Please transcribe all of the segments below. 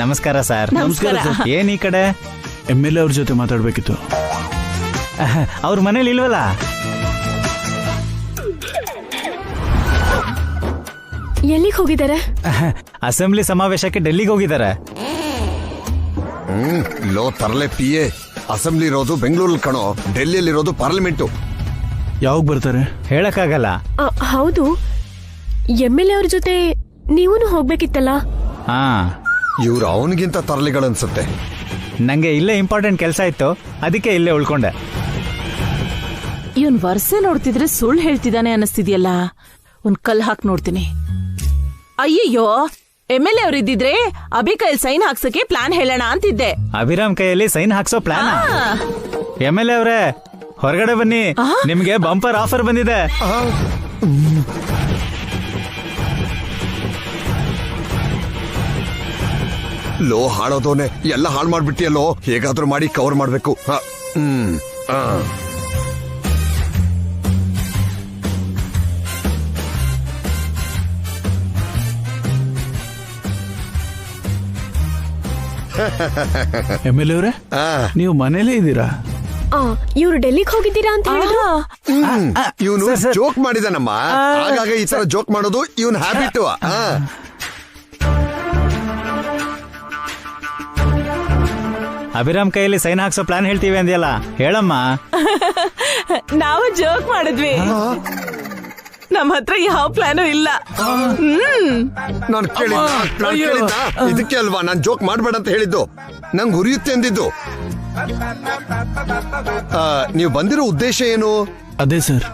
ನಮಸ್ಕಾರ ಸರ್. ನಮಸ್ಕಾರ. ಏನ್ ಈ ಕಡೆ? MLA ಅವ್ರ ಜೊತೆ ಮಾತಾಡ್ಬೇಕಿತ್ತು. ಅವ್ರ ಮನೇಲಿ ಇಲ್ವಲ್ಲ? ಎಲ್ಲಿಗೆ ಹೋಗಿದ್ದಾರೆ? ಅಸೆಂಬ್ಲಿ ಸಮಾವೇಶಕ್ಕೆ ಡೆಲ್ಲಿಗೆ ಹೋಗಿದ್ದಾರೆ. ಲೋ ತರಲೆ PA, ಅಸೆಂಬ್ಲಿ ಇರೋದು ಬೆಂಗಳೂರಲ್ಲಿ ಕಣೋ, ಡೆಲ್ಲಿಯಲ್ಲಿ ಇರೋದು ಪಾರ್ಲಿಮೆಂಟು. ಯಾವಾಗ ಬರ್ತಾರೆ ಹೇಳಕ್ಕಾಗಲ್ಲ. ಹೌದು, MLA ಅವ್ರ ಜೊತೆ ನೀವೂ ಹೋಗ್ಬೇಕಿತ್ತಲ್ಲ? ಹಾ, ಇವ್ರು ಅವನಿಗಿಂತ ತರಲೆಗಳನ್ಸುತ್ತೆ. ನಂಗೆ ಇಲ್ಲೇ ಇಂಪಾರ್ಟೆಂಟ್ ಕೆಲಸ ಇತ್ತು, ಅದಕ್ಕೆ ಇಲ್ಲೇ ಉಳ್ಕೊಂಡೆ. ಇವನ್ ವರ್ಷ ನೋಡ್ತಿದ್ರೆ ಸುಳ್ಳು ಹೇಳ್ತಿದ್ದಾನೆ ಅನ್ನಿಸ್ತಿದ್ಯಲ್ಲ. ಒಂದ್ ಕಲ್ ಹಾಕ್ ನೋಡ್ತೀನಿ. ಅಯ್ಯಯ್ಯೋ, MLA ಅವ್ರು ಇದ್ದಿದ್ರೆ ಅಭಿ ಕೈಯಲ್ಲಿ ಸೈನ್ ಹಾಕ್ಸಕ್ಕೆ ಪ್ಲಾನ್ ಹೇಳೋಣ ಅಂತಿದ್ದೆ. ಅಭಿರಾಮ್ ಕೈಯಲ್ಲಿ ಸೈನ್ ಹಾಕ್ಸೋ ಪ್ಲಾನ್? MLA ಅವರೇ ಹೊರಗಡೆ ಬನ್ನಿ, ನಿಮ್ಗೆ ಬಂಪರ್ ಆಫರ್ ಬಂದಿದೆ. ಲೋ ಹಾಳೋದೋನೆ, ಎಲ್ಲ ಹಾಳು ಮಾಡ್ಬಿಟ್ಟಿಯಲ್ಲೋ, ಹೇಗಾದ್ರೂ ಮಾಡಿ ಕವರ್ ಮಾಡ್ಬೇಕು. MLA ಅವರೇ, ನೀವು ಮನೇಲೇ ಇದ್ದೀರಾ? ಇವ್ರು ಡೆಲ್ಲಿಗೆ ಹೋಗಿದ್ದೀರಾ ಅಂತ ಹೇಳಿದ್ರು. ಇವನು ಜೋಕ್ ಮಾಡಿದಾನಮ್ಮ, ಆಗಾಗ ಈ ತರ ಜೋಕ್ ಮಾಡೋದು ಇವನ್ ಹ್ಯಾಬಿಟ್. ಅಭಿರಾಮ್ ಕೈಯಲ್ಲಿ ಸೈನ್ ಹಾಕ್ಸೋ ಪ್ಲಾನ್ ಹೇಳ್ತೀವಿ ಅಂದ್ಯಲ್ಲ, ಹೇಳಮ್ಮ. ನಾವು ಜೋಕ್ ಮಾಡಿದ್ವಿ, ನಮ್ಮ ಹತ್ರ ಯಾವ ಪ್ಲಾನು ಇಲ್ಲ. ನಾನು ಕೇಳಿದ್ದ ಇದಕ್ಕೆ ಅಲ್ವಾ ನಾನ್ ಜೋಕ್ ಮಾಡ್ಬೇಡ ಅಂತ ಹೇಳಿದ್ದು, ನಂಗೆ ಹುರಿಯುತ್ತೆ ಅಂದಿದ್ದು. ನೀವು ಬಂದಿರೋ ಉದ್ದೇಶ ಏನು? ಅದೇ ಸರ್,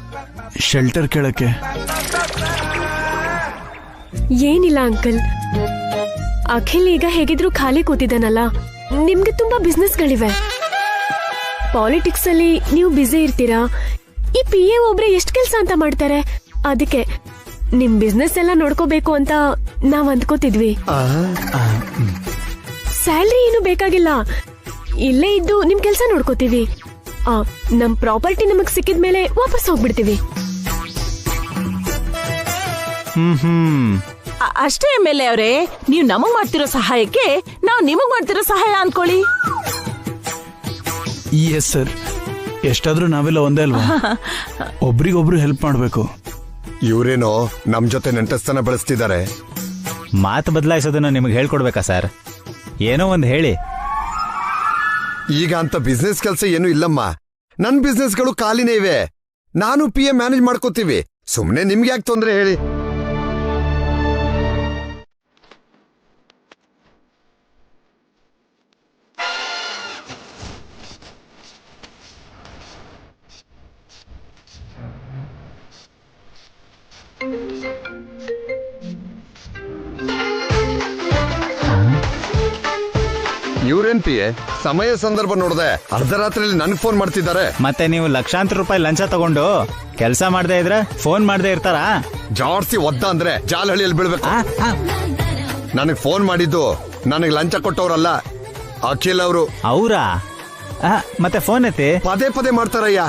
ಶೆಲ್ಟರ್ ಕೇಳಕ್ಕೆ. ಏನಿಲ್ಲ ಅಂಕಲ್, ಅಖಿಲ್ ಈಗ ಹೇಗಿದ್ರು ಖಾಲಿ ಕೂತಿದ್ದಾನಲ್ಲ, ನಿಮ್ಗೆ ತುಂಬಾ ಬಿಸ್ನೆಸ್ಗಳಿವೆ. ಪಾಲಿಟಿಕ್ಸ್ ಅಲ್ಲಿ ನೀವು ಬ್ಯುಸಿ ಇರ್ತೀರಾ, ಈ PA ಒಬ್ರೆ ಎಷ್ಟು ಕೆಲಸ ಅಂತ ಮಾಡ್ತಾರೆ. ಅದಕ್ಕೆ ನಿಮ್ ಬಿಸ್ನೆಸ್ ಎಲ್ಲ ನೋಡ್ಕೋಬೇಕು ಅಂತ ನಾವ್ ಅಂದ್ಕೋತಿದ್ವಿ. ಸ್ಯಾಲ್ರಿ ಏನು ಬೇಕಾಗಿಲ್ಲ, ಇಲ್ಲೇ ಇದ್ದು ನಿಮ್ ಕೆಲ್ಸ ನೋಡ್ಕೋತೀವಿ. ನಮ್ ಪ್ರಾಪರ್ಟಿ ನಮಗ್ ಸಿಕ್ಕಿದ್ಮೇಲೆ ವಾಪಸ್ ಹೋಗ್ಬಿಡ್ತೀವಿ. ಅಷ್ಟೇ MLA ಅವರೇ, ನೀವು ನಮಗ್ ಮಾಡ್ತಿರೋ ಸಹಾಯಕ್ಕೆ ನಾವು ನಿಮಗ್ ಮಾಡ್ತಿರೋ ಸಹಾಯ ಅನ್ಕೊಳ್ಳಿ. ಎಸ್ ಸರ್, ಎಷ್ಟಾದ್ರೂ ನಾವೆಲ್ಲ ಒಂದೇ ಅಲ್ವಾ, ಒಬ್ರಿಗೊಬ್ರು ಹೆಲ್ಪ್ ಮಾಡ್ಬೇಕು. ಇವ್ರೇನೋ ನಮ್ ಜೊತೆ ನೆಂಟಸ್ತನ ಬೆಳೆಸ್ತಿದ್ದಾರೆ. ಮಾತು ಬದಲಾಯಿಸೋದನ್ನ ನಿಮಗೆ ಹೇಳ್ಕೊಡ್ಬೇಕಾ ಸರ್? ಏನೋ ಒಂದು ಹೇಳಿ. ಈಗ ಅಂತ ಬಿಸ್ನೆಸ್ ಕೆಲಸ ಏನು ಇಲ್ಲಮ್ಮ, ನನ್ ಬಿಸ್ನೆಸ್ಗಳು ಖಾಲಿನೇ ಇವೆ. ನಾನು PA ಮ್ಯಾನೇಜ್ ಮಾಡ್ಕೋತೀವಿ. ಸುಮ್ನೆ ನಿಮ್ಗೆ ಯಾಕೆ ತೊಂದ್ರೆ ಹೇಳಿ? ಇವ್ರೇನ್ PA ಸಮಯ ಸಂದರ್ಭ ನೋಡದೆ ಅರ್ಧರಾತ್ರಿಯಲ್ಲಿ ನನ್ಗೆ ಫೋನ್ ಮಾಡ್ತಿದ್ದಾರೆ. ಮತ್ತೆ ನೀವು ಲಕ್ಷಾಂತರ ರೂಪಾಯಿ ಲಂಚ ತಗೊಂಡು ಕೆಲಸ ಮಾಡದೇ ಇದ್ರೆ ಫೋನ್ ಮಾಡದೇ ಇರ್ತಾರಾ? ಜಾಡ್ಸಿ ಒದ್ದ ಅಂದ್ರೆ ಜಾಲಹಳ್ಳಿಯಲ್ಲಿ ಬೀಳ್ಬೇಕು. ನನಗ್ ಫೋನ್ ಮಾಡಿದ್ದು ನನಗ್ ಲಂಚ ಕೊಟ್ಟವ್ರಲ್ಲ, ಅಖಿಲ್ ಅವರು. ಅವರಾ? ಮತ್ತೆ ಫೋನ್ ಎತ್ತಿ. ಪದೇ ಪದೇ ಮಾಡ್ತಾರಯ್ಯ.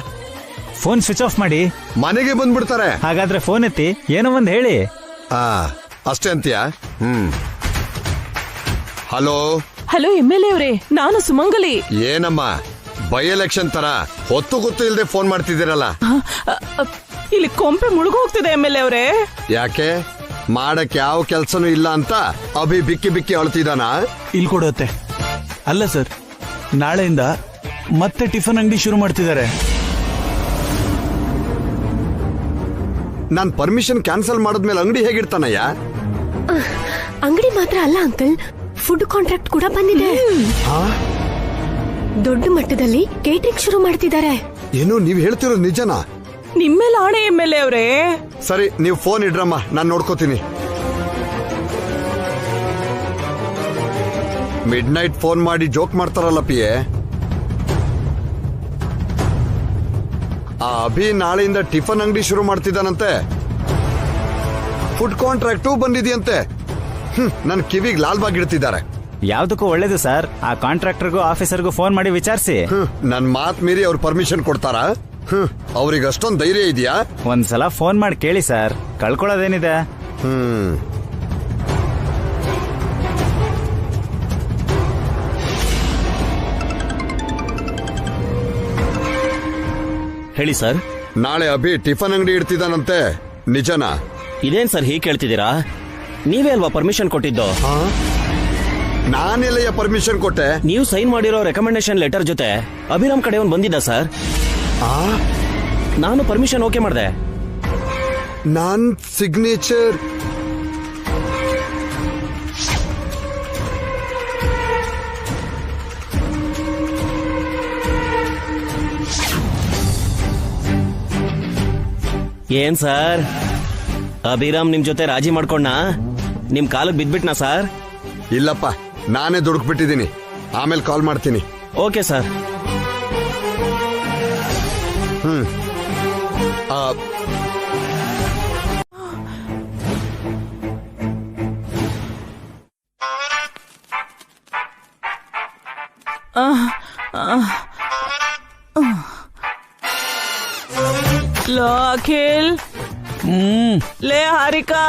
ಫೋನ್ ಸ್ವಿಚ್ ಆಫ್ ಮಾಡಿ ಮನೆಗೆ ಬಂದ್ಬಿಡ್ತಾರೆ. ಹಾಗಾದ್ರೆ ಫೋನ್ ಎತ್ತಿ, ಏನೋ ಒಂದ್ ಹೇಳಿ. ಅಷ್ಟೇ ಅಂತೀಯ? ಹಲೋ ಹಲೋ MLA ಅವರೇ, ನಾನು ಸುಮಂಗಲಿ. ಏನಮ್ಮ ಬೈ ಎಲೆಕ್ಷನ್ ತರ ಹೊತ್ತು ಗೊತ್ತು ಇಲ್ದೆ ಫೋನ್ ಮಾಡ್ತಿದ್ದೀರಲ್ಲ? ಇಲ್ಲಿ ಕೊಂಪೆ ಮುಳುಗೋಗ್ತಿದೆ MLA ಅವರೇ. ಯಾಕೆ? ಮಾಡಕ್ ಯಾವ ಕೆಲ್ಸನೂ ಇಲ್ಲ ಅಂತ ಅಭಿ ಬಿಕ್ಕಿ ಬಿಕ್ಕಿ ಅಳ್ತಿದಾನ? ಇಲ್ಲಿ ಕೊಡುತ್ತೆ. ಅಲ್ಲ ಸರ್, ನಾಳೆಯಿಂದ ಮತ್ತೆ ಟಿಫನ್ ಅಂಗಡಿ ಶುರು ಮಾಡ್ತಿದ್ದಾರೆ. ನಾನ್ ಪರ್ಮಿಷನ್ ಕ್ಯಾನ್ಸಲ್ ಮಾಡಿದ್ಮೇಲೆ ಅಂಗಡಿ ಹೇಗಿರ್ತಾನಯ್ಯ? ಅಂಗಡಿ ಮಾತ್ರ ಅಲ್ಲ ಅಂಕಲ್, ಫುಡ್ ಕಾಂಟ್ರಾಕ್ಟ್ ಕೂಡ ಬಂದಿದೆ. ದೊಡ್ಡ ಮಟ್ಟದಲ್ಲಿ ಕೇಟರಿಂಗ್ ಶುರು ಮಾಡ್ತಿದ್ದಾರೆ. ಏನು ನೀವ್ ಹೇಳ್ತಿರೋದು ನಿಜನಾ? ನಿಮ್ಮೇಲೆ ಆಣೆ MLA ಅವರೇ. ಸರಿ, ನೀವು ಫೋನ್ ಇಡ್ರಮ್ಮ, ನಾನ್ ನೋಡ್ಕೋತೀನಿ. ಮಿಡ್ ನೈಟ್ ಫೋನ್ ಮಾಡಿ ಜೋಕ್ ಮಾಡ್ತಾರಲ್ಲ PA. ಆ ಅಭಿ ನಾಳೆಯಿಂದ ಟಿಫನ್ ಅಂಗಡಿ ಶುರು ಮಾಡ್ತಿದ್ದಾನಂತೆ, ಫುಡ್ ಕಾಂಟ್ರಾಕ್ಟು ಬಂದಿದೆಯಂತೆ. ನನ್ ಕಿವಿಗೆ ಲಾಲ್ ಬಾಗ್ ಇಡ್ತಿದ್ದಾರೆ. ಯಾವ್ದಕ್ಕೂ ಒಳ್ಳೇದು ಸರ್, ಆ ಕಾಂಟ್ರಾಕ್ಟರ್ಗೂ ಆಫೀಸರ್ಗೂ ಫೋನ್ ಮಾಡಿ ವಿಚಾರಿಸಿ. ನನ್ ಮಾತ್ ಮೀರಿ ಅವ್ರು ಪರ್ಮಿಷನ್ ಕೊಡ್ತಾರಾ? ಅವ್ರಿಗೆ ಅಷ್ಟೊಂದು ಧೈರ್ಯ ಇದೆಯಾ? ಒಂದ್ಸಲ ಫೋನ್ ಮಾಡಿ ಕೇಳಿ ಸರ್, ಕಳ್ಕೊಳ್ಳೋದೇನಿದೆ. ಹೇಳಿ ಸರ್. ನಾಳೆ ಅಭಿ ಟಿಫನ್ ಅಂಗಡಿ ಇಡ್ತಿದ್ದಾನಂತೆ, ನಿಜನಾ? ಇದೇನ್ ಸರ್ ಹೀಗೆ ಕೇಳ್ತಿದ್ದೀರಾ? ನೀವೇ ಅಲ್ವಾ ಪರ್ಮಿಷನ್ ಕೊಟ್ಟಿದ್ದು? ನಾನೆಲ್ಲ ಪರ್ಮಿಷನ್ ಕೊಟ್ಟೆ? ನೀವು ಸೈನ್ ಮಾಡಿರೋ ರೆಕಮೆಂಡೇಶನ್ ಲೆಟರ್ ಜೊತೆ ಅಭಿರಾಮ್ ಕಡೆಯವನ್ ಬಂದಿದ್ದ ಸರ್. ನಾನು ಪರ್ಮಿಷನ್ ಓಕೆ ಮಾಡಿದೆ. ನಾನ್ ಸಿಗ್ನೇಚರ್ ಏನ್ ಸರ್, ಅಭಿರಾಮ್ ನಿಮ್ ಜೊತೆ ರಾಜಿ ಮಾಡ್ಕೊಂಡ ನಿಮ್ ಕಾಲಕ್ಕೆ ಬಿದ್ಬಿಟ್ನಾ ಸರ್? ಇಲ್ಲಪ್ಪ, ನಾನೇ ದುಡುಕ್ಬಿಟ್ಟಿದ್ದೀನಿ. ಆಮೇಲೆ ಕಾಲ್ ಮಾಡ್ತೀನಿ. Okay sir. ಲೋ ಅಖಿಲ್, ಲೇ ಹಾರಿಕಾ,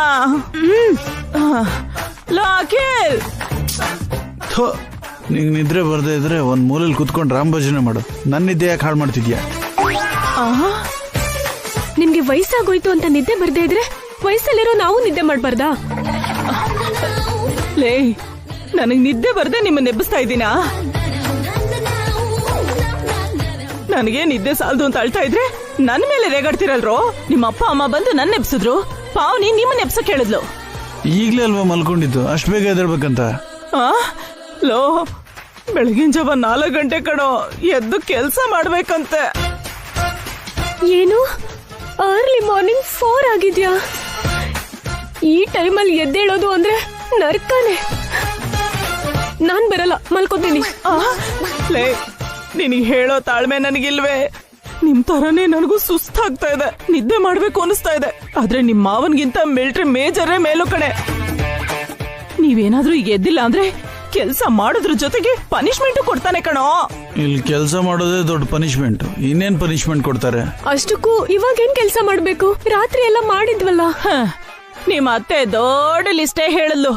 ಲೋ ಅಖಿಲ್. ನಿಂಗೆ ನಿದ್ರೆ ಬರ್ದೇ ಇದ್ರೆ ಒಂದ್ ಮೂಲೆಯಲ್ಲಿ ಕುತ್ಕೊಂಡು ರಾಮ್ ಭಜನೆ ಮಾಡು. ನನ್ನ ನಿದ್ದೆ ಯಾಕೆ ಹಾಳು ಮಾಡ್ತಿದ್ಯಾ? ನಿಮ್ಗೆ ವಯಸ್ಸಾಗೋಯ್ತು ಅಂತ ನಿದ್ದೆ ಬರ್ದೇ ಇದ್ರೆ ವಯಸ್ಸಲ್ಲಿರೋ ನಾವು ನಿದ್ದೆ ಮಾಡ್ಬಾರ್ದಾ? ಲೇ, ನನಗ್ ನಿದ್ದೆ ಬರ್ದೆ ನಿಮ್ಮನ್ನ ಎಬ್ಬಿಸ್ತಾ ಇದ್ದೀನಾ? ನನಗೆ ನಿದ್ದೆ ಸಾಲದು ಅಂತ ಅಳ್ತಾ ಇದ್ರೆ ನನ್ ಮೇಲೆ ರೇಗಾಡ್ತಿರಲ್ರೋ. ನಿಮ್ಮ ಅಪ್ಪ ಅಮ್ಮ ಬಂದು ನನ್ನ ಎಬ್ಸಿದ್ರು, ಪಾವನಿ ನಿಮ್ಮನ್ನ ಎಬ್ಸಕ್ ಹೇಳಿದ್ಲು. ಈಗ್ಲೇ ಅಲ್ವಾ ಮಲ್ಕೊಂಡಿದ್ದು, ಅಷ್ಟು ಬೇಗ ಎದ್ದೇಳ್ಬೇಕಂತ? ಲೋ, ಬೆಳಗಿನ ಜಾವ 4 ಗಂಟೆ ಕಣೋ, ಎದ್ದು ಕೆಲ್ಸ ಮಾಡ್ಬೇಕಂತೆ. ಏನು ಅರ್ಲಿ ಮಾರ್ನಿಂಗ್ 4 ಆಗಿದ್ಯಾ? ಈ ಟೈಮಲ್ಲಿ ಎದ್ದೇಳೋದು ಅಂದ್ರೆ ನರ್ಕನೆ. ನಾನ್ ಬರಲ್ಲ, ಮಲ್ಕೋತೀನಿ. ಲೇ, ನಿನಗೆ ಹೇಳೋ ತಾಳ್ಮೆ ನನಗಿಲ್ವೇ? ನಿಮ್ ತರನೇ ನನಗೂ ಸುಸ್ತಾಗ್ತಾ ಇದೆ, ನಿದ್ದೆ ಮಾಡ್ಬೇಕು ಅನಿಸ್ತಾ ಇದೆ. ಆದ್ರೆ ನಿಮ್ ಮಾವನ್ಗಿಂತ ಮಿಲಿಟರಿ ಮೇಜರೇ ಮೇಲು ಕಣೆ. ನೀವೇನಾದ್ರೂ ಈಗ ಎದ್ದಿಲ್ಲ ಅಂದ್ರೆ ಕೆಲ್ಸ ಮಾಡೋದ್ರ ಜೊತೆಗೆ ಪನಿಷ್ಮೆಂಟ್ ಕೊಡ್ತಾನೆ ಕಣೋ. ಇಲ್ಲಿ ಕೆಲಸ ಮಾಡೋದೇ ದೊಡ್ಡ ಪನಿಷ್ಮೆಂಟ್, ಇನ್ನೇನ್ ಪನಿಷ್ಮೆಂಟ್ ಕೊಡ್ತಾರೆ? ಅಷ್ಟಕ್ಕೂ ಇವಾಗೇನ್ ಕೆಲ್ಸ ಮಾಡ್ಬೇಕು? ರಾತ್ರಿ ಎಲ್ಲ ಮಾಡಿದ್ವಲ್ಲ. ನಿಮ್ಮ ಅತ್ತೆ ದೊಡ್ಡ ಲಿಸ್ಟೇ ಹೇಳಲು,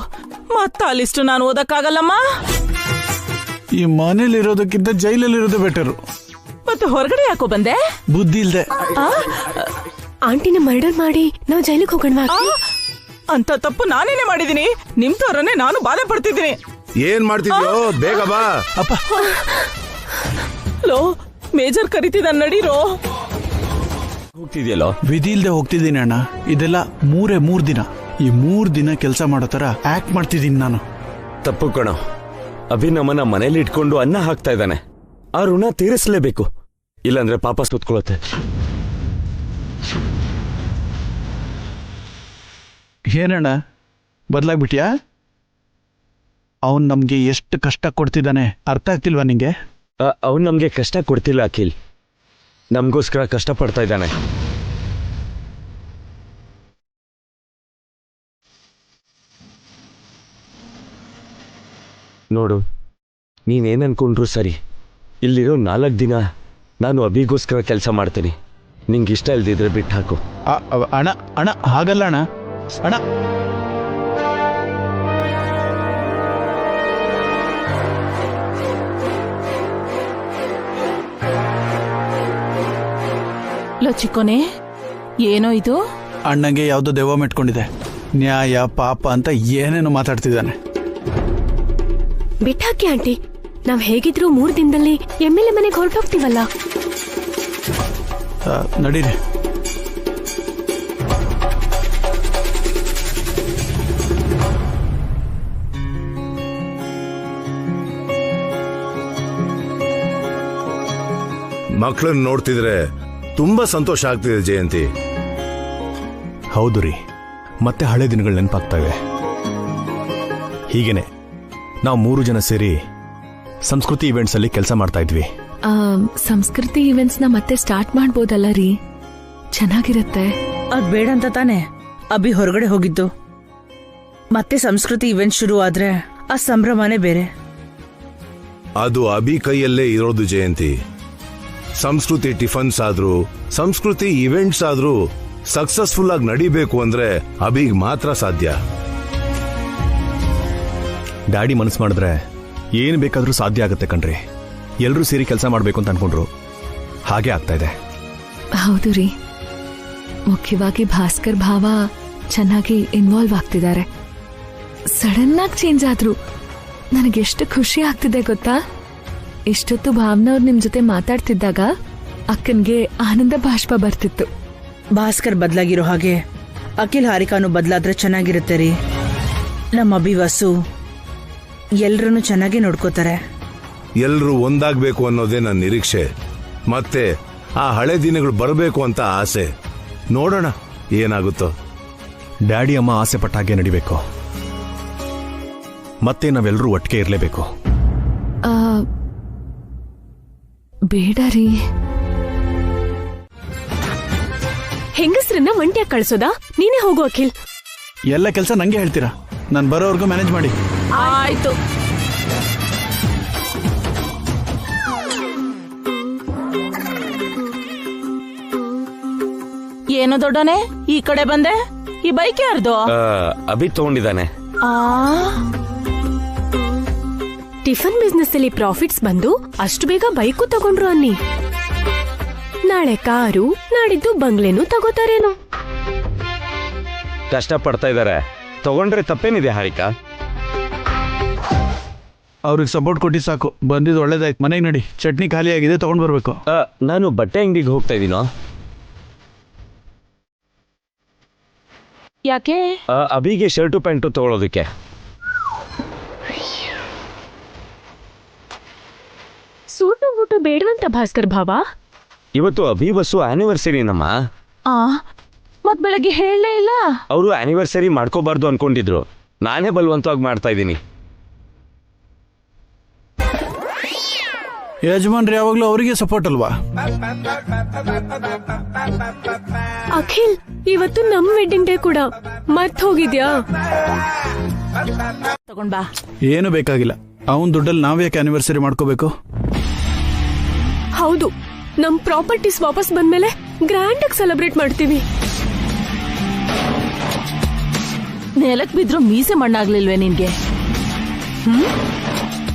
ಮತ್ತ ಆ ಲಿಸ್ಟ್ ನಾನು ಓದಕ್ಕಾಗಲ್ಲಮ್ಮ. ಈ ಮನೇಲಿ ಇರೋದಕ್ಕಿಂತ ಜೈಲಲ್ಲಿ ಇರೋದೇ ಬೆಟರು. ಮತ್ತೆ ಹೊರಗಡೆ ಯಾಕೋ ಬಂದೆ? ಬುದ್ಧಿ ಇಲ್ದೆ. ಆಂಟಿನ ಮರ್ಡರ್ ಮಾಡಿ ನಾವು ಜೈಲಿಗೆ ಹೋಗೋಣ. ಅಂತ ತಪ್ಪು ನಾನೇನೆ ಮಾಡಿದೀನಿ. ನಿಮ್ ತರನೇ ನಾನು ಬಾಧೆ ಪಡ್ತಿದ್ದೀನಿ. ಏನ್ ಮಾಡ್ತಿದ್ಯೋ, ಬೇಗ ಬಾ. ಅಪ್ಪ, ಲೋ, ಮೇಜರ್ ಕರಿತಿದ್ದ, ನಡೀರೋ. ಹೋಗ್ತಿದ್ಯಲ್ಲೋ? ವಿಧಿ ಇಲ್ದೆ ಹೋಗ್ತಿದ್ದೀನಿ ಅಣ್ಣ. ಇದೆಲ್ಲ 3 ದಿನ. ಈ 3 ದಿನ ಕೆಲಸ ಮಾಡೋ ತರ ಆಕ್ಟ್ ಮಾಡ್ತಿದ್ದೀನಿ ನಾನು. ತಪ್ಪು ಕಣೋ, ಅಭಿ ನಮ್ಮನ್ನ ಮನೇಲಿ ಇಟ್ಕೊಂಡು ಅನ್ನ ಹಾಕ್ತಾ ಇದ್ದಾನೆ. ಆ ಋಣ ತೀರಿಸಲೇಬೇಕು, ಇಲ್ಲಾಂದ್ರೆ ಪಾಪ ಸುತ್ಕೊಳತ್ತೆ. ಏನಣ್ಣ ಬದಲಾಗ್ಬಿಟ್ಯಾ? ಅವನ್ ನಮ್ಗೆ ಎಷ್ಟು ಕಷ್ಟ ಕೊಡ್ತಿದ್ದಾನೆ ಅರ್ಥ ಆಗ್ತಿಲ್ವಾ ನಿಂಗೆ? ಅವನು ನಮ್ಗೆ ಕಷ್ಟ ಕೊಡ್ತಿಲ್ಲ ಅಖಿಲ್, ನಮಗೋಸ್ಕರ ಕಷ್ಟ ಪಡ್ತಾ ಇದ್ದಾನೆ. ನೋಡು, ನೀನೇನ್ ಅನ್ಕೊಂಡ್ರು ಸರಿ, ಇಲ್ಲಿರೋ 4 ದಿನ ನಾನು ಅಭಿಗೋಸ್ಕರ ಕೆಲಸ ಮಾಡ್ತೀನಿ. ನಿಂಗೆ ಇಷ್ಟ ಇಲ್ದಿದ್ರೆ ಬಿಟ್ಟು ಹಾಕು. ಅಣ್ಣ ಅಣ್ಣ ಹಾಗಲ್ಲ ಅಣ್ಣ. ಅಣ್ಣ, ಲೋ ಚಿಕ್ಕೋನೆ, ಏನೋ ಇದು? ಅಣ್ಣಂಗೆ ಯಾವ್ದೋ ದೆವ್ವ ಮೆಟ್ಕೊಂಡಿದೆ. ನ್ಯಾಯ ಪಾಪ ಅಂತ ಏನೇನೋ ಮಾತಾಡ್ತಿದ್ದಾನೆ. ಬಿಟ್ಟಾಕಿ ಆಂಟಿ, ನಾವ್ ಹೇಗಿದ್ರು 3 ದಿನದಲ್ಲಿ MLA ಮನೆಗೆ ಹೊರಟೋಗ್ತೀವಲ್ಲ. ನಡೀರಿ. ಮಕ್ಕಳನ್ನ ನೋಡ್ತಿದ್ರೆ ತುಂಬಾ ಸಂತೋಷ ಆಗ್ತಿದೆ ಜಯಂತಿ. ಹೌದು ರೀ, ಮತ್ತೆ ಹಳೆ ದಿನಗಳು ನೆನಪಾಗ್ತವೆ. ಹೀಗೇನೆ ನಾವು 3 ಜನ ಸೇರಿ ಸಂಸ್ಕೃತಿ ಇವೆಂಟ್ಸ್ ಅಲ್ಲಿ ಕೆಲಸ ಮಾಡ್ತಾ ಇದ್ವಿ. ಸಂಸ್ಕೃತಿ ಇವೆಂಟ್ಸ್ ನ ಮತ್ತೆ ಸ್ಟಾರ್ಟ್ ಮಾಡ್ಬೋದಲ್ಲ ರೀ? ಚೆನ್ನಾಗಿರುತ್ತೆ. ಅದ್ ಬೇಡ ಅಂತ ತಾನೆ ಅಭಿ ಹೊರಗಡೆ ಹೋಗಿದ್ದು. ಮತ್ತೆ ಸಂಸ್ಕೃತಿ ಇವೆಂಟ್ ಶುರು ಆದ್ರೆ ಆ ಸಂಭ್ರಮನೇ ಬೇರೆ. ಅದು ಅಭಿ ಕೈಯಲ್ಲೇ ಇರೋದು ಜಯಂತಿ. ಸಂಸ್ಕೃತಿ ಟಿಫನ್ಸ್ ಆದ್ರೂ ಸಂಸ್ಕೃತಿ ಇವೆಂಟ್ಸ್ ಆದ್ರೂ ಸಕ್ಸಸ್ಫುಲ್ ಆಗಿ ನಡಿಬೇಕು ಅಂದ್ರೆ ಅಭಿಗ್ ಮಾತ್ರ ಸಾಧ್ಯ. ಡ್ಯಾಡಿ ಮನಸ್ಸು ಮಾಡಿದ್ರೆ ಏನು ಬೇಕಾದ್ರೂ ಸಾಧ್ಯ ಆಗುತ್ತೆ ಕಣ್ರಿ. ಎಲ್ಲರೂ ಸೇರಿ ಕೆಲಸ ಮಾಡಬೇಕು ಅಂತ ಅನ್ಕೊಂಡ್ರು, ಹಾಗೆ ಆಗ್ತಾ ಇದೆ. ಹೌದು ರೀ, ಮುಖ್ಯವಾಗಿ ಭಾಸ್ಕರ್ ಭಾವ ಚೆನ್ನಾಗಿ ಇನ್ವಾಲ್ವ್ ಆಗ್ತಿದ್ದಾರೆ. ಸಡನ್ ಆಗಿ ಚೇಂಜ್ ಆದ್ರು ನನಗೆಷ್ಟು ಖುಷಿ ಆಗ್ತಿದೆ ಗೊತ್ತಾ. ಇಷ್ಟೊತ್ತು ಭಾವನವ್ರು ನಿಮ್ ಜೊತೆ ಮಾತಾಡ್ತಿದ್ದಾಗ ಅಕ್ಕನ್ಗೆ ಆನಂದ ಬಾಷ್ಪ ಬರ್ತಿತ್ತು. ಭಾಸ್ಕರ್ ಬದಲಾಗಿರೋ ಹಾಗೆ ಅಖಿಲ್ ಹಾರಿಕಾನು ಬದಲಾದ್ರೆ ಚೆನ್ನಾಗಿರುತ್ತೆ ರೀ. ನಮ್ಮ ಅಭಿವಾಸು ಎಲ್ರನ್ನೂ ಚೆನ್ನಾಗಿ ನೋಡ್ಕೋತಾರೆ. ಎಲ್ರೂ ಒಂದಾಗ್ಬೇಕು ಅನ್ನೋದೇ ನನ್ನ ನಿರೀಕ್ಷೆ. ಮತ್ತೆ ಆ ಹಳೆ ದಿನಗಳು ಬರಬೇಕು ಅಂತ ಆಸೆ. ನೋಡೋಣ ಏನಾಗುತ್ತೋ. ಡ್ಯಾಡಿ ಅಮ್ಮ ಆಸೆ ಪಟ್ಟ ಹಾಗೆ ನಡಿಬೇಕು. ಮತ್ತೆ ನಾವೆಲ್ಲರೂ ಒಟ್ಟಿಗೆ ಇರಲೇಬೇಕು. ಬೇಡ ರೀ. ಹೆಂಗಸ್ರನ್ನ ಒಂಟಿಯಾಗಿ ಕಳ್ಸೋದಾ? ನೀನೇ ಹೋಗು ಅಖಿಲ್. ಎಲ್ಲ ಕೆಲಸ ನಂಗೆ ಹೇಳ್ತೀರಾ? ನಾನು ಬರೋವರೆಗೂ ಮ್ಯಾನೇಜ್ ಮಾಡಿ. ಆಯ್ತು. ಏನು ದೊಡ್ಡನೆ ಈ ಕಡೆ ಬಂದೆ? ಈ ಬೈಕ್ ಯಾರ್ದು? ಅಭಿ ತಗೊಂಡಿದ್ದಾನೆ. ಟಿಫನ್ ಬಿಸ್ನೆಸ್ ಅಲ್ಲಿ ಪ್ರಾಫಿಟ್ಸ್ ಬಂದು ಅಷ್ಟು ಬೇಗ ಬೈಕು ತಗೊಂಡ್ರು ಅನ್ನಿ. ನಾಳೆ ಕಾರು, ನಾಡಿದ್ದು ಬಂಗ್ಲೆನೂ ತಗೋತಾರೇನೋ. ಕಷ್ಟ ಪಡ್ತಾ ಇದಾರೆ, ತಗೊಂಡ್ರೆ ತಪ್ಪೇನಿದೆ ಹಾರಿಕಾ? ಅವ್ರಿಗೆ ಸಪೋರ್ಟ್ ಕೊಟ್ಟು ಸಾಕು. ಬಂದಿದ್ದು ಒಳ್ಳೇದಾಯ್ತು. ಮನೆಗೆ ನಡಿ, ಚಟ್ನಿ ಖಾಲಿ ಆಗಿದೆ, ತಗೊಂಡ್ ಬರ್ಬೇಕು. ನಾನು ಬಟ್ಟೆ ಅಂಗಡಿಗೆ ಹೋಗ್ತಾ ಇದೀನೋ. ಯಾಕೆ? ಅಭಿಗೆ ಶರ್ಟು ಪ್ಯಾಂಟು ತಗೊಳ್ಳೋದಕ್ಕೆ. ಸೂಟು ಬೂಟು ಬೇಡವಂತ ಭಾಸ್ಕರ್ ಭಾವ. ಇವತ್ತು ಅಭಿ ಬಸ್ಸು ಆನಿವರ್ಸರಿ ನಮ್ಮ. ಮತ್ ಬೆಳಗ್ಗೆ ಹೇಳಲೇ ಇಲ್ಲ. ಅವರು ಆನಿವರ್ಸರಿ ಮಾಡ್ಕೋಬಾರ್ದು ಅನ್ಕೊಂಡಿದ್ರು, ನಾನೇ ಬಲವಂತವಾಗಿ ಮಾಡ್ತಾ ಇದ್ದೀನಿ. ಯಜಮಾನ್ರು ಯಾವಾಗ್ಲೂ ಅವರಿಗೆ ಸಪೋರ್ಟ್ ಅಲ್ವಾ? ಅಖಿಲ್, ಇವತ್ತು ನಮ್ ವೆಡ್ಡಿಂಗ್ ಡೇ ಕೂಡ ಮರ್ತ್ ಹೋಗಿದ್ಯಾ? ತಗೊಂಡ್ ಬಾ. ಏನು ಬೇಕಾಗಿಲ್ಲ. ಅವನ್ ದುಡ್ಡಲ್ಲಿ ನಾವ್ಯಾಕೆ ಆನಿವರ್ಸರಿ ಮಾಡ್ಕೋಬೇಕು? ಹೌದು, ನಮ್ ಪ್ರಾಪರ್ಟೀಸ್ ವಾಪಸ್ ಬಂದ್ಮೇಲೆ ಗ್ರ್ಯಾಂಡ್ ಆಗಿ ಸೆಲೆಬ್ರೇಟ್ ಮಾಡ್ತೀವಿ. ನೆಲಕ್ ಬಿದ್ರು ಮೀಸೆ ಮಣ್ಣಾಗ್ಲಿಲ್ವೇ ನಿನ್ಗೆ?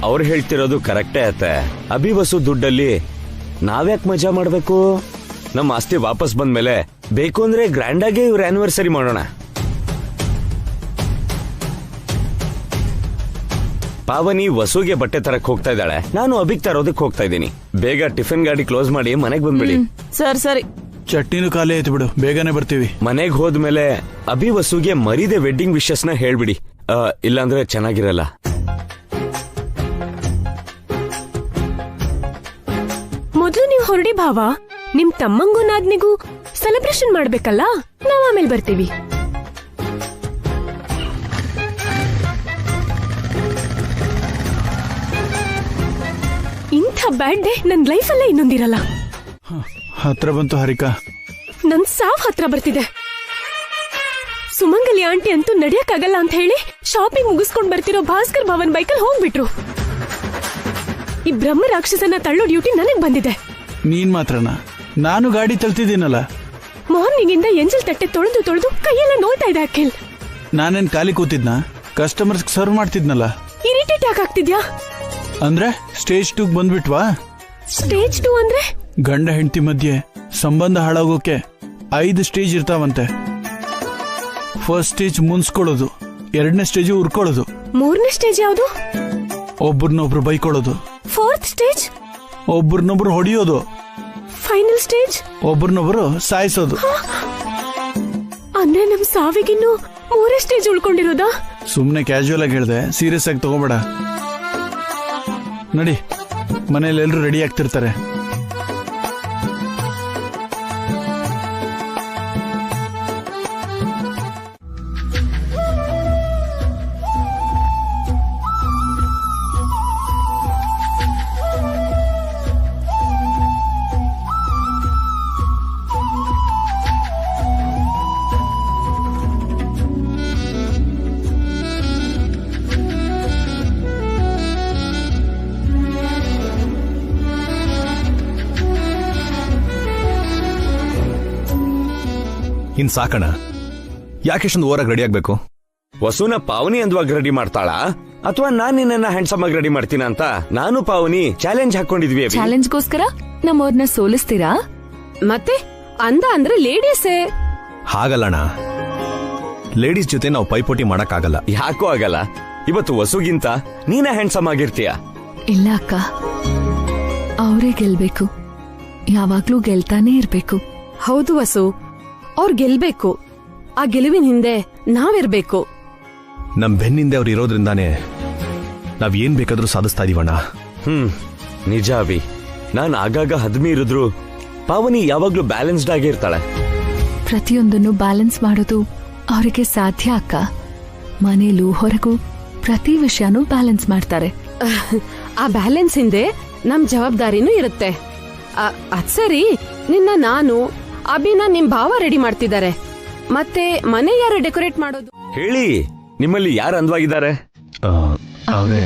ಅವ್ರು ಹೇಳ್ತಿರೋದು ಕರೆಕ್ಟೇ ಆಯ್ತೆ. ಅಭಿ ಬಸ್ಸು ದುಡ್ಡಲ್ಲಿ ನಾವ್ಯಾಕೆ ಮಜಾ ಮಾಡ್ಬೇಕು? ನಮ್ಮ ಆಸ್ತಿ ವಾಪಸ್ ಬಂದ್ಮೇಲೆ ಬೇಕು ಅಂದ್ರೆ ಗ್ರ್ಯಾಂಡ್ ಆಗಿ ಇವ್ರ ಆನಿವರ್ಸರಿ ಮಾಡೋಣ. ಪಾವನಿ ವಸುಗೆ ಬಟ್ಟೆ ತರಕ್ ಹೋಗ್ತಾ ಇದ್ದಾಳೆ, ನಾನು ಅಭಿಗ್ ತರೋದಕ್ಕೆ ಹೋಗ್ತಾ ಇದ್ದೀನಿ. ಬೇಗ ಟಿಫಿನ್ ಗಾಡಿ ಕ್ಲೋಸ್ ಮಾಡಿ ಮನೆಗ್ ಬಂದ್ಬಿಡಿ. ಸರಿ. ಚಟ್ನಿನೂ ಖಾಲಿ ಆಯ್ತು ಬಿಡು, ಬೇಗನೆ ಬರ್ತೀವಿ. ಮನೆಗ್ ಹೋದ್ಮೇಲೆ ಅಭಿ ವಸುಗೆ ಮರೀದೆ ವೆಡ್ಡಿಂಗ್ ವಿಶಸ್ನ ಹೇಳ್ಬಿಡಿ, ಇಲ್ಲಾಂದ್ರೆ ಚೆನ್ನಾಗಿರಲ್ಲ. ಮೊದ್ಲು ನೀವು ಹೊರಡಿ ಭಾವ. ನಿಮ್ ತಮ್ಮಂಗೂ ನಾದ್ನಿಗೂ ಸೆಲೆಬ್ರೇಷನ್ ಮಾಡ್ಬೇಕಲ್ಲ, ನಾವ್ ಆಮೇಲೆ ಬರ್ತೀವಿ. ಇಂಥ ಬ್ಯಾಡ್ ಡೇ ನನ್ ಲೈಫಲ್ಲೇ ಇನ್ನೊಂದಿರಲ್ಲ. ಹತ್ರ ಬಂತು ಹಾರಿಕಾ. ನನ್ ಸಾವ್ ಹತ್ರ ಬರ್ತಿದೆ. ಸುಮಂಗಲಿ ಆಂಟಿ ಅಂತೂ ನಡಿಯಕ್ಕಾಗಲ್ಲ ಅಂತ ಹೇಳಿ ಶಾಪಿಂಗ್ ಮುಗಿಸ್ಕೊಂಡ್ ಬರ್ತಿರೋ ಭಾಸ್ಕರ್ ಭವನ್ ಬೈಕಲ್ ಹೋಗ್ಬಿಟ್ರು. ಈ ಬ್ರಹ್ಮ ರಾಕ್ಷಸನ ತಳ್ಳೋ ಡ್ಯೂಟಿ ನನಗ್ ಬಂದಿದೆ. ನೀನ್ ಮಾತ್ರನಾ? ನಾನು ಗಾಡಿ ತಳ್ತಿದ್ದೀನಲ್ಲ. ಮಾರ್ನಿಂಗ್ ಇಂದ ಎಂಜಲ್ ತಟ್ಟೆ ತೊಳೆದು ತೊಳೆದು ಕೈಯೆಲ್ಲ ನೋಯ್ತಾ ಇದೆ ಅಖಿಲ್. ನಾನೇನ್ ಖಾಲಿ ಕೂತಿದ್ನ? ಕಸ್ಟಮರ್ಸ್ ಸರ್ವ್ ಮಾಡ್ತಿದ್ನಲ್ಲ. ಇರಿಟೇಟ್ ಯಾಕೆ ಆಗ್ತಿದ್ಯಾ? ಅಂದ್ರೆ ಸ್ಟೇಜ್ 2 ಬಂದ್ಬಿಟ್ವಾ? ಸ್ಟೇಜ್ 2 ಅಂದ್ರೆ? ಗಂಡ ಹೆಂಡತಿ ಮಧ್ಯೆ ಸಂಬಂಧ ಹಾಳಾಗೋಕೆ 5 ಸ್ಟೇಜ್ ಇರ್ತಾವಂತೆ. ಫಸ್ಟ್ ಸ್ಟೇಜ್ ಮುನ್ಸ್ಕೊಳ್ಳೋದು, 2ನೇ ಸ್ಟೇಜ್ ಉರ್ಕೊಳ್ಳೋದು, 3ನೇ ಸ್ಟೇಜ್ ಯಾವುದು? ಒಬ್ರನ್ನೊಬ್ರು ಬೈಕೊಳ್ಳೋದು, 4th ಸ್ಟೇಜ್ ಒಬ್ರನ್ನೊಬ್ರು ಹೊಡಿಯೋದು, ಫೈನಲ್ ಸ್ಟೇಜ್ ಒಬ್ರನ್ನೊಬ್ರು ಸಾಯಿಸೋದು. ಅಂದ್ರೆ ನಮ್ ಸಾವಿಗಿನ್ನು 3 ಸ್ಟೇಜ್ ಉಳ್ಕೊಂಡಿರೋದಾ? ಸುಮ್ನೆ ಕ್ಯಾಶುವಲ್ ಆಗಿ ಹೇಳ್ದೆ, ಸೀರಿಯಸ್ ಆಗಿ ತಗೋಬೇಡ. ನಡಿ, ಮನೇಲಿ ಎಲ್ರು ರೆಡಿ ಆಗ್ತಿರ್ತಾರೆ. ಇನ್ ಸಾಕಣ ಯಾಕೆಷ್ಟೊಂದು ಓವರಾಗಿ ರೆಡಿ ಆಗ್ಬೇಕು? ವಸುನ ಪಾವನಿ ಅಂದವಾಗಿ ರೆಡಿ ಮಾಡ್ತಾಳ ಅಥವಾ ನಾನ್ ನಿನ್ನ ಹ್ಯಾಂಡ್ಸಮ್ ಆಗಿ ರೆಡಿ ಮಾಡ್ತೀನ ಅಂತ ನಾನು ಪಾವನಿ ಚಾಲೆಂಜ್ ಹಾಕೊಂಡಿದ್ವಿ ಅಭಿ. ಚಾಲೆಂಜ್ಗೋಸ್ಕರ ನಮ್ಮವ್ರನ್ನ ಸೋಲಿಸ್ತೀರಾ? ಮತ್ತೆ ಅಂದ ಅಂದ್ರೆ ಲೇಡೀಸೇ. ಹಾಗಲ್ಲಣ್ಣ, ಲೇಡೀಸ್ ಜೊತೆ ನಾವು ಪೈಪೋಟಿ ಮಾಡಕ್ಕಾಗಲ್ಲ. ಯಾಕೋ ಆಗಲ್ಲ? ಇವತ್ತು ವಸುಗಿಂತ ನೀನೇ ಹ್ಯಾಂಡ್ಸಮ್ ಆಗಿರ್ತೀಯ. ಇಲ್ಲ ಅಕ್ಕ, ಅವರೇ ಗೆಲ್ಬೇಕು, ಯಾವಾಗ್ಲೂ ಗೆಲ್ತಾನೆ ಇರ್ಬೇಕು. ಹೌದು ವಸು, ಅವ್ರ್ ಗೆಲ್ಬೇಕು. ಆ ಗೆಲುವಿನ ಹಿಂದೆ ನಾವಿರ್ಬೇಕು. ನಮ್ ಬೆನ್ನಿಂದೆ ಅವ್ರು ಇರೋದ್ರಿಂದಾನೇ ನಾವ್ ಏನ್ ಬೇಕಾದ್ರೂ ಸಾಧಿಸ್ತಾ ಇದೀವಣ್ಣ. ನಿಜ ಅಭಿ. ನಾನ್ ಆಗಾಗ ಹದ್ಮೀರಿದ್ರು ಪಾವನಿ ಯಾವಾಗ್ಲೂ ಬ್ಯಾಲೆನ್ಸ್ಡ್ ಆಗಿ ಇರ್ತಾಳೆ. ಪ್ರತಿಯೊಂದನ್ನು ಬ್ಯಾಲೆನ್ಸ್ ಮಾಡೋದು ಅವರಿಗೆ ಸಾಧ್ಯ ಅಕ್ಕ. ಮನೇಲೂ ಹೊರಗೂ ಪ್ರತಿ ವಿಷಯನೂ ಬ್ಯಾಲೆನ್ಸ್ ಮಾಡ್ತಾರೆ. ಆ ಬ್ಯಾಲೆನ್ಸ್ ಹಿಂದೆ ನಮ್ ಜವಾಬ್ದಾರಿನೂ ಇರುತ್ತೆ. ಅದ್ ಸರಿ, ನಿನ್ನ ನಾನು ಅಭಿನ ನಿಮ್ ಭಾವ ರೆಡಿ ಮಾಡ್ತಿದ್ದಾರೆ. ಮತ್ತೆ ಮನೆ ಯಾರು ಡೆಕೋರೇಟ್ ಮಾಡೋದು? ಹೇಳಿ, ನಿಮ್ಮಲ್ಲಿ ಯಾರು ಅಂದವಾಗಿದ್ದಾರೆ? ಅವರೇ.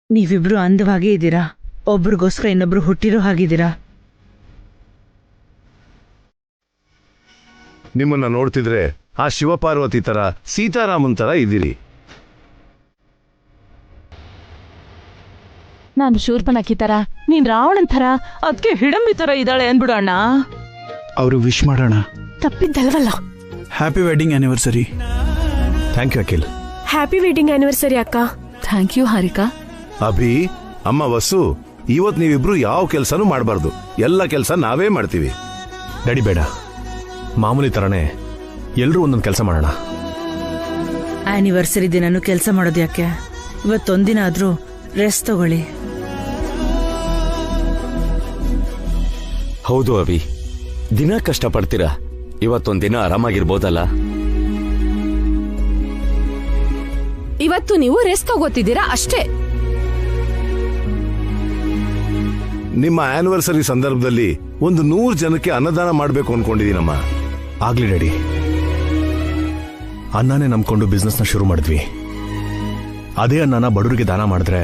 ನೀವಿಬ್ರು ಅಂದವಾಗೇ ಇದ್ದೀರಾ. ಒಬ್ರಿಗೋಸ್ಕರ ಇನ್ನೊಬ್ರು ಹುಟ್ಟಿರೋ ಹಾಗಿದ್ದೀರಾ. ನಿಮ್ಮನ್ನ ನೋಡ್ತಿದ್ರೆ ಆ ಶಿವಪಾರ್ವತಿ ತರ, ಸೀತಾರಾಮನ್ ತರ ಇದ್ದೀರಿ. ನಾನು ಶೂರ್ಪನಖಿ ತರ, ನೀನ್ ರಾವಣನ್ ತರ, ಅದಕ್ಕೆ ಹಿಡಂಬಿ ತರ ಇದ್ದಾಳೆ ಅನ್ಬಿಡು ಅಣ್ಣ. ಅವರು ವಿಶ್ ಮಾಡೋಣ. ತಪ್ಪಿದ್ದಲ್ವಲ್ಲ. Happy wedding anniversary. Thank you Akhil. Happy wedding anniversary ಅಕ್ಕ. Thank you Harika. ಅಭಿ, ಅಮ್ಮ ವಸು, ಇವತ್ ನೀವಿಬ್ರು ಯಾವ ಕೆಲ್ಸನೂ ಮಾಡಬಾರ್ದು. ಎಲ್ಲ ಕೆಲ್ಸ ನಾವೇ ಮಾಡ್ತೀವಿ. ಡ್ಯಾಡಿ ಬೇಡ, ಮಾಮೂಲಿ ತರನೇ ಎಲ್ರೂ ಒಂದೊಂದು ಕೆಲಸ ಮಾಡೋಣ. ಆನಿವರ್ಸರಿ ದಿನನೂ ಕೆಲಸ ಮಾಡೋದು ಯಾಕೆ? ಇವತ್ತೊಂದಿನ ಆದ್ರೂ ರೆಸ್ಟ್ ತಗೊಳ್ಳಿ. ಹೌದು ಅಭಿ, ದಿನ ಕಷ್ಟಪಡ್ತೀರಾ, ಇವತ್ತೊಂದಿನ ಆರಾಮಾಗಿರ್ಬೋದಲ್ಲ? ಇವತ್ತು ನೀವು ರೆಸ್ಟ್ ತಗೋತಿದ್ದೀರಾ ಅಷ್ಟೇ. ನಿಮ್ಮ ಆನಿವರ್ಸರಿ ಸಂದರ್ಭದಲ್ಲಿ ಒಂದು 100 ಜನಕ್ಕೆ ಅನ್ನದಾನ ಮಾಡ್ಬೇಕು ಅನ್ಕೊಂಡಿದೀನಮ್ಮ. ಆಗ್ಲಿ ಡ್ಯಾಡಿ, ಅನ್ನನೇ ನಂಬ್ಕೊಂಡು ಬಿಸ್ನೆಸ್ನ ಶುರು ಮಾಡಿದ್ವಿ. ಅದೇ ಅನ್ನನ ಬಡವರಿಗೆ ದಾನ ಮಾಡಿದ್ರೆ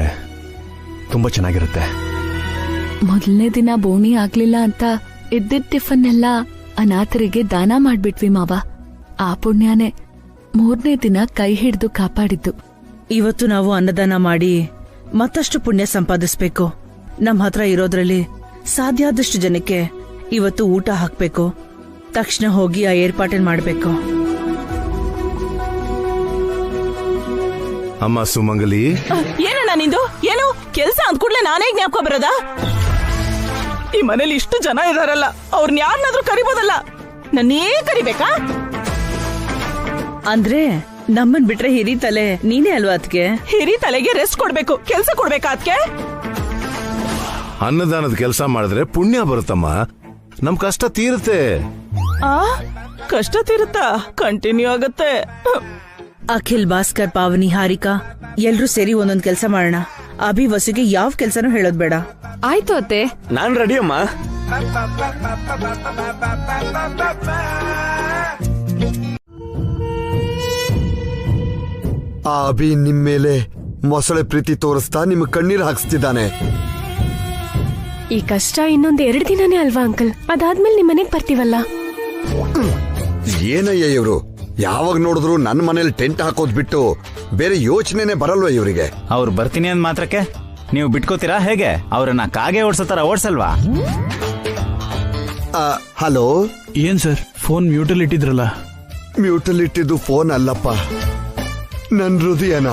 ತುಂಬಾ ಚೆನ್ನಾಗಿರುತ್ತೆ. ಮೊದಲನೇ ದಿನ ಬೋಣಿ ಆಗ್ಲಿಲ್ಲ ಅಂತ ಇದ್ದಿದ್ದ ಟಿಫನ್ ಎಲ್ಲ ಅನಾಥರಿಗೆ ದಾನ ಮಾಡ್ಬಿಟ್ವಿ ಮಾವ. ಆ ಪುಣ್ಯನೇ 3ನೇ ದಿನ ಕೈ ಹಿಡಿದು ಕಾಪಾಡಿದ್ದು. ಇವತ್ತು ನಾವು ಅನ್ನದಾನ ಮಾಡಿ ಮತ್ತಷ್ಟು ಪುಣ್ಯ ಸಂಪಾದಿಸ್ಬೇಕು. ನಮ್ಮ ಹತ್ರ ಇರೋದ್ರಲ್ಲಿ ಸಾಧ್ಯ ಆದಷ್ಟು ಜನಕ್ಕೆ ಇವತ್ತು ಊಟ ಹಾಕ್ಬೇಕು. ತಕ್ಷಣ ಹೋಗಿ ಆ ಏರ್ಪಾಟನ್ ಮಾಡ್ಬೇಕು. ಅಮ್ಮ ಸುಮಂಗಲಿ, ಏನಣ್ಣ ನಿಂದು? ಏನು ಕೆಲ್ಸ ಅಂದ್ಕೂಡ್ಲೆ ನಾನೇ ಜ್ಞಾಪಕ ಬರೋದಾ? ಈ ಮನೇಲಿ ಇಷ್ಟು ಜನ ಇದಾರಲ್ಲ, ಅವ್ರನ್ನ ಯಾರನ್ನಾದ್ರೂ ಕರಿಬೋದಲ್ಲ, ನನ್ನೇ ಕರಿಬೇಕಾ? ಅಂದ್ರೆ ನಮ್ಮನ್ ಬಿಟ್ರೆ ಹಿರಿ ತಲೆ ನೀನೇ ಅಲ್ವಾ? ಅದ್ಕೆ ಹಿರಿ ತಲೆಗೆ ರೆಸ್ಟ್ ಕೊಡ್ಬೇಕು, ಕೆಲ್ಸ ಕೊಡ್ಬೇಕಾ ಅದ್ಕೆ? ಅನ್ನದಾನದ ಕೆಲಸ ಮಾಡಿದ್ರೆ ಪುಣ್ಯ ಬರುತ್ತಮ್ಮ, ನಮ್ ಕಷ್ಟ ತೀರುತ್ತೆ. ಕಷ್ಟ ತೀರುತ್ತಾ? ಕಂಟಿನ್ಯೂ ಆಗತ್ತೆ. ಅಖಿಲ್, ಭಾಸ್ಕರ್, ಪಾವನಿ, ಹಾರಿಕಾ ಎಲ್ರೂ ಸೇರಿ ಒಂದೊಂದ್ ಕೆಲ್ಸ ಮಾಡೋಣ. ಅಭಿ ವಸುಗೆ ಯಾವ ಕೆಲ್ಸನೂ ಹೇಳೋದ್ ಬೇಡ. ಆಯ್ತು ಅತ್ತೆ. ನಾನ್ ರೆಡಿ ಅಮ್ಮ. ಆ ಅಭಿ ನಿಮ್ ಮೇಲೆ ಮೊಸಳೆ ಪ್ರೀತಿ ತೋರಿಸ್ತಾ ನಿಮ್ ಕಣ್ಣೀರ್ ಹಾಕ್ಸ್ತಿದ್ದಾನೆ. ಈ ಕಷ್ಟ ಇನ್ನೊಂದ್ 2 ದಿನನೇ ಅಲ್ವಾ ಅಂಕಲ್? ಅದಾದ್ಮೇಲೆ ನಿಮ್ ಮನೆಗ್ ಬರ್ತೀವಲ್ಲ. ಏನಯ್ಯ ಇವ್ರು, ಯಾವಾಗ ನೋಡಿದ್ರು ನನ್ನ ಮನೇಲಿ ಟೆಂಟ್ ಹಾಕೋದ್ ಬಿಟ್ಟು ಬೇರೆ ಯೋಚನೆನೆ ಬರಲ್ವಾ ಇವರಿಗೆ? ಅವ್ರು ಬರ್ತೀನಿ ಅಂದ್ ಮಾತ್ರಕ್ಕೆ ನೀವು ಬಿಟ್ಕೋತೀರಾ ಹೇಗೆ? ಅವ್ರನ್ನ ಕಾಗೆ ಓಡ್ಸೋತಾರ ಓಡ್ಸಲ್ವಾ? ಹಲೋ. ಏನ್ ಸರ್, ಫೋನ್ ಮ್ಯೂಟಲ್ ಇಟ್ಟಿದ್ರಲ್ಲ? ಮ್ಯೂಟಲ್ ಇಟ್ಟಿದ್ದು ಫೋನ್ ಅಲ್ಲಪ್ಪ, ನನ್ ಹೃದಯನ.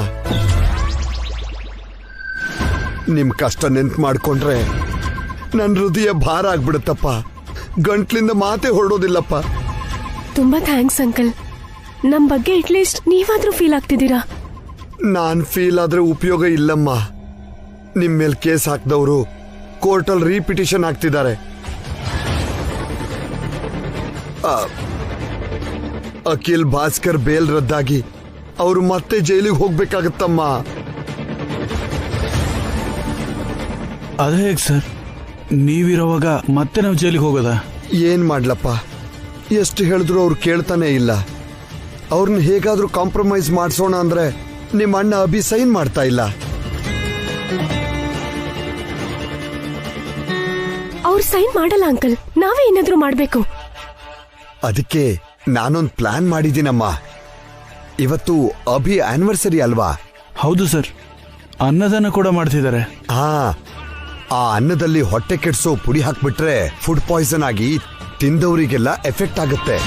ನಿಮ್ ಕಷ್ಟ ನೆನ್ಪು ಮಾಡ್ಕೊಂಡ್ರೆ ನನ್ ಹೃದಯ ಭಾರ ಆಗ್ಬಿಡುತ್ತಪ್ಪ. ಗಂಟ್ಲಿಂದ ಮಾತೆ ಹೊರಡೋದಿಲ್ಲಪ್ಪ. ತುಂಬಾ ಥ್ಯಾಂಕ್ಸ್ ಅಂಕಲ್. ನಮ್ ಬಗ್ಗೆ ಅಟ್ಲೀಸ್ಟ್ ನೀವಾದ್ರೂ ಫೀಲ್ ಆಗ್ತಿದ್ದೀರಾ. ನಾನ್ ಫೀಲ್ ಆದ್ರೆ ಉಪಯೋಗ ಇಲ್ಲಮ್ಮ. ನಿಮ್ ಮೇಲ್ ಕೇಸ್ ಹಾಕ್ದವ್ರು ಕೋರ್ಟಲ್ ರೀಪಿಟಿಷನ್ ಆಗ್ತಿದ್ದಾರೆ. ಅಖಿಲ್ ಭಾಸ್ಕರ್ ಬೇಲ್ ರದ್ದಾಗಿ ಅವ್ರು ಮತ್ತೆ ಜೈಲಿಗೆ ಹೋಗ್ಬೇಕಾಗತ್ತಮ್ಮ. ಅದೇ ಹೇಗೆ ಸರ್, ನೀವಿರೋವಾಗ ಮತ್ತೆ ನಾವು ಜೈಲಿಗೆ ಹೋಗೋದಾ? ಏನ್ ಮಾಡ್ಲಪ್ಪ, ಎಷ್ಟು ಹೇಳಿದ್ರು ಅವ್ರು ಕೇಳ್ತಾನೆ ಇಲ್ಲ. ಅವ್ರನ್ನ ಹೇಗಾದ್ರೂ ಕಾಂಪ್ರಮೈಸ್ ಮಾಡ್ಸೋಣ ಅಂದ್ರೆ ನಿಮ್ಮ ಅಣ್ಣ ಅಭಿ ಸೈನ್ ಮಾಡ್ತಾ ಇಲ್ಲ. ಅವ್ರು ಸೈನ್ ಮಾಡಲ್ಲ ಅಂಕಲ್, ನಾವೇ ಏನಾದ್ರೂ ಮಾಡ್ಬೇಕು. ಅದಕ್ಕೆ ನಾನೊಂದ್ ಪ್ಲಾನ್ ಮಾಡಿದ್ದೀನಮ್ಮ. ಇವತ್ತು ಅಭಿ ಆನಿವರ್ಸರಿ ಅಲ್ವಾ? ಹೌದು ಸರ್, ಅನ್ನದಾನ ಕೂಡ ಮಾಡ್ತಿದ್ದಾರೆ. ಆ ಅನ್ನದಲ್ಲಿ ಹೊಟ್ಟೆ ಕೆಡ್ಸೋ ಪುಡಿ ಹಾಕ್ಬಿಟ್ರೆ ಫುಡ್ ಪಾಯ್ಸನ್ ಆಗಿ ತಿಂದವರಿಗೆಲ್ಲ ಎಫೆಕ್ಟ್ ಆಗುತ್ತೆ.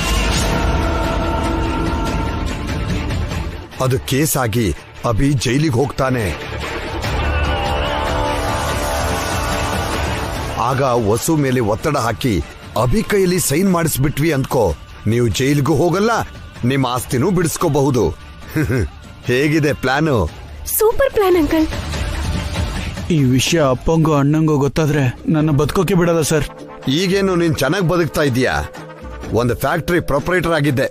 ಅದು ಕೇಸ್ ಆಗಿ ಅಭಿ ಜೈಲಿಗೆ ಹೋಗ್ತಾನೆ. ಆಗ ವಸು ಮೇಲೆ ಒತ್ತಡ ಹಾಕಿ ಅಭಿ ಕೈಯಲ್ಲಿ ಸೈನ್ ಮಾಡಿಸ್ಬಿಟ್ವಿ ಅಂದ್ಕೋ, ನೀವು ಜೈಲಿಗೂ ಹೋಗಲ್ಲ, ನಿಮ್ಮ ಆಸ್ತಿನೂ ಬಿಡಿಸ್ಕೋಬಹುದು. ಹೇಗಿದೆ ಪ್ಲಾನು? Super plan uncle. ಈ ವಿಷಯ ಅಪ್ಪಂಗೋ ಅಣ್ಣಂಗೋ ಗೊತ್ತಾದ್ರೆ ನನ್ನ ಬದುಕೋಕೆ ಬಿಡಲ್ಲ ಸರ್. ಈಗೇನು ನೀನ್ ಚೆನ್ನಾಗಿ ಬದುಕ್ತಾ ಇದೀಯಾ? ಒಂದು ಫ್ಯಾಕ್ಟರಿ ಪ್ರೊಪರೇಟರ್ ಆಗಿದ್ದೆ,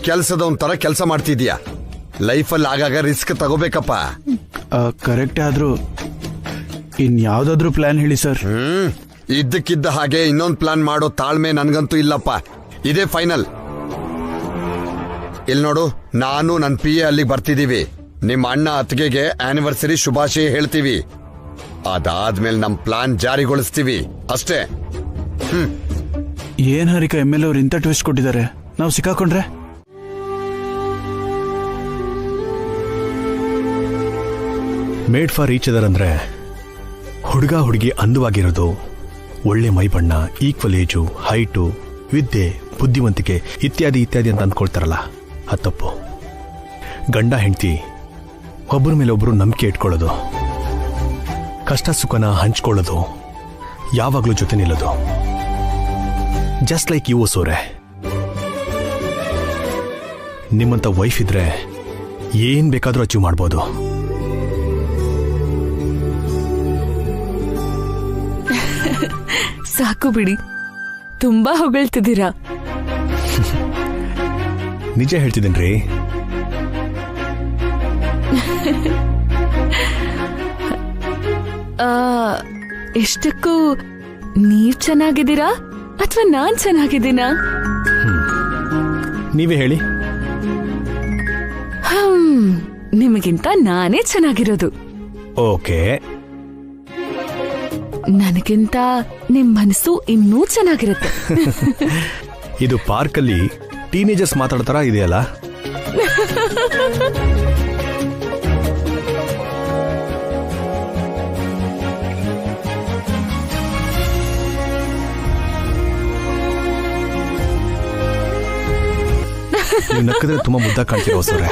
ಕೆಲಸದವನ್ ತರ ಕೆಲಸ ಮಾಡ್ತಿದ್ಯಾ. ಲೈಫಲ್ಲಿ ಆಗಾಗ ರಿಸ್ಕ್ ತಗೋಬೇಕಪ್ಪ. ಕರೆಕ್ಟ್, ಆದ್ರೂ ಇನ್ಯಾವ್ದಾದ್ರೂ ಪ್ಲಾನ್ ಹೇಳಿ ಸರ್. ಇದ್ದಕ್ಕಿದ್ದ ಹಾಗೆ ಇನ್ನೊಂದು ಪ್ಲಾನ್ ಮಾಡೋ ತಾಳ್ಮೆ ನನ್ಗಂತೂ ಇಲ್ಲಪ್ಪ. ಇದೇ ಫೈನಲ್. ಇಲ್ಲಿ ನೋಡು, ನಾನು ನನ್ನ PA ಅಲ್ಲಿಗೆ ಬರ್ತಿದೀವಿ. ನಿಮ್ಮ ಅಣ್ಣ ಅತ್ತಿಗೆಗೆ ಆನಿವರ್ಸರಿ ಶುಭಾಶಯ ಹೇಳ್ತೀವಿ. ಅದಾದ್ಮೇಲೆ ನಮ್ ಪ್ಲಾನ್ ಜಾರಿಗೊಳಿಸ್ತೀವಿ ಅಷ್ಟೇ. ಏನ್ ಹರಿಕ MLA ಅವ್ರು ಇಂಥ ಟ್ವಿಸ್ಟ್ ಕೊಟ್ಟಿದ್ದಾರೆ, ನಾವು ಸಿಕ್ಕಾಕೊಂಡ್ರೆ? ಮೇಡ್ ಫಾರ್ ಈಚ್ ಅದರ್ ಅಂದ್ರೆ ಹುಡುಗ ಹುಡುಗಿ ಅಂದವಾಗಿರೋದು, ಒಳ್ಳೆ ಮೈಬಣ್ಣ, ಈಕ್ವಲ್ ಏಜು, ಹೈಟು, ವಿದ್ಯೆ, ಬುದ್ಧಿವಂತಿಕೆ ಇತ್ಯಾದಿ ಇತ್ಯಾದಿ ಅಂತ ಅಂದ್ಕೊಳ್ತಾರಲ್ಲ, ಅದು ತಪ್ಪು. ಗಂಡ ಹೆಂಡತಿ ಒಬ್ಬರ ಮೇಲೆ ಒಬ್ಬರು ನಂಬಿಕೆ ಇಟ್ಕೊಳ್ಳೋದು, ಕಷ್ಟ ಸುಖನ ಹಂಚ್ಕೊಳ್ಳೋದು, ಯಾವಾಗಲೂ ಜೊತೆ ನಿಲ್ಲೋದು. ಜಸ್ಟ್ ಲೈಕ್ ಯು ಸೋರೆ, ನಿಮ್ಮಂತ ವೈಫ್ ಇದ್ರೆ ಏನ್ ಬೇಕಾದ್ರೂ ಅಚೀವ್ ಮಾಡ್ಬೋದು. ಸಾಕು ಬಿಡಿ, ತುಂಬಾ ಹೊಗಳ್ತಿದ್ದೀರಾ. ನಿಜ ಹೇಳ್ತಿದ್ದೇನ್ರಿ. ಎಷ್ಟಕ್ಕೂ ನೀವ್ ಚೆನ್ನಾಗಿದ್ದೀರಾ ಅಥವಾ ನಾನ್ ಚೆನ್ನಾಗಿದ್ದೀನಾ? ನೀವೇ ಹೇಳಿ. ನಿಮಗಿಂತ ನಾನೇ ಚೆನ್ನಾಗಿರೋದು. ಓಕೆ, ನನಗಿಂತ ನಿಮ್ ಮನಸ್ಸು ಇನ್ನೂ ಚೆನ್ನಾಗಿರುತ್ತೆ. ಇದು ಪಾರ್ಕಲ್ಲಿ ಟೀನೇಜರ್ಸ್ ಮಾತಾಡ್ತಾರ ಇದೆಯಲ್ಲ. ನೀವು ನಕ್ಕಿದ್ರೆ ತುಂಬಾ ಮುದ್ದ ಕಾಣ್ತೀರೋ ಸೋರೆ.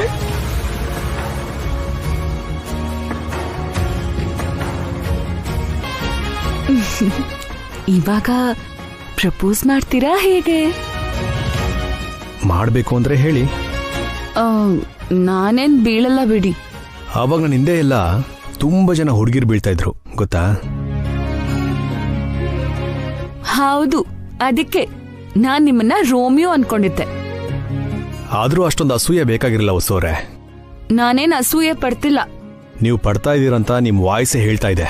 ಇವಾಗ ಪ್ರಪೋಸ್ ಮಾಡ್ತೀರಾ ಹೇಗೆ? ಮಾಡ್ಬೇಕು ಅಂದ್ರೆ ಹೇಳಿ. ನಾನೇನ್ ಬೀಳಲ್ಲ ಬಿಡಿ. ಆವಾಗ ನನ್ನ ಹಿಂದೆ ಎಲ್ಲ ತುಂಬಾ ಜನ ಹುಡುಗಿರು ಬೀಳ್ತಾ ಇದ್ರು ಗೊತ್ತಾ? ಹೌದು, ಅದಕ್ಕೆ ನಾನ್ ನಿಮ್ಮನ್ನ ರೋಮಿಯೋ ಅನ್ಕೊಂಡಿದ್ದೆ. ಆದ್ರೂ ಅಷ್ಟೊಂದು ಅಸೂಯೆ ಬೇಕಾಗಿರಲಿಲ್ಲ ಹೊಸೋರೆ. ನಾನೇನ್ ಅಸೂಯೆ ಪಡ್ತಿಲ್ಲ. ನೀವು ಪಡ್ತಾ ಇದೀರಂತ ನಿಮ್ ವಾಯ್ಸೇ ಹೇಳ್ತಾ ಇದೆ.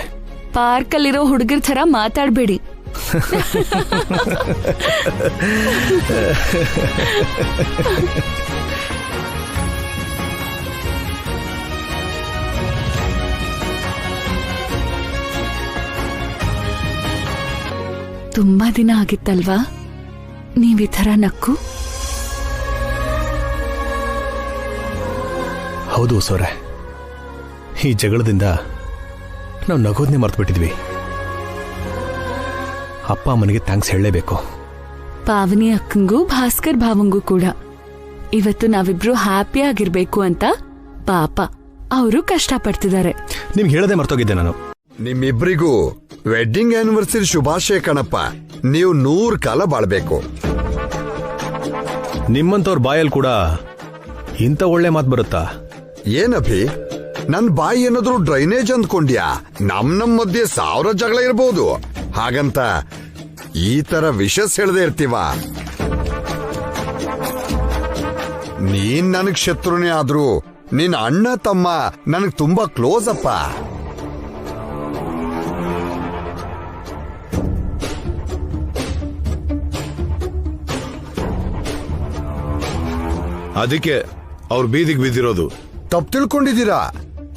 ಪಾರ್ಕಲ್ಲಿರೋ ಹುಡುಗರ ಥರ ಮಾತಾಡ್ಬೇಡಿ. ತುಂಬಾ ದಿನ ಆಗಿತ್ತಲ್ವಾ ನೀವ್ ಈ ಥರ ನಕ್ಕು? ಹೌದು ಸೋರೆ, ಈ ಜಗಳದಿಂದ ನಾವು ನಗೋದ್ನೇ ಮರ್ತು ಬಿಟ್ಟಿದ್ವಿ. ಅಪ್ಪ ಅಮ್ಮನಿಗೆ ಥ್ಯಾಂಕ್ಸ್ ಹೇಳಲೇಬೇಕು. ಪಾವನಿ ಅಕ್ಕಂಗೂ ಭಾಸ್ಕರ್ ಭಾವಂಗೂ ಕೂಡ. ಇವತ್ತು ನಾವಿಬ್ರು ಹ್ಯಾಪಿ ಆಗಿರ್ಬೇಕು ಅಂತ ಪಾಪ ಅವರು ಕಷ್ಟಪಡ್ತಿದ್ದಾರೆ. ನಿಮ್ಗೆ ಹೇಳದೆ ಮರ್ತೋಗಿದ್ದೆ ನಾನು. ನಿಮ್ಮಿಬ್ರಿಗೂ ವೆಡ್ಡಿಂಗ್ ಆನಿವರ್ಸರಿ ಶುಭಾಶಯ ಕಣಪ್ಪ. ನೀವು 100 ಕಾಲ ಬಾಳ್ಬೇಕು. ನಿಮ್ಮಂತವ್ರ ಬಾಯಲ್ಲಿ ಕೂಡ ಇಂಥ ಒಳ್ಳೆ ಮಾತು ಬರುತ್ತಾ? ಏನಭಿ, ನನ್ ಬಾಯಿ ಏನಾದ್ರೂ ಡ್ರೈನೇಜ್ ಅಂದ್ಕೊಂಡ್ಯಾ? ನಮ್ ಮಧ್ಯೆ 1000 ಜಗಳ ಇರ್ಬೋದು, ಹಾಗಂತ ಈ ತರ ವಿಷಸ್ ಹೇಳದೆ ಇರ್ತೀವ? ನೀನ್ ನನಗ್ ಶತ್ರುನೇ ಆದ್ರೂ ನಿನ್ನ ಅಣ್ಣ ತಮ್ಮ ನನಗ್ ತುಂಬಾ ಕ್ಲೋಸ್ ಅಪ್ಪ. ಅದಕ್ಕೆ ಅವ್ರು ಬೀದಿಗೆ ಬಿದ್ದಿರೋದು. ತಪ್ಪು ತಿಳ್ಕೊಂಡಿದ್ದೀರಾ,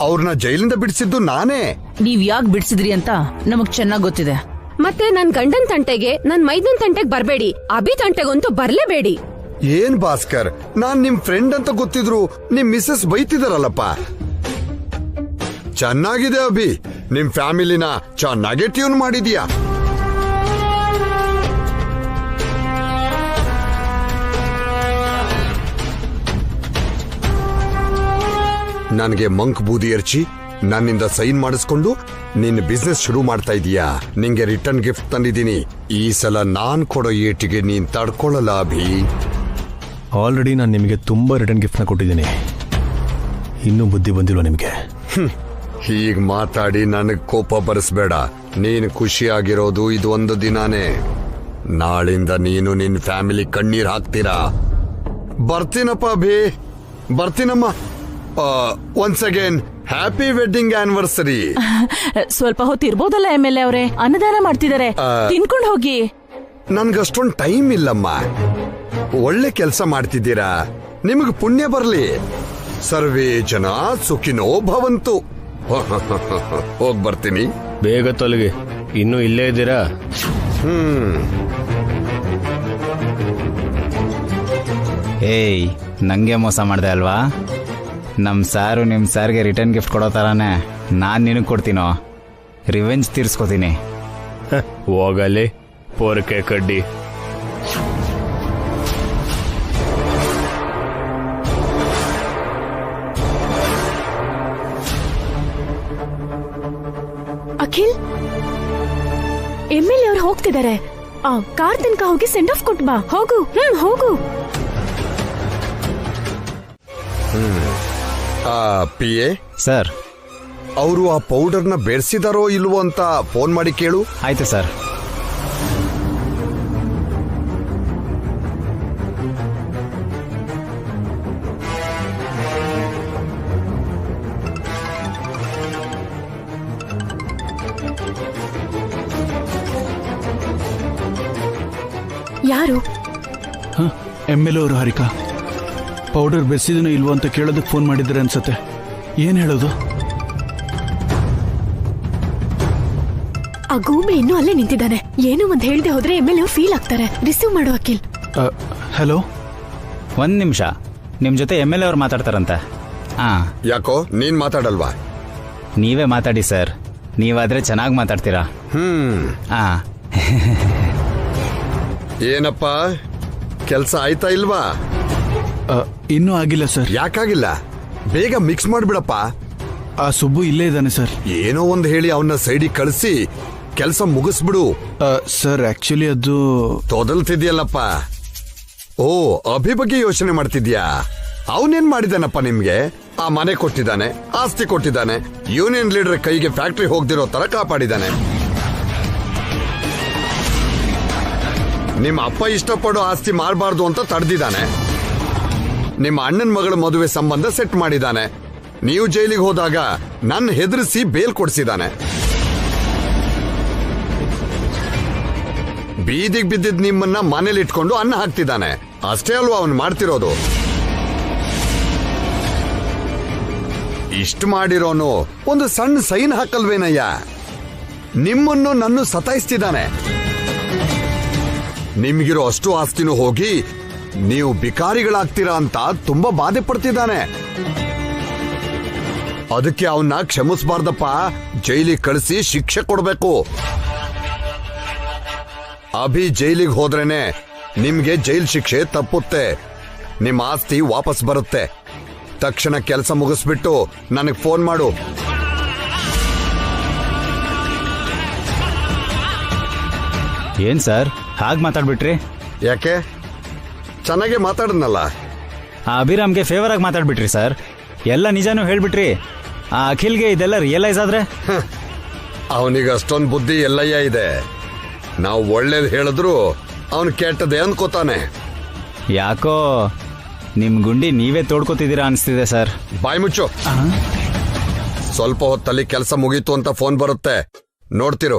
ಅವ್ರನ್ನ ಜೈಲಿಂದ ಬಿಡಿಸಿದ್ದು ನಾನೇ. ನೀವ್ ಯಾಕೆ ಬಿಡ್ಸಿದ್ರಿ ಅಂತ ನಮಗ್ ಚೆನ್ನಾಗ್ ಗೊತ್ತಿದೆ. ಮತ್ತೆ ನನ್ ಗಂಡನ್ ತಂಟೆಗೆ ನನ್ ಮೈದನ್ ತಂಟೆಗೆ ಬರ್ಬೇಡಿ, ಅಭಿ ತಂಟೆಗಂತೂ ಬರ್ಲೇಬೇಡಿ. ಏನ್ ಭಾಸ್ಕರ್, ನಾನ್ ನಿಮ್ ಫ್ರೆಂಡ್ ಅಂತ ಗೊತ್ತಿದ್ರು ನಿಮ್ ಮಿಸ್ಸಸ್ ಬೈತಿದಾರಲ್ಲಪ್ಪ. ಚೆನ್ನಾಗಿದೆ ಅಭಿ, ನಿಮ್ ಫ್ಯಾಮಿಲಿನ ಚೆನ್ನಾಗೆ ಟ್ಯೂನ್ ಮಾಡಿದ್ಯಾ. ನನಗೆ ಮಂಕ್ ಬೂದಿ ಎರಚಿ ನನ್ನಿಂದ ಸೈನ್ ಮಾಡಿಸ್ಕೊಂಡು ನಿನ್ನ ಬಿಸ್ನೆಸ್ ಶುರು ಮಾಡ್ತಾ ಇದೀಯಾ. ನಿಂಗೆ ರಿಟರ್ನ್ ಗಿಫ್ಟ್ ತಂದಿದ್ದೀನಿ. ಈ ಸಲ ನಾನ್ ಕೊಡೋ ಏಟಿಗೆ ನೀನ್ ತಡ್ಕೊಳ್ಳಲ್ಲ ಅಭಿ. ಆಲ್ರೆಡಿ ನಾನು ನಿಮಗೆ ತುಂಬ ರಿಟರ್ನ್ ಗಿಫ್ಟ್ನ ಕೊಟ್ಟಿದ್ದೀನಿ, ಇನ್ನೂ ಬುದ್ಧಿ ಬಂದಿಲ್ವ ನಿಮಗೆ? ಹೀಗ್ ಮಾತಾಡಿ ನನಗ್ ಕೋಪ ಬರಿಸ್ಬೇಡ. ನೀನು ಖುಷಿಯಾಗಿರೋದು ಇದು ಒಂದು ದಿನಾನೇ. ನಾಳಿಂದ ನೀನು ನಿನ್ ಫ್ಯಾಮಿಲಿ ಕಣ್ಣೀರ್ ಹಾಕ್ತೀರಾ. ಬರ್ತೀನಪ್ಪ ಅಭಿ, ಬರ್ತೀನಮ್ಮ. Once again happy wedding anniversary. ಸ್ವಲ್ಪ ಹೊತ್ತು ಇರ್ಬೋದಲ್ಲ MLA ಅವರೇ, ಅನ್ನದಾನ ಮಾಡ್ತಿದ್ದಾರೆ, ತಿನ್ಕೊಂಡು ಹೋಗಿ. ನನ್ಗಷ್ಟೊಂದು ಟೈಮ್ ಇಲ್ಲಮ್ಮ. ಒಳ್ಳೆ ಕೆಲಸ ಮಾಡ್ತಿದ್ದೀರಾ, ನಿಮಗ್ ಪುಣ್ಯ ಬರ್ಲಿ. ಸರ್ವೇ ಜನ ಸುಖಿನೋ ಭವಂತು. ಹೋಗ್ ಬರ್ತೀನಿ. ಬೇಗ ತೊಲಗಿ, ಇನ್ನೂ ಇಲ್ಲೇ ಇದ್ದೀರಾ? ಏಯ್, ನಂಗೆ ಮೋಸ ಮಾಡ್ದೆ ಅಲ್ವಾ? ನಮ್ ಸಾರು ನಿಮ್ ಸಾರ್ಗೆ ರಿಟರ್ನ್ ಗಿಫ್ಟ್ ಕೊಡೋ ತರಾನೇ ನಾನ್ ನಿನಗ್ ಕೊಡ್ತೀನೋ, ರಿವೆಂಜ್ ತೀರ್ಸ್ಕೋತೀನಿ. ಹೋಗಲಿ ಪೋರ್ಕೆ ಕಡ್ಡಿ. ಅಖಿಲ್, MLA ಅವ್ರು ಹೋಗ್ತಿದ್ದಾರೆ. ಕಾರ್ ತನಕ ಹೋಗಿ ಸೆಂಡ್ ಆಫ್ ಕೊಟ್ ಬಾ. ಹೋಗು. ಹೋಗು. PA ಸರ್, ಅವರು ಆ ಪೌಡರ್ನ ಬೆರೆಸಿದಾರೋ ಇಲ್ವೋ ಅಂತ ಫೋನ್ ಮಾಡಿ ಕೇಳು. ಆಯ್ತು ಸರ್. ಯಾರು? MLA ಅವರು ಹಾರಿಕಾ. ಪೌಡರ್ ಬೆರೆಸಿದನೋ ಇಲ್ವೋ ಅಂತ ಕೇಳೋದಕ್ಕೆ ಫೋನ್ ಮಾಡಿದ್ರೆ ಅನ್ಸತ್ತೆ. ಏನ್ ಹೇಳೋದು? ಆ ಗೂಬೆ ಇನ್ನೂ ಅಲ್ಲೇ ನಿಂತಿದ್ದಾನೆ. ಏನೋ ಒಂದ್ ಹೇಳ್ದೆ ಹೋದ್ರೆ MLA ಅವ್ರು ಫೀಲ್ ಆಗ್ತಾರೆ. ರಿಸೀವ್ ಮಾಡು ಅಖಿಲ್. ಹಲೋ, ಒಂದ್ ನಿಮಿಷ, ನಿಮ್ ಜೊತೆ MLA ಅವ್ರು ಮಾತಾಡ್ತಾರಂತೆ. ಯಾಕೋ ನೀನ್ ಮಾತಾಡಲ್ವಾ? ನೀವೇ ಮಾತಾಡಿ ಸರ್, ನೀವಾದ್ರೆ ಚೆನ್ನಾಗಿ ಮಾತಾಡ್ತೀರಾ. ಏನಪ್ಪ, ಕೆಲ್ಸ ಆಯ್ತಾ ಇಲ್ವಾ? ಇನ್ನೂ ಆಗಿಲ್ಲ ಸರ್. ಯಾಕಾಗಿಲ್ಲ? ಬೇಗ ಮಿಕ್ಸ್ ಮಾಡ್ಬಿಡಪ್ಪ. ಆ ಸುಬ್ಬು ಇಲ್ಲೇ ಇದ್ದಾನೆ ಸರ್. ಏನೋ ಒಂದು ಹೇಳಿ ಅವನ್ನ ಸೈಡಿಗೆ ಕಳಿಸಿ ಕೆಲಸ ಮುಗಿಸ್ಬಿಡು. ಸರ್ ಆಕ್ಚುಲಿ ಅದು ತೊದಲ್ತಿದ್ಯಲ್ಲಪ್ಪ. ಓ, ಅಭಿ ಬಗ್ಗೆ ಯೋಚನೆ ಮಾಡ್ತಿದ್ಯಾ? ಅವನೇನ್ ಮಾಡಿದಾನಪ್ಪ ನಿಮ್ಗೆ? ಆ ಮನೆ ಕೊಟ್ಟಿದ್ದಾನೆ, ಆಸ್ತಿ ಕೊಟ್ಟಿದ್ದಾನೆ, ಯೂನಿಯನ್ ಲೀಡರ್ ಕೈಗೆ ಫ್ಯಾಕ್ಟ್ರಿ ಹೋಗ್ದಿರೋ ತರ ಕಾಪಾಡಿದ್ದಾನೆ. ನಿಮ್ಮ ಅಪ್ಪ ಇಷ್ಟಪಡೋ ಆಸ್ತಿ ಮಾಡಬಾರ್ದು ಅಂತ ತಡೆದಿದ್ದಾನೆ. ನಿಮ್ಮ ಅಣ್ಣನ ಮಗಳ ಮದುವೆ ಸಂಬಂಧ ಸೆಟ್ ಮಾಡಿದ್ದಾನೆ. ನೀವು ಜೈಲಿಗೆ ಹೋದಾಗ ನನ್ನ ಹೆದರಿಸಿ ಬೇಲ್ ಕೊಡಿಸಿದ್ದಾನೆ. ಬೀದಿಗೆ ಬಿದ್ದಿದ್ ನಿಮ್ಮನ್ನ ಮನೇಲಿ ಇಟ್ಕೊಂಡು ಅನ್ನ ಹಾಕ್ತಿದ್ದಾನೆ. ಅಷ್ಟೇ ಅಲ್ವಾ ಅವನು ಮಾಡ್ತಿರೋದು? ಇಷ್ಟು ಮಾಡಿರೋನು ಒಂದು ಸಣ್ಣ ಸೈನ್ ಹಾಕಲ್ವೇನಯ್ಯ? ನಿಮ್ಮನ್ನು ನನ್ನ ಸತಾಯಿಸ್ತಿದ್ದಾನೆ. ನಿಮ್ಗಿರೋ ಅಷ್ಟು ಆಸ್ತಿನೂ ಹೋಗಿ ನೀವು ಬಿಕಾರಿಗಳಾಗ್ತೀರಾ ಅಂತ ತುಂಬಾ ಬಾಧೆ ಪಡ್ತಿದ್ದಾನೆ. ಅದಕ್ಕೆ ಅವನ್ನ ಕ್ಷಮಿಸಬಾರ್ದಪ್ಪ, ಜೈಲಿಗೆ ಕಳಿಸಿ ಶಿಕ್ಷೆ ಕೊಡ್ಬೇಕು. ಅಭಿ ಜೈಲಿಗೆ ಹೋದ್ರೇನೆ ನಿಮ್ಗೆ ಜೈಲ್ ಶಿಕ್ಷೆ ತಪ್ಪುತ್ತೆ, ನಿಮ್ಮ ಆಸ್ತಿ ವಾಪಸ್ ಬರುತ್ತೆ. ತಕ್ಷಣ ಕೆಲಸ ಮುಗಿಸ್ಬಿಟ್ಟು ನನಗೆ ಫೋನ್ ಮಾಡು. ಏನ್ ಸರ್ ಹಾಗೆ ಮಾತಾಡ್ಬಿಟ್ರಿ? ಯಾಕೆ? ಚೆನ್ನಾಗೆ ಮಾತಾಡದ್ನಲ್ಲ. ಆ ಅಭಿರಾಮ್ಗೆ ಫೇವರ್ ಆಗಿ ಮಾತಾಡ್ಬಿಟ್ರಿ ಸರ್. ಎಲ್ಲ ನಿಜಾನು ಹೇಳ್ಬಿಟ್ರಿ. ಆ ಅಖಿಲ್ಗೆ ಇದೆಲ್ಲ ರಿಯಲೈಸ್ ಆದ್ರೆ? ಅವನಿಗೆ ಅಷ್ಟೊಂದು ಬುದ್ಧಿ ಎಲ್ಲಯ್ಯ ಇದೆ. ನಾವು ಒಳ್ಳೇದು ಹೇಳಿದ್ರು ಅವನು ಕೆಟ್ಟದೆ ಅನ್ಕೋತಾನೆ. ಯಾಕೋ ನಿಮ್ ಗುಂಡಿ ನೀವೇ ತೋಡ್ಕೋತಿದ್ದೀರಾ ಅನಿಸ್ತಿದೆ ಸರ್. ಬಾಯ್ ಮುಚ್ಚು. ಸ್ವಲ್ಪ ಹೊತ್ತಲ್ಲಿ ಕೆಲಸ ಮುಗೀತು ಅಂತ ಫೋನ್ ಬರುತ್ತೆ, ನೋಡ್ತಿರು.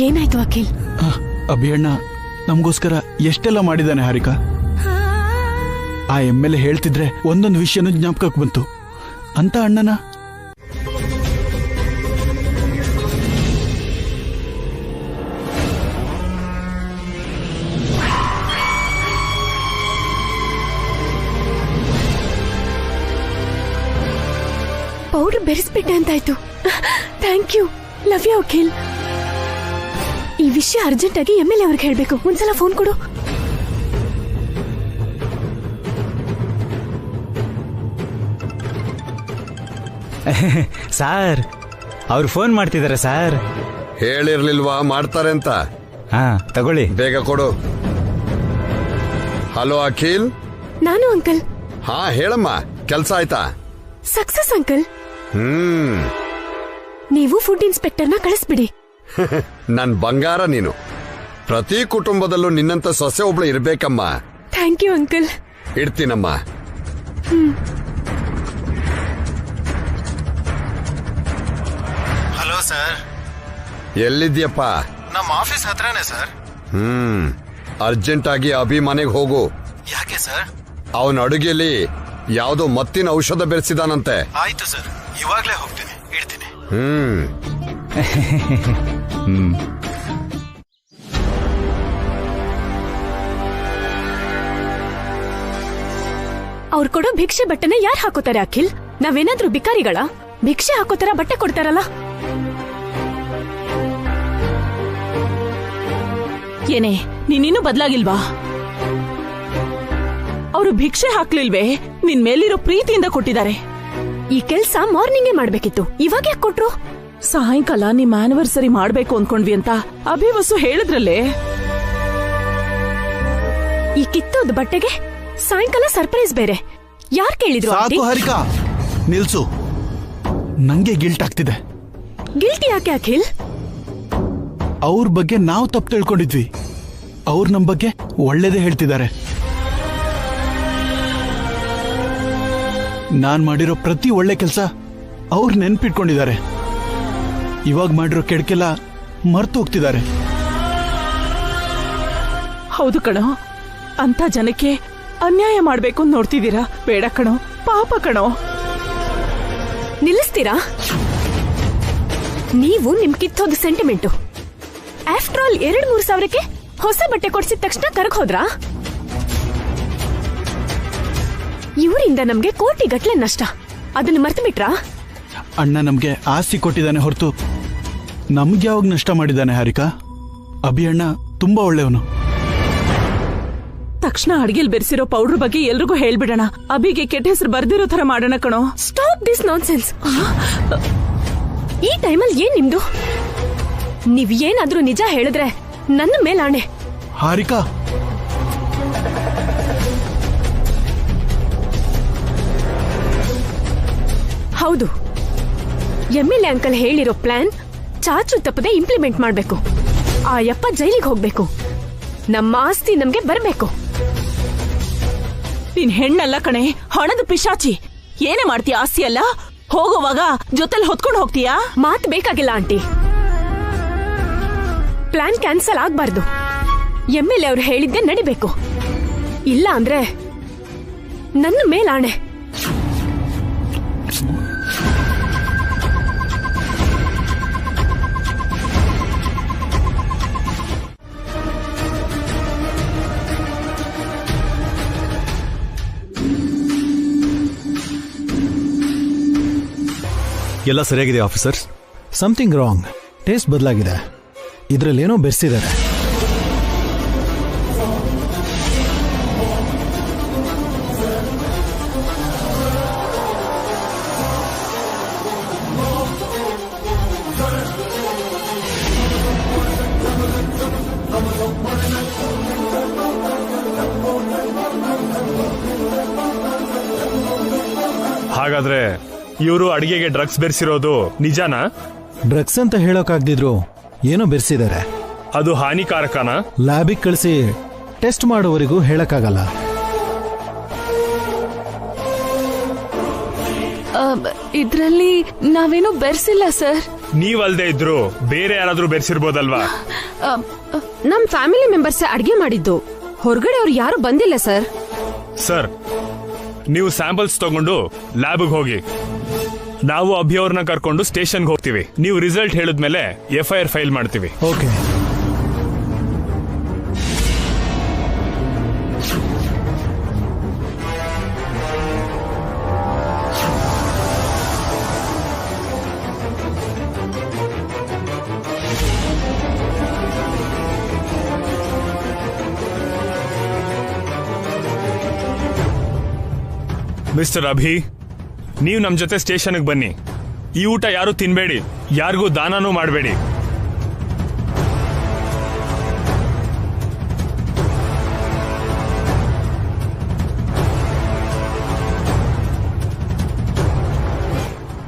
ಏನಾಯ್ತು ಅಖಿಲ್? ಅಭಿಯಣ್ಣ ನಮಗೋಸ್ಕರ ಎಷ್ಟೆಲ್ಲ ಮಾಡಿದಾನೆ ಹಾರಿಕಾ. ಆ ಎಮ್ಮೆಲೆ ಹೇಳ್ತಿದ್ರೆ ಒಂದೊಂದು ವಿಷಯನೂ ಜ್ಞಾಪಕಕ್ಕೆ ಬಂತು ಅಂತ ಅಣ್ಣನ. ಪೌಡರ್ ಬೆರೆಸ್ಬಿಟ್ಟೆ ಅಂತಾಯ್ತು. Thank you, love you Akhil. ಈ ವಿಷಯ ಅರ್ಜೆಂಟ್ ಆಗಿ ಎಮ್ಎಲ್ಎ ಅವ್ರಿಗೆ ಹೇಳ್ಬೇಕು. ಒಂದ್ಸಲ ಫೋನ್ ಕೊಡು. ಸಾರ್ ಅವ್ರು ಫೋನ್ ಮಾಡ್ತಿದ್ದಾರೆ ಸರ್. ಹೇಳಿರ್ಲಿಲ್ವಾ ಮಾಡ್ತಾರೆ ಅಂತ? ಹಾ ತಗೊಳ್ಳಿ, ಬೇಗ ಕೊಡು. ಹಲೋ ಅಖಿಲ್. ನಾನು ಅಂಕಲ್. ಹಾ ಹೇಳಮ್ಮ, ಕೆಲ್ಸ ಆಯ್ತಾ? Success uncle. ನೀವು ಫುಡ್ ಇನ್ಸ್ಪೆಕ್ಟರ್ನ ಕಳಿಸ್ಬಿಡಿ. ನನ್ ಬಂಗಾರ ನೀನು. ಪ್ರತಿ ಕುಟುಂಬದಲ್ಲೂ ನಿನ್ನಂತ ಸೊಸೆ ಒಬ್ಳು ಇರ್ಬೇಕಮ್ಮ. Thank you uncle. ಇಡ್ತೀನಮ್ಮ. Hello sir. ಎಲ್ಲಿದ್ಯಪ್ಪ? ನಮ್ಮ ಆಫೀಸ್ ಹತ್ರನೇ ಸರ್. ಅರ್ಜೆಂಟ್ ಆಗಿ ಅಭಿ ಮನೆಗೆ ಹೋಗು. ಯಾಕೆ ಸರ್? ಅವನ ಅಡುಗೆಯಲ್ಲಿ ಯಾವುದೋ ಮತ್ತಿನ ಔಷಧ ಬೆರೆಸಿದಾನಂತೆ. ಆಯ್ತು ಸರ್, ಇವಾಗ್ಲೇ ಹೋಗ್ತೀನಿ, ಇಡ್ತೀನಿ. ಅವ್ರು ಕೊಡೋ ಭಿಕ್ಷೆ ಬಟ್ಟೆನ ಯಾರು ಹಾಕೋತಾರೆ ಅಖಿಲ್? ನಾವೇನಾದ್ರೂ ಬಿಕಾರಿಗಳ? ಭಿಕ್ಷೆ ಹಾಕೋತಾರ ಬಟ್ಟೆ ಕೊಡ್ತಾರಲ್ಲ. ಏನೇ ನೀನಿನ್ನೂ ಬದಲಾಗಿಲ್ವಾ? ಅವರು ಭಿಕ್ಷೆ ಹಾಕ್ಲಿಲ್ವೇ, ನಿನ್ ಮೇಲಿರೋ ಪ್ರೀತಿಯಿಂದ ಕೊಟ್ಟಿದ್ದಾರೆ. ಈ ಕೆಲ್ಸ ಮಾರ್ನಿಂಗೇ ಮಾಡ್ಬೇಕಿತ್ತು, ಇವಾಗ ಯಾಕೆ ಕೊಟ್ರು? ಸಾಯಂಕಾಲ ನಿಮ್ ಆನಿವರ್ಸರಿ ಮಾಡ್ಬೇಕು ಅನ್ಕೊಂಡ್ವಿ ಅಂತ ಅಭಿವಸು ಹೇಳಿದ್ರಲ್ಲೇ. ಈ ಕಿತ್ತೋದ್ ಬಟ್ಟೆಗೆ ಸಾಯಂಕಾಲ ಸರ್ಪ್ರೈಸ್ ಬೇರೆ. ಯಾರ್ ಕೇಳಿದ್ರು? ಸಾಕು ಹಾರಿಕಾ, ನಿಲ್ಸು. ನಂಗೆ ಗಿಲ್ಟ್ ಆಗ್ತಿದೆ. ಗಿಲ್ಟಿ ಯಾಕೆ ಅಖಿಲ್? ಅವ್ರ ಬಗ್ಗೆ ನಾವು ತಪ್ಪು ತಿಳ್ಕೊಂಡಿದ್ವಿ, ಅವ್ರು ನಮ್ ಬಗ್ಗೆ ಒಳ್ಳೇದೇ ಹೇಳ್ತಿದ್ದಾರೆ. ನಾನ್ ಮಾಡಿರೋ ಪ್ರತಿ ಒಳ್ಳೆ ಕೆಲಸ ಅವ್ರು ನೆನ್ಪಿಟ್ಕೊಂಡಿದ್ದಾರೆ. ಇವಾಗ ಮಾಡಿರೋ ಕೆಡಕೆಲ್ಲ ಮರ್ತು ಹೋಗ್ತಿದ್ದಾರೆ. ಹೌದು ಕಣೋ, ಅಂತ ಜನಕ್ಕೆ ಅನ್ಯಾಯ ಮಾಡ್ಬೇಕು ಅಂತ ನೋಡ್ತಿದ್ದೀರಾ? ಬೇಡ ಕಣೋ, ಪಾಪ ಕಣೋ. ನಿಲ್ಲಿಸ್ತೀರಾ? ನೀವು ನಿಮ್ ಕಿತ್ತೋದು ಸೆಂಟಿಮೆಂಟು. ಆಫ್ಟರ್ ಆಲ್ 2-3 ಸಾವಿರಕ್ಕೆ ಹೊಸ ಬಟ್ಟೆ ಕೊಡ್ಸಿದ ತಕ್ಷಣ ಕರಗ್ ಹೋದ್ರಾ? ಇವರಿಂದ ನಮ್ಗೆ ಕೋಟಿ ಗಟ್ಲೆ ನಷ್ಟ. ಅದನ್ನ ಮರ್ತು ಬಿಟ್ರಾ? ಅಣ್ಣ ನಮ್ಗೆ ಆಸ್ತಿ ಕೊಟ್ಟಿದ್ದಾನೆ ಹೊರತು ನಮ್ಗೆ ಯಾವಾಗ ನಷ್ಟ ಮಾಡಿದ್ದಾನೆ ಹಾರಿಕಾ? ಅಭಿ ಅಣ್ಣ ತುಂಬಾ ಒಳ್ಳೆಯವನು. ತಕ್ಷಣ ಅಡಿಗೆಲ್ ಬೆರೆಸಿರೋ ಪೌಡರ್ ಬಗ್ಗೆ ಎಲ್ರಿಗೂ ಹೇಳ್ಬಿಡೋಣ. ಅಭಿಗೆ ಕೆಟ್ಟ ಹೆಸರು ಬರ್ದಿರೋ ತರ ಮಾಡೋಣ ಕಣೋ. Stop this nonsense. ಈ ಟೈಮಲ್ಲಿ ಏನ್ ನಿಮ್ದು? ನೀವ್ ಏನಾದ್ರೂ ನಿಜ ಹೇಳಿದ್ರೆ ನನ್ನ ಮೇಲಾಣೆ. ಹಾರಿಕಾ, ಹೌದು, ಎಮ್ಎಲ್ಎ ಅಂಕಲ್ ಹೇಳಿರೋ ಪ್ಲಾನ್ ಚಾಚು ತಪ್ಪದೆ ಇಂಪ್ಲಿಮೆಂಟ್ ಮಾಡ್ಬೇಕು. ಆ ಯಪ್ಪ ಜೈಲಿಗೆ ಹೋಗ್ಬೇಕು. ನಮ್ಮ ಆಸ್ತಿ ನಮ್ಗೆ ಬರ್ಬೇಕು. ನೀನ್ ಹೆಣ್ಣಲ್ಲ ಕಣೆ, ಹಣದ ಪಿಶಾಚಿ. ಏನೇ ಮಾಡ್ತೀಯ? ಆಸ್ತಿ ಅಲ್ಲ, ಹೋಗುವಾಗ ಜೊತೆಲಿ ಹೊತ್ಕೊಂಡು ಹೋಗ್ತೀಯಾ? ಮಾತ್ ಬೇಕಾಗಿಲ್ಲ ಆಂಟಿ. ಪ್ಲಾನ್ ಕ್ಯಾನ್ಸಲ್ ಆಗ್ಬಾರ್ದು. ಎಮ್ಎಲ್ಎ ಅವ್ರು ಹೇಳಿದ್ದೆ ನಡಿಬೇಕು. ಇಲ್ಲ ಅಂದ್ರೆ ನನ್ನ ಮೇಲಾಣೆ. ಎಲ್ಲ ಸರಿಯಾಗಿದೆ ಆಫೀಸರ್ಸ್. Something wrong. ಟೇಸ್ಟ್ ಬದಲಾಗಿದೆ. ಇದರಲ್ಲೇನೋ ಬೆರೆಸಿದ್ದಾರೆ. ಹಾಗಾದ್ರೆ ಇವರು ಅಡಿಗೆಗೆ ಡ್ರಗ್ಸ್ ಬೆರೆಸಿರೋದು ನಿಜಾನಾ? ಡ್ರಗ್ಸ್ ಅಂತ ಹೇಳೋಕಾಗ್ದಿದ್ರು ಏನೋ ಬೆರೆಸಿದ್ದಾರೆ. ಅದು ಹಾನಿಕಾರಕನಾ? ಲ್ಯಾಬಿಗೆ ಕಳಿಸಿ ಟೆಸ್ಟ್ ಮಾಡೋವರೆಗೂ ಹೇಳಕ್ಕಾಗಲ್ಲ. ಇದ್ರಲ್ಲಿ ನಾವೇನು ಬೆರ್ಸಿಲ್ಲ ಸರ್. ನೀವಲ್ದೇ ಇದ್ರು ಬೇರೆ ಯಾರಾದ್ರೂ ಬೆರ್ಸಿರ್ಬೋದಲ್ವಾ? ನಮ್ ಫ್ಯಾಮಿಲಿ ಮೆಂಬರ್ಸ್ ಅಡ್ಗೆ ಮಾಡಿದ್ದು, ಹೊರಗಡೆ ಅವ್ರು ಯಾರು ಬಂದಿಲ್ಲ ಸರ್. ಸರ್, ನೀವು ಸ್ಯಾಂಪಲ್ಸ್ ತಗೊಂಡು ಲ್ಯಾಬ್ಗೆ ಹೋಗಿ, ನಾವು ಅಭಿ ಅವ್ರನ್ನ ಕರ್ಕೊಂಡು ಸ್ಟೇಷನ್ಗೆ ಹೋಗ್ತೀವಿ. ನೀವು ರಿಸಲ್ಟ್ ಹೇಳಿದ್ಮೇಲೆ FIR ಫೈಲ್ ಮಾಡ್ತೀವಿ. ಓಕೆ. ಮಿಸ್ಟರ್ ಅಭಿ, ನೀವು ನಮ್ ಜೊತೆ ಸ್ಟೇಷನ್ಗೆ ಬನ್ನಿ. ಈ ಊಟ ಯಾರು ತಿನ್ಬೇಡಿ, ಯಾರಿಗೂ ದಾನನೂ ಮಾಡಬೇಡಿ.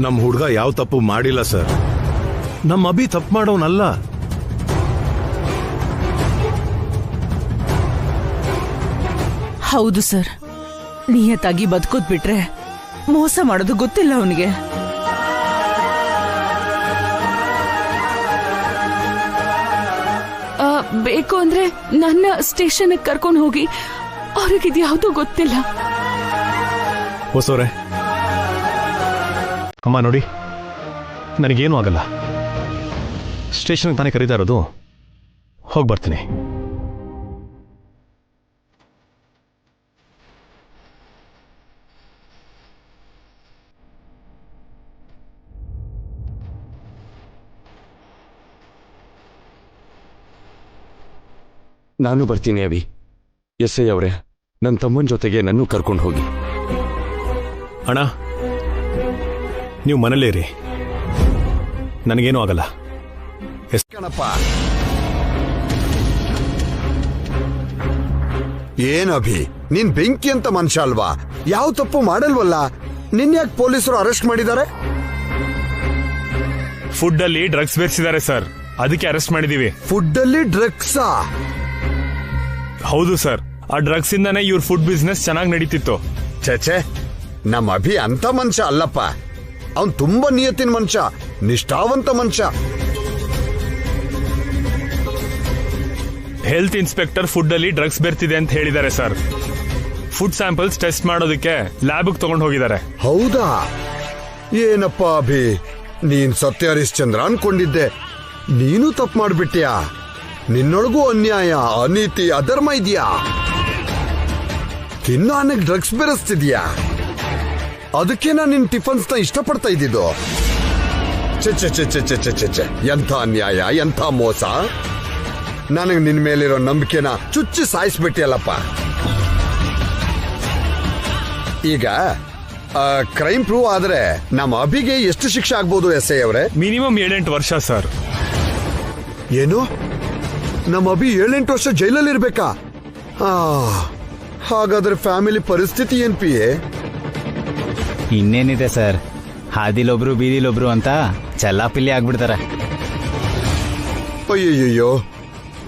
ನಮ್ಮ ಹುಡುಗ ಯಾವ ತಪ್ಪು ಮಾಡಿಲ್ಲ ಸರ್. ನಮ್ಮ ಅಭಿ ತಪ್ಪು ಮಾಡೋನಲ್ಲ. ಹೌದು ಸರ್, ನಿಯತ್ತಾಗಿ ಬದುಕೋದ್ ಬಿಟ್ರೆ ಮೋಸ ಮಾಡೋದು ಗೊತ್ತಿಲ್ಲ ಅವನಿಗೆ. ಬೇಕು ಅಂದ್ರೆ ನನ್ನ ಸ್ಟೇಷನ್ ಕರ್ಕೊಂಡು ಹೋಗಿ, ಅವ್ರಿಗಿದ್ಯಾವುದೂ ಗೊತ್ತಿಲ್ಲ. ಹೊಸೋರೆ, ಅಮ್ಮ ನೋಡಿ, ನನಗೇನು ಆಗಲ್ಲ. ಸ್ಟೇಷನ್ಗೆ ತಾನೇ ಕರೀತಾ ಇರೋದು, ಹೋಗಿ ಬರ್ತೀನಿ. ನಾನು ಬರ್ತೀನಿ ಅಭಿ. SI ಅವರೇ, ನನ್ನ ತಮ್ಮನ ಜೊತೆಗೆ ನನ್ನೂ ಕರ್ಕೊಂಡು ಹೋಗಿ. ಅಣ್ಣ, ನೀವು ಮನೇಲೇ ಇರಿ, ನನಗೇನೂ ಆಗಲ್ಲ. ಕಣಪ್ಪ, ಏನ್ ಅಭಿ, ನೀನ್ ಬೆಂಕಿ ಅಂತ ಮನುಷ್ಯ ಅಲ್ವಾ? ಯಾವ ತಪ್ಪು ಮಾಡಲ್ವಲ್ಲ, ನಿನ್ ಯಾಕೆ ಪೊಲೀಸರು ಅರೆಸ್ಟ್ ಮಾಡಿದ್ದಾರೆ? ಫುಡ್ ಅಲ್ಲಿ ಡ್ರಗ್ಸ್ ಬೆರೆಸಿದ್ದಾರೆ ಸರ್, ಅದಕ್ಕೆ ಅರೆಸ್ಟ್ ಮಾಡಿದೀವಿ. ಫುಡ್ ಅಲ್ಲಿ ಡ್ರಗ್ಸಾ? ಹೌದು ಸರ್, ಆ ಡ್ರಗ್ಸ್ ಇಂದಾನೆ ಇವ್ರ ಫುಡ್ ಬಿಸ್ನೆಸ್ ಚೆನ್ನಾಗಿ ನಡೀತಿತ್ತು. ಛೇ, ನಮ್ಮ ಅಭಿ ಅಂತ ಮನುಷ್ಯ ಅಲ್ಲಪ್ಪ. ಅವನ್ ತುಂಬಾ ನಿಯತ್ತಿನ ಮನುಷ್ಯ, ನಿಷ್ಠಾವಂತ ಮನುಷ್ಯ. ಹೆಲ್ತ್ ಇನ್ಸ್ಪೆಕ್ಟರ್ ಫುಡ್ ಅಲ್ಲಿ ಡ್ರಗ್ಸ್ ಬೆರ್ತಿದೆ ಅಂತ ಹೇಳಿದ್ದಾರೆ ಸರ್. ಫುಡ್ ಸ್ಯಾಂಪಲ್ಸ್ ಟೆಸ್ಟ್ ಮಾಡೋದಕ್ಕೆ ಲ್ಯಾಬ್ಗೆ ತಗೊಂಡು ಹೋಗಿದ್ದಾರೆ. ಹೌದಾ? ಏನಪ್ಪ ಅಭಿ, ನೀನ್ ಸತ್ಯ ಹರಿಶ್ಚಂದ್ರ ಅನ್ಕೊಂಡಿದ್ದೆ, ನೀನು ತಪ್ಪು ಮಾಡ್ಬಿಟ್ಯಾ. ನಿನ್ನೊಳಗೂ ಅನ್ಯಾಯ, ಅನೀತಿ, ಅಧರ್ಮ ಇದೆಯಾ? ತಿನ್ನಾನಕ್ಕೆ ಡ್ರಗ್ಸ್ ಬೆರೆಸ್ತಿದ್ಯಾ? ಅದಕ್ಕೆ ನಾನು ನಿನ್ ಟಿಫನ್ಸ್ ನ ಇಷ್ಟಪಡ್ತಾ ಇದ್ದಿದ್ದು. ಚೆ, ಎಂಥ ಅನ್ಯಾಯ, ಎಂಥ ಮೋಸ. ನನಗೆ ನಿನ್ ಮೇಲಿರೋ ನಂಬಿಕೆನ ಚುಚ್ಚಿ ಸಾಯಿಸ್ಬಿಟ್ಟಿಯಲ್ಲಪ್ಪ. ಈಗ ಕ್ರೈಮ್ ಪ್ರೂವ್ ಆದ್ರೆ ನಮ್ಮ ಅಭಿಗೆ ಎಷ್ಟು ಶಿಕ್ಷೆ ಆಗ್ಬೋದು SI ಅವರೇ? ಮಿನಿಮಮ್ 7-8 ವರ್ಷ ಸರ್. ಏನು, ನಮ್ಮ ಅಭಿ 7-8 ವರ್ಷ ಜೈಲಲ್ಲಿ ಇರ್ಬೇಕಾ? ಹಾಗಾದ್ರೆ ಫ್ಯಾಮಿಲಿ ಪರಿಸ್ಥಿತಿ ಏನ್ PA? ಇನ್ನೇನಿದೆ ಸರ್, ಹಾದಿಲೊಬ್ರು ಬೀದಿಲೊಬ್ರು ಅಂತ ಚಲ್ಲಾಪಿಲ್ಲಿ ಆಗ್ಬಿಡ್ತಾರೆ. ಅಯ್ಯಯ್ಯೋ,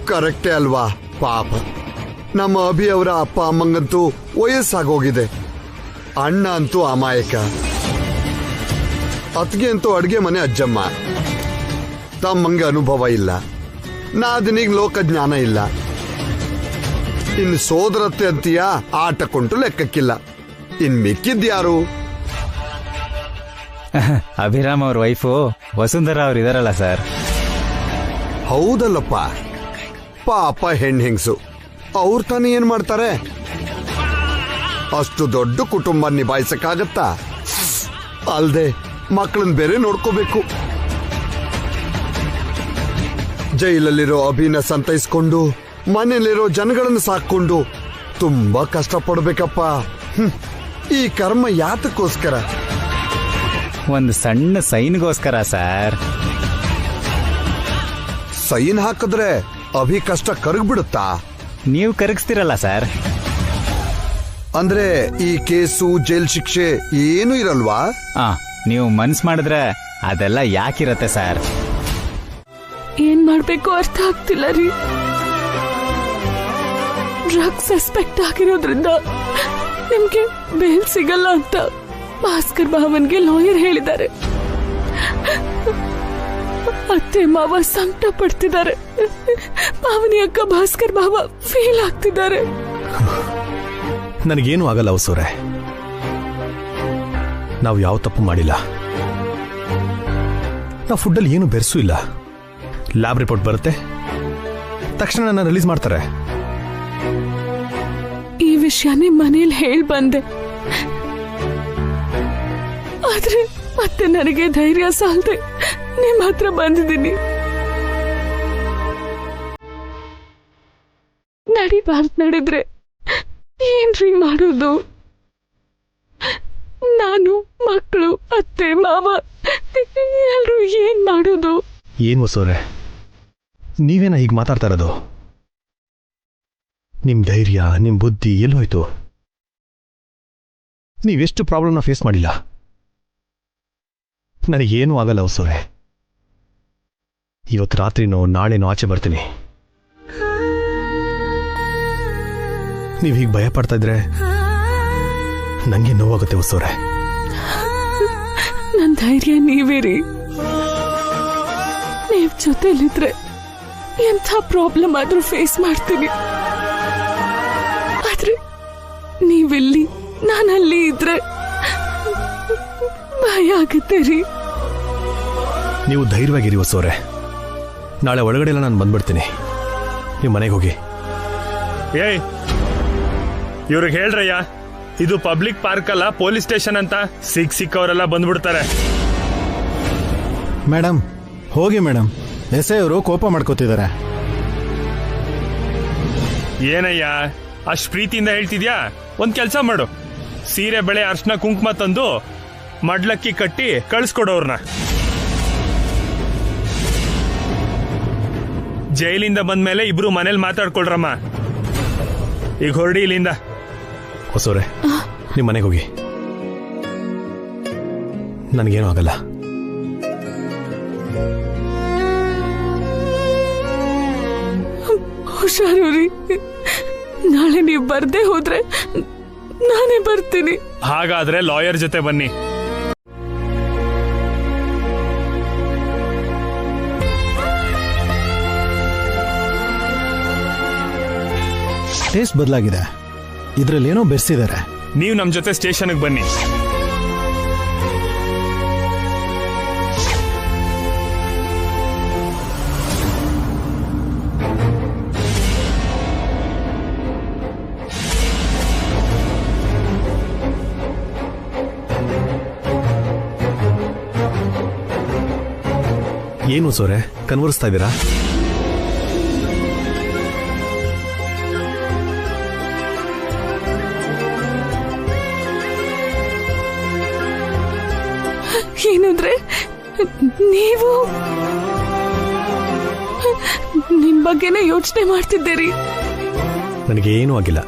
ಕರೆಕ್ಟೇ ಅಲ್ವಾ? ಪಾಪ, ನಮ್ಮ ಅಭಿ ಅವರ ಅಪ್ಪ ಅಮ್ಮಂಗಂತೂ ವಯಸ್ಸಾಗೋಗಿದೆ. ಅಣ್ಣ ಅಂತೂ ಅಮಾಯಕ, ಅತ್ಗೆ ಅಂತೂ ಅಡ್ಗೆ ಮನೆ ಅಜ್ಜಮ್ಮ. ತಮ್ಮಂಗೆ ಅನುಭವ ಇಲ್ಲ, ನಾದಿನಿಗೆ ಲೋಕ ಜ್ಞಾನ ಇಲ್ಲ. ಇನ್ನು ಸೋದರತ್ತೆ ಅಂತೀಯ, ಆಟಕ್ಕುಂಟು ಲೆಕ್ಕಕ್ಕಿಲ್ಲ. ಇನ್ ಮಿಕ್ಕಿದ್ಯಾರು? ಅಭಿರಾಮ್ ಅವ್ರ ವೈಫು ವಸುಂಧರಾ ಅವ್ರು ಇದಾರಲ್ಲ ಸರ್. ಹೌದಲ್ಲಪ್ಪ, ಪಾಪ ಹೆಣ್ಣಿಂಗ್ಸು, ಅವ್ರು ತಾನೇ ಏನ್ ಮಾಡ್ತಾರೆ? ಅಷ್ಟು ದೊಡ್ಡ ಕುಟುಂಬ ನಿಭಾಯಿಸಕ್ಕಾಗತ್ತಾ? ಅಲ್ದೆ ಮಕ್ಕಳನ್ನ ಬೇರೆ ನೋಡ್ಕೋಬೇಕು. ಜೈಲಲ್ಲಿರೋ ಅಭಿನ ಸಂತೈಸ್ಕೊಂಡು ಮನೆಯಲ್ಲಿರೋ ಜನಗಳನ್ನು ಸಾಕೊಂಡು ತುಂಬಾ ಕಷ್ಟಪಡ್ಬೇಕಪ್ಪ. ಈ ಕರ್ಮ ಯಾತಕ್ಕೋಸ್ಕರ? ಒಂದು ಸಣ್ಣ ಸೈನ್ಗೋಸ್ಕರ ಸರ್. ಸೈನ್ ಹಾಕಿದ್ರೆ ಅಭಿ ಕಷ್ಟ ಕರಗ್ಬಿಡುತ್ತಾ? ನೀವು ಕರಗಿಸ್ತಿರಲ್ಲ ಸರ್. ಅಂದ್ರೆ ಈ ಕೇಸು, ಜೈಲ್ ಶಿಕ್ಷೆ ಏನು ಇರಲ್ವಾ? ನೀವು ಮನ್ಸ್ ಮಾಡಿದ್ರೆ ಅದೆಲ್ಲ ಯಾಕಿರತ್ತೆ ಸರ್? ಏನ್ ಮಾಡ್ಬೇಕು ಅರ್ಥ ಆಗ್ತಿಲ್ಲ ರೀ. ಡ್ರಗ್ ಸಸ್ಪೆಕ್ಟ್ ಆಗಿರೋದ್ರಿಂದ ನಿಮ್ಗೆ ಬೇಲ್ ಸಿಗಲ್ಲ ಅಂತ ಭಾಸ್ಕರ್ ಭಾವನ್ಗೆ ಲಾಯರ್ ಹೇಳಿದ್ದಾರೆ. ಅತ್ತೆ ಮಾವ ಸಂಕಟ ಪಡ್ತಿದ್ದಾರೆ. ಪಾವನಿ ಅಕ್ಕ ಭಾಸ್ಕರ್ ಭಾವ ಫೇಲ್ ಆಗ್ತಿದ್ದಾರೆ. ನನಗೇನು ಆಗಲ್ಲ ಹೊಸೋರೆ. ನಾವು ಯಾವ ತಪ್ಪು ಮಾಡಿಲ್ಲ. ನಾವು ಫುಡ್ಡಲ್ಲಿ ಏನು ಬೆರೆಸೂ ಇಲ್ಲ. ಲ್ಯಾಬ್ ರಿಪೋರ್ಟ್ ಬರುತ್ತೆ, ತಕ್ಷಣ ನನ್ನ ರಿಲೀಸ್ ಮಾಡ್ತಾರೆ. ಈ ವಿಷಯನೇ ಮನೇಲಿ ಹೇಳಿ ಬಂದೆ, ಆದ್ರೆ ಮತ್ತೆ ನನಗೆ ಧೈರ್ಯ ಸಾಲದೆ ನಿಮ್ಮ ಹತ್ರ ಬಂದಿದ್ದೀನಿ. ನಡೆದ್ರೆ ಏನ್ರಿ ಮಾಡೋದು? ನಾನು, ಮಕ್ಕಳು, ಅತ್ತೆ ಮಾವ ಎಲ್ಲರೂ ಏನ್ ಮಾಡೋದು? ಏನು ಹೊಸೋರೆ, ನೀವೇನ ಹೀಗೆ ಮಾತಾಡ್ತಾ ಇರೋದು? ನಿಮ್ ಧೈರ್ಯ, ನಿಮ್ ಬುದ್ಧಿ ಎಲ್ಲಿ ಹೋಯ್ತು? ನೀವೆಷ್ಟು ಪ್ರಾಬ್ಲಮ್ನ ಫೇಸ್ ಮಾಡಿಲ್ಲ. ನನಗೇನೂ ಆಗಲ್ಲ ಹೊಸೋರೆ. ಇವತ್ತು ರಾತ್ರಿನೋ ನಾಳೆನೋ ಆಚೆ ಬರ್ತೀನಿ. ನೀವು ಹೀಗೆ ಭಯ ಪಡ್ತಾ ಇದ್ರೆ ನಂಗೆ ನೋವಾಗುತ್ತೆ ಹೊಸೋರೆ. ನನ್ನ ಧೈರ್ಯ ನೀವೇ ರೀ. ನೀವ್ ಜೊತೆಲಿದ್ರೆ ಎಂಥ ಪ್ರಾಬ್ಲಮ್ ಆದ್ರೂ ಫೇಸ್ ಮಾಡ್ತೀನಿ. ಆದ್ರೆ ನೀವಿಲ್ಲಿ, ನಾನಲ್ಲಿ ಇದ್ರೆ ಭಯ ಆಗುತ್ತೆ ರೀ. ನೀವು ಧೈರ್ಯವಾಗಿರಿ ಹೊಸೋರೆ. ನಾಳೆ ಒಳಗಡೆ ಎಲ್ಲ ನಾನು ಬಂದ್ಬಿಡ್ತೀನಿ. ನೀವು ಮನೆಗೆ ಹೋಗಿ. ಏಯ್, ಇವ್ರಿಗೆ ಹೇಳ್ರಯ್ಯ, ಇದು ಪಬ್ಲಿಕ್ ಪಾರ್ಕ್ ಅಲ್ಲ, ಪೊಲೀಸ್ ಸ್ಟೇಷನ್ ಅಂತ. ಸಿಕ್ಕವರೆಲ್ಲ ಬಂದ್ಬಿಡ್ತಾರೆ. ಮೇಡಮ್ ಹೋಗಿ ಮೇಡಮ್, ಎಸ್ಐ ಅವರು ಕೋಪ ಮಾಡ್ಕೋತಿದ್ದಾರೆ. ಏನಯ್ಯ ಅಷ್ಟ್ ಪ್ರೀತಿಯಿಂದ ಹೇಳ್ತಿದ್ಯಾ? ಒಂದ್ ಕೆಲ್ಸ ಮಾಡು, ಸೀರೆ ಬೆಳೆ ಅರ್ಶನ ಕುಂಕುಮ ತಂದು ಮಡ್ಲಕ್ಕಿ ಕಟ್ಟಿ ಕಳಿಸ್ಕೊಡೋರ್ನ. ಜೈಲಿಂದ ಬಂದ್ಮೇಲೆ ಇಬ್ರು ಮನೇಲಿ ಮಾತಾಡ್ಕೊಳ್ರಮ್ಮ. ಈಗ ಹೊರಡಿ ಇಲ್ಲಿಂದ. ಹೊಸೋರೆ, ನಿಮ್ಮ ಮನೆಗೆ ಹೋಗಿ. ನನಗೇನು ಆಗಲ್ಲ. ಹುಷಾರು ರೀ. ನಾಳೆ ನೀವು ಬರ್ದೇ ಹೋದ್ರೆ ನಾನೇ ಬರ್ತೀನಿ. ಹಾಗಾದ್ರೆ ಲಾಯರ್ ಜೊತೆ ಬನ್ನಿ. ಟೇಸ್ಟ್ ಬದಲಾಗಿದೆ, ಇದ್ರಲ್ಲಿ ಏನೋ ಬೆರೆಸಿದ್ದಾರೆ. ನೀವು ನಮ್ ಜೊತೆ ಸ್ಟೇಷನ್ಗೆ ಬನ್ನಿ. ಏನು ಸೋರೆ ಕನ್ವರ್ಸ್ತಾ ಇದ್ದೀರಾ? ಏನಂದ್ರೆ ನೀವು ನಿಮ್ ಬಗ್ಗೆನೇ ಯೋಚನೆ ಮಾಡ್ತಿದ್ದೀರಿ? ನನಗೇನೂ ಆಗಿಲ್ಲ,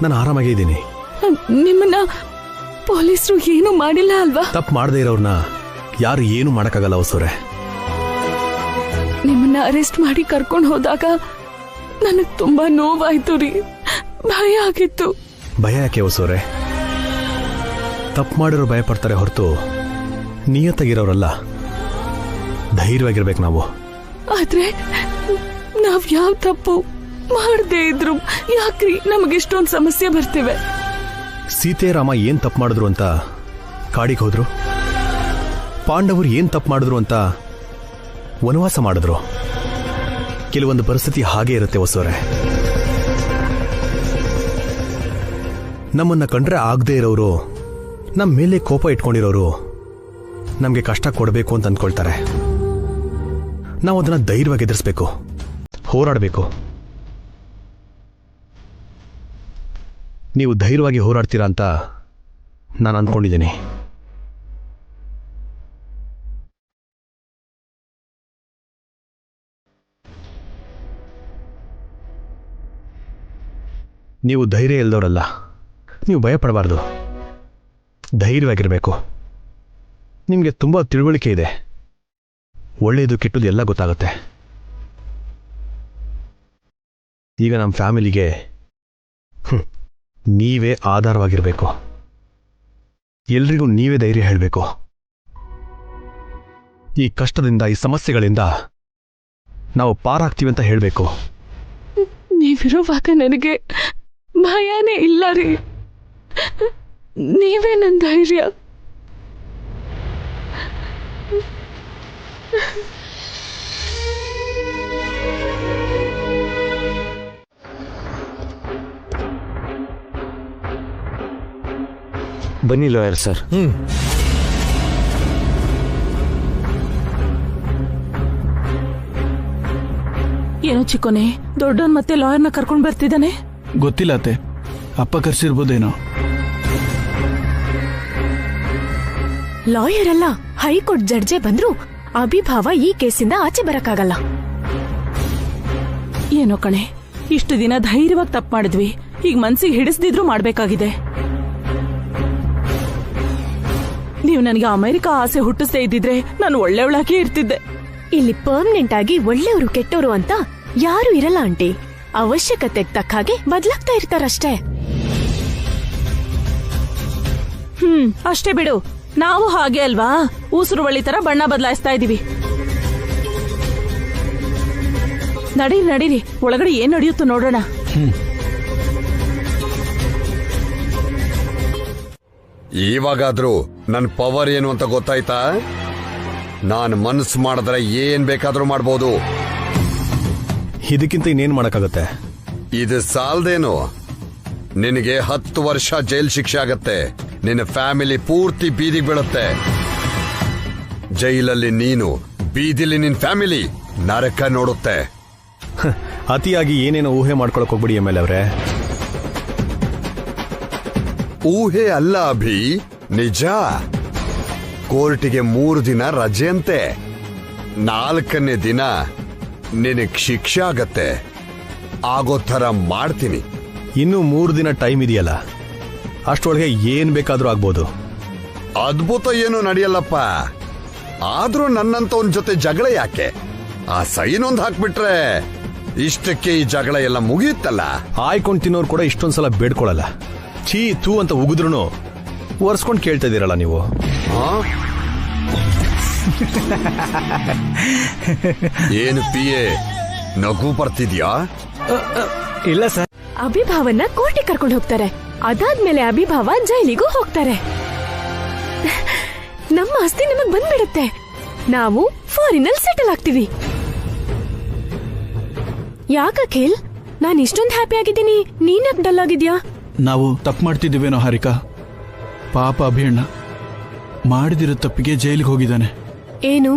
ನಾನು ಆರಾಮಾಗೇ ಇದ್ದೀನಿ. ನಿಮ್ಮನ್ನ ಪೊಲೀಸರು ಏನು ಮಾಡಿಲ್ಲ ಅಲ್ವಾ? ತಪ್ಪು ಮಾಡದೇ ಇರೋರ್ನ ಯಾರು ಏನು ಮಾಡಕ್ಕಾಗಲ್ಲ ಹೊಸೋರೆ. ನಿಮ್ಮನ್ನ ಅರೆಸ್ಟ್ ಮಾಡಿ ಕರ್ಕೊಂಡು ಹೋದಾಗ ನನಗ್ ತುಂಬಾ ನೋವಾಯ್ತು ರೀ, ಭಯ ಆಗಿತ್ತು. ಭಯ ಯಾಕೆ ಹೊಸೋರೆ? ತಪ್ಪು ಮಾಡಿರೋ ಭಯ ಪಡ್ತಾರೆ ಹೊರತು ನಿಯತ್ತಾಗಿರೋರಲ್ಲ. ಧೈರ್ಯವಾಗಿರ್ಬೇಕು ನಾವು. ಆದ್ರೆ ನಾವ್ ಯಾವ ತಪ್ಪು ಮಾಡದೇ ಇದ್ರು ಯಾಕ್ರಿ ನಮಗೆಷ್ಟೊಂದು ಸಮಸ್ಯೆ ಬರ್ತಿವೆ? ಸೀತೆ ರಾಮ ಏನ್ ತಪ್ಪು ಮಾಡಿದ್ರು ಅಂತ ಕಾಡಿಗೆ ಹೋದ್ರು, ಪಾಂಡವರು ಏನ್ ತಪ್ಪು ಮಾಡಿದ್ರು ಅಂತ ವನವಾಸ ಮಾಡಿದ್ರು. ಕೆಲವೊಂದು ಪರಿಸ್ಥಿತಿ ಹಾಗೆ ಇರುತ್ತೆ ಹೊಸೋರೆ. ನಮ್ಮನ್ನ ಕಂಡ್ರೆ ಆಗದೆ ಇರೋರು, ನಮ್ಮ ಮೇಲೆ ಕೋಪ ಇಟ್ಕೊಂಡಿರೋರು ನಮಗೆ ಕಷ್ಟ ಕೊಡಬೇಕು ಅಂತ ಅಂದ್ಕೊಳ್ತಾರೆ. ನಾವು ಅದನ್ನ ಧೈರ್ಯವಾಗಿ ಎದುರಿಸಬೇಕು, ಹೋರಾಡಬೇಕು. ನೀವು ಧೈರ್ಯವಾಗಿ ಹೋರಾಡ್ತೀರಾ ಅಂತ ನಾನು ಅಂದ್ಕೊಂಡಿದ್ದೀನಿ. ನೀವು ಧೈರ್ಯ ಇಲ್ದವರಲ್ಲ, ನೀವು ಭಯ ಪಡಬಾರ್ದು, ಧೈರ್ಯವಾಗಿರಬೇಕು. ನಿಮಗೆ ತುಂಬ ತಿಳುವಳಿಕೆ ಇದೆ, ಒಳ್ಳೆಯದು ಕೆಟ್ಟದ್ದು ಎಲ್ಲ ಗೊತ್ತಾಗುತ್ತೆ. ಈಗ ನಮ್ಮ ಫ್ಯಾಮಿಲಿಗೆ ನೀವೇ ಆಧಾರವಾಗಿರಬೇಕು. ಎಲ್ರಿಗೂ ನೀವೇ ಧೈರ್ಯ ಹೇಳಬೇಕು. ಈ ಕಷ್ಟದಿಂದ, ಈ ಸಮಸ್ಯೆಗಳಿಂದ ನಾವು ಪಾರಾಗ್ತೀವಿ ಅಂತ ಹೇಳಬೇಕು. ನೀವಿರುವಾಗ ನನಗೆ ಭಯನೇ ಇಲ್ಲ ರೀ. ನೀವೇ ನನ್ನ ಧೈರ್ಯ. ಬನ್ನಿ ಲಾಯರ್ ಸರ್. ಏನೋ ಚಿಕ್ಕೋನೆ, ದೊಡ್ಡವನ್ ಮತ್ತೆ ಲಾಯರ್ನ ಕರ್ಕೊಂಡ್ ಬರ್ತಿದ್ದಾನೆ. ಗೊತ್ತಿಲ್ಲ ಅತ್ತೆ, ಅಪ್ಪ ಕರ್ಸಿರ್ಬೋದೇನೋ. ಲಾಯರ್ ಅಲ್ಲ, ಹೈಕೋರ್ಟ್ ಜಡ್ಜೆ ಬಂದ್ರು ಅಭಿಭಾವ ಈ ಕೇಸಿಂದ ಆಚೆ ಬರಕ್ಕಾಗಲ್ಲ. ಏನೋ ಕಣೆ, ಇಷ್ಟು ದಿನ ಧೈರ್ಯವಾಗಿ ತಪ್ಪು ಮಾಡಿದ್ವಿ, ಈಗ ಮನ್ಸಿಗೆ ಹಿಡಿಸ್ದಿದ್ರು ಮಾಡ್ಬೇಕಾಗಿದೆ. ನೀವು ನನಗೆ ಅಮೆರಿಕ ಆಸೆ ಹುಟ್ಟಿಸದೇ ಇದ್ದಿದ್ರೆ ನಾನು ಒಳ್ಳೆಯವಳಾಗಿ ಇರ್ತಿದ್ದೆ. ಇಲ್ಲಿ ಪರ್ಮನೆಂಟ್ ಆಗಿ ಒಳ್ಳೆಯವರು ಕೆಟ್ಟವರು ಅಂತ ಯಾರು ಇರಲ್ಲ ಆಂಟಿ. ಅವಶ್ಯಕತೆಗೆ ತಕ್ಕ ಹಾಗೆ ಬದಲಾಗ್ತಾ ಇರ್ತಾರಷ್ಟೇ. ಅಷ್ಟೇ ಬಿಡು, ನಾವು ಹಾಗೆ ಅಲ್ವಾ, ಊಸುರುವಳ್ಳಿ ತರ ಬಣ್ಣ ಬದಲಾಯಿಸ್ತಾ ಇದೀವಿ. ನಡೀರಿ, ಒಳಗಡೆ ಏನ್ ನಡೆಯುತ್ತೋ ನೋಡೋಣ. ಇವಾಗಾದ್ರೂ ನನ್ ಪವರ್ ಏನು ಅಂತ ಗೊತ್ತಾಯ್ತಾ? ನಾನ್ ಮನ್ಸು ಮಾಡಿದ್ರೆ ಏನ್ ಬೇಕಾದ್ರೂ ಮಾಡ್ಬೋದು. ಇದಕ್ಕಿಂತ ಇನ್ನೇನ್ ಮಾಡಕ್ಕಾಗತ್ತೆ? ಇದು ಸಾಲ್ದೇನು, ನಿನಗೆ 10 ವರ್ಷ ಜೈಲ್ ಶಿಕ್ಷೆ ಆಗತ್ತೆ. ನಿನ್ನ ಫ್ಯಾಮಿಲಿ ಪೂರ್ತಿ ಬೀದಿಗೆ ಬೀಳುತ್ತೆ. ಜೈಲಲ್ಲಿ ನೀನು, ಬೀದಿಲಿ ನಿನ್ ಫ್ಯಾಮಿಲಿ ನರಕ ನೋಡುತ್ತೆ. ಅತಿಯಾಗಿ ಏನೇನೋ ಊಹೆ ಮಾಡ್ಕೊಳಕ್ ಹೋಗ್ಬಿಡಿ ಎಮ್ಮೆಲ್ಲೆ ಅವ್ರೆ. ಊಹೆ ಅಲ್ಲ ಅಭಿ, ನಿಜ. ಕೋರ್ಟಿಗೆ 3 ದಿನ ರಜೆ ಅಂತೆ. 4ನೇ ದಿನ ನಿನಗ್ ಶಿಕ್ಷೆ ಆಗತ್ತೆ. ಆಗೋ ಥರ ಮಾಡ್ತೀನಿ. ಇನ್ನು 3 ದಿನ ಟೈಮ್ ಇದೆಯಲ್ಲ, ಅಷ್ಟೊಳಗೆ ಏನ್ ಬೇಕಾದ್ರೂ ಆಗ್ಬೋದು. ಅದ್ಭುತ ಏನು ನಡೆಯಲ್ಲಪ್ಪ. ಆದ್ರೂ ನನ್ನಂತವನ್ ಜೊತೆ ಜಗಳ ಯಾಕೆ? ಆ ಸೈನೊಂದ್ ಹಾಕ್ಬಿಟ್ರೆ ಇಷ್ಟಕ್ಕೆ ಈ ಜಗಳ ಎಲ್ಲ ಮುಗಿಯುತ್ತಲ್ಲ. ಆಯ್ಕೊಂಡ್ ತಿನ್ನೋರು ಕೂಡ ಇಷ್ಟೊಂದ್ಸಲ ಬೇಡ್ಕೊಳಲ್ಲ. ಛೀ ತೂ ಅಂತ ಉಗಿದ್ರೂ ಒರ್ಸ್ಕೊಂಡ್ ಕೇಳ್ತಾ ಇದೀರಲ್ಲ ನೀವು. ಏನು ಪಿಯೆ, ನಗು ಬರ್ತಿದ್ಯಾ? ಇಲ್ಲ ಸರ್. ಅಭಿಭಾವನ್ನ ಕೋರ್ಟಿಗೆ ಕರ್ಕೊಂಡು ಹೋಗ್ತಾರೆ. ಅದಾದ್ಮೇಲೆ ಅಭಿಭಾವ ಜೈಲಿಗೂ ಹೋಗ್ತಾರೆ. ನಮ್ಮ ಆಸ್ತಿ ನಮಗ್ ಬಂದ್ಬಿಡುತ್ತೆ. ನಾವು ಫಾರಿನಲ್ಲಿ ಸೆಟಲ್ ಆಗ್ತೀವಿ. ಯಾಕ ಖೇಲ್, ನಾನು ಇಷ್ಟೊಂದು ಹ್ಯಾಪಿ ಆಗಿದ್ದೀನಿ, ನೀನ್ಯಾಕ್ ಡಲ್ ಆಗಿದ್ಯಾ? ನಾವು ತಪ್ಪು ಮಾಡ್ತಿದ್ದೀವೇನೋ ಹಾರಿಕಾ. ಪಾಪ ಅಭಿಯಣ್ಣ ಮಾಡಿದಿರೋ ತಪ್ಪಿಗೆ ಜೈಲಿಗೆ ಹೋಗಿದ್ದಾನೆ. ಏನು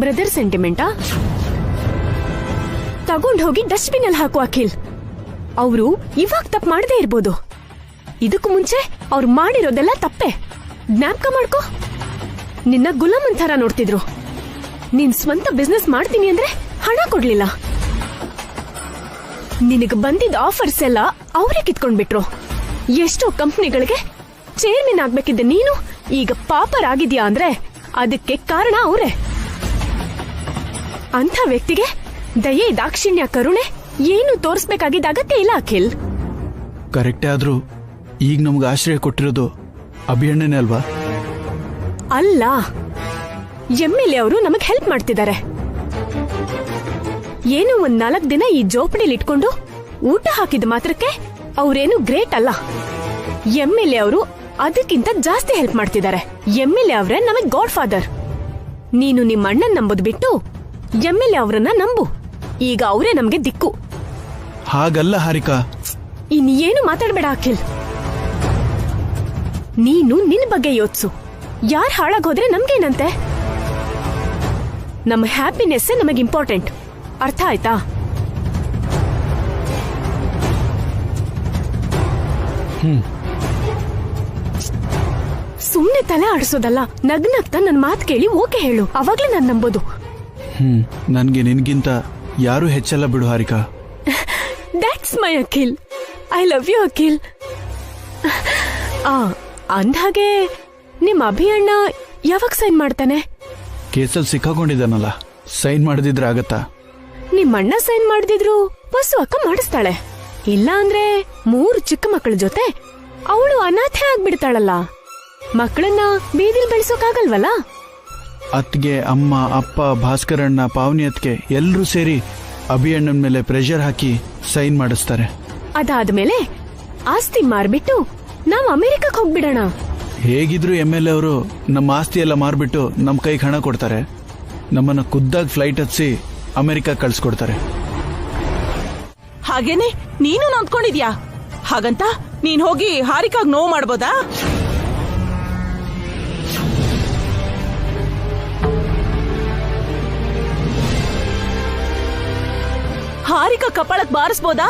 ಬ್ರದರ್ ಸೆಂಟಿಮೆಂಟಾ? ತಗೊಂಡ್ ಹೋಗಿ ಡಸ್ಟ್ಬಿನ್ ಅಲ್ಲಿ ಹಾಕು ಅಖಿಲ್. ಅವರು ಇವಾಗ ತಪ್ಪು ಮಾಡದೇ ಇರ್ಬೋದು. ಇದಕ್ಕೂ ಮುಂಚೆ ಅವ್ರು ಮಾಡಿರೋದೆಲ್ಲ ತಪ್ಪೆ. ಜ್ಞಾಪಕ ಮಾಡ್ಕೋ. ನಿನ್ನ ಗುಲಾಮನ್ ಥರ ನೋಡ್ತಿದ್ರು. ನೀನ್ ಸ್ವಂತ ಬಿಸ್ನೆಸ್ ಮಾಡ್ತೀನಿ ಅಂದ್ರೆ ಹಣ ಕೊಡ್ಲಿಲ್ಲ. ನಿನಗೆ ಬಂದಿದ್ದ ಆಫರ್ಸ್ ಎಲ್ಲ ಅವರೇ ಕಿತ್ಕೊಂಡ್ಬಿಟ್ರು. ಎಷ್ಟೋ ಕಂಪ್ನಿಗಳಿಗೆ ಚೇರ್ಮನ್ ಆಗ್ಬೇಕಿದ್ದ ನೀನು ಈಗ ಪಾಪರ್ ಆಗಿದ್ಯಾ ಅಂದ್ರೆ ಅದಕ್ಕೆ ಕಾರಣ ಅವರೇ. ಅಂಥ ವ್ಯಕ್ತಿಗೆ ದಯೆ, ದಾಕ್ಷಿಣ್ಯ, ಕರುಣೆ ಏನು ತೋರಿಸ್ಬೇಕಾಗಿದ್ದ ಅಗತ್ಯ ಇಲ್ಲ ಅಖಿಲ್. ಕರೆಕ್ಟೇ, ಆದ್ರೂ ಈಗ ನಮ್ಗೆ ಆಶ್ರಯ ಕೊಟ್ಟಿರೋದು ಅಭಿಯಣ್ಣನೇ ಅಲ್ವಾ? ಅಲ್ಲ, MLA ಅವರು ನಮಗ್ ಹೆಲ್ಪ್ ಮಾಡ್ತಿದ್ದಾರೆ. ಏನು ಒಂದ್ 4 ದಿನ ಈ ಜೋಪಡಿಲಿ ಇಟ್ಕೊಂಡು ಊಟ ಹಾಕಿದ ಮಾತ್ರಕ್ಕೆ ಅವ್ರೇನು ಗ್ರೇಟ್ ಅಲ್ಲ. MLA ಅವರು ಅದಕ್ಕಿಂತ ಜಾಸ್ತಿ ಹೆಲ್ಪ್ ಮಾಡ್ತಿದ್ದಾರೆ. MLA ಅವರೇ ನಮಗ್ ಗಾಡ್ ಫಾದರ್. ನೀನು ನಿಮ್ಮ ಅಣ್ಣನ್ ನಂಬೋದು ಬಿಟ್ಟು MLA ಅವರನ್ನ ನಂಬು. ಈಗ ಅವರೇ ನಮ್ಗೆ ದಿಕ್ಕು. ಹಾಗಲ್ಲ ಹಾರಿಕಾ. ಇನ್ ಏನು ಮಾತಾಡ್ಬೇಡ ಅಖಿಲ್. ನೀನು ನಿನ್ ಬಗ್ಗೆ ಯೋಚಿಸು. ಯಾರ್ ಹಾಳಾಗೋದ್ರೆ ನಮ್ಗೇನಂತೆ? ನಮ್ಮ ಹ್ಯಾಪಿನೆಸ್ ನಮಗ್ ಇಂಪಾರ್ಟೆಂಟ್. ಅರ್ಥ ಆಯ್ತಾ? ಸುಮ್ನೆ ತಲೆ ಆಡಿಸೋದಲ್ಲ, ನಗ್ನಗ್ತಾ ನನ್ ಮಾತು ಕೇಳಿ ಓಕೆ ಹೇಳು, ಅವಾಗ್ಲೇ ನಾನ್ ನಂಬೋದು. ನನ್ಗೆ ನಿನ್ಗಿಂತ ಯಾರು ಹೆಚ್ಚಲ್ಲ ಬಿಡು Harika. That's my Akhil. I love you Akhil. ಅಂದ್ಹಾಗೆ ನಿಮ್ ಅಭಿಯಣ್ಣ ಯಾವಾಗ ಸೈನ್ ಮಾಡ್ತಾನೆ? ಕೇಸಲ್ಲಿ ಸಿಕ್ಕಾಕೊಂಡಿದ್ದಾನಲ್ಲ, ಸೈನ್ ಮಾಡದಿದ್ರೆ ಆಗತ್ತಾ? ನಿಮ್ಮಣ್ಣ ಸೈನ್ ಮಾಡದಿದ್ರು ಬಸ್ಸು ಅಕ್ಕ ಮಾಡಿಸ್ತಾಳೆ. ಇಲ್ಲ ಅಂದ್ರೆ 3 ಚಿಕ್ಕ ಮಕ್ಕಳ ಜೊತೆ ಅವಳು ಅನಾಥೆ ಆಗ್ಬಿಡ್ತಾಳಲ್ಲ. ಮಕ್ಕಳನ್ನ ಬೀದಿಲ್ ಬೆಳೆಸೋಕಾಗಲ್ವಲ್ಲ? ಅತ್ಗೆ, ಅಮ್ಮ, ಅಪ್ಪ, ಭಾಸ್ಕರಣ್ಣ, ಪಾವನಿ ಅತ್ಗೆ ಎಲ್ಲರೂ ಸೇರಿ ಅಭಿಯಣ್ಣನ ಮೇಲೆ ಪ್ರೆಷರ್ ಹಾಕಿ ಸೈನ್ ಮಾಡಿಸ್ತಾರೆ. ಅದಾದ್ಮೇಲೆ ಆಸ್ತಿ ಮಾರ್ಬಿಟ್ಟು ನಾವ್ ಅಮೆರಿಕಕ್ಕೆ ಹೋಗ್ಬಿಡೋಣ. ಹೇಗಿದ್ರು MLA ಅವರು ನಮ್ಮ ಆಸ್ತಿ ಎಲ್ಲ ಮಾರ್ಬಿಟ್ಟು ನಮ್ಮ ಕೈಗೆ ಹಣ ಕೊಡ್ತಾರೆ. ನಮ್ಮನ್ನ ಖುದ್ದಾಗಿ ಫ್ಲೈಟ್ ಹತ್ಸಿ ಅಮೆರಿಕ ಕಳ್ಸ್ಕೊಡ್ತಾರೆ. ಹಾಗೇನೆ ನೀನು ಅಂದ್ಕೊಂಡಿದ್ಯಾ? ಹಾಗಂತ ನೀನ್ ಹೋಗಿ ಹಾರಿಕಾಗ್ ನೋವು ಮಾಡ್ಬೋದಾ? ಹಾರಿಕಾ ಕಪಾಳಕ್ ಬಾರಿಸ್ಬೋದಾ?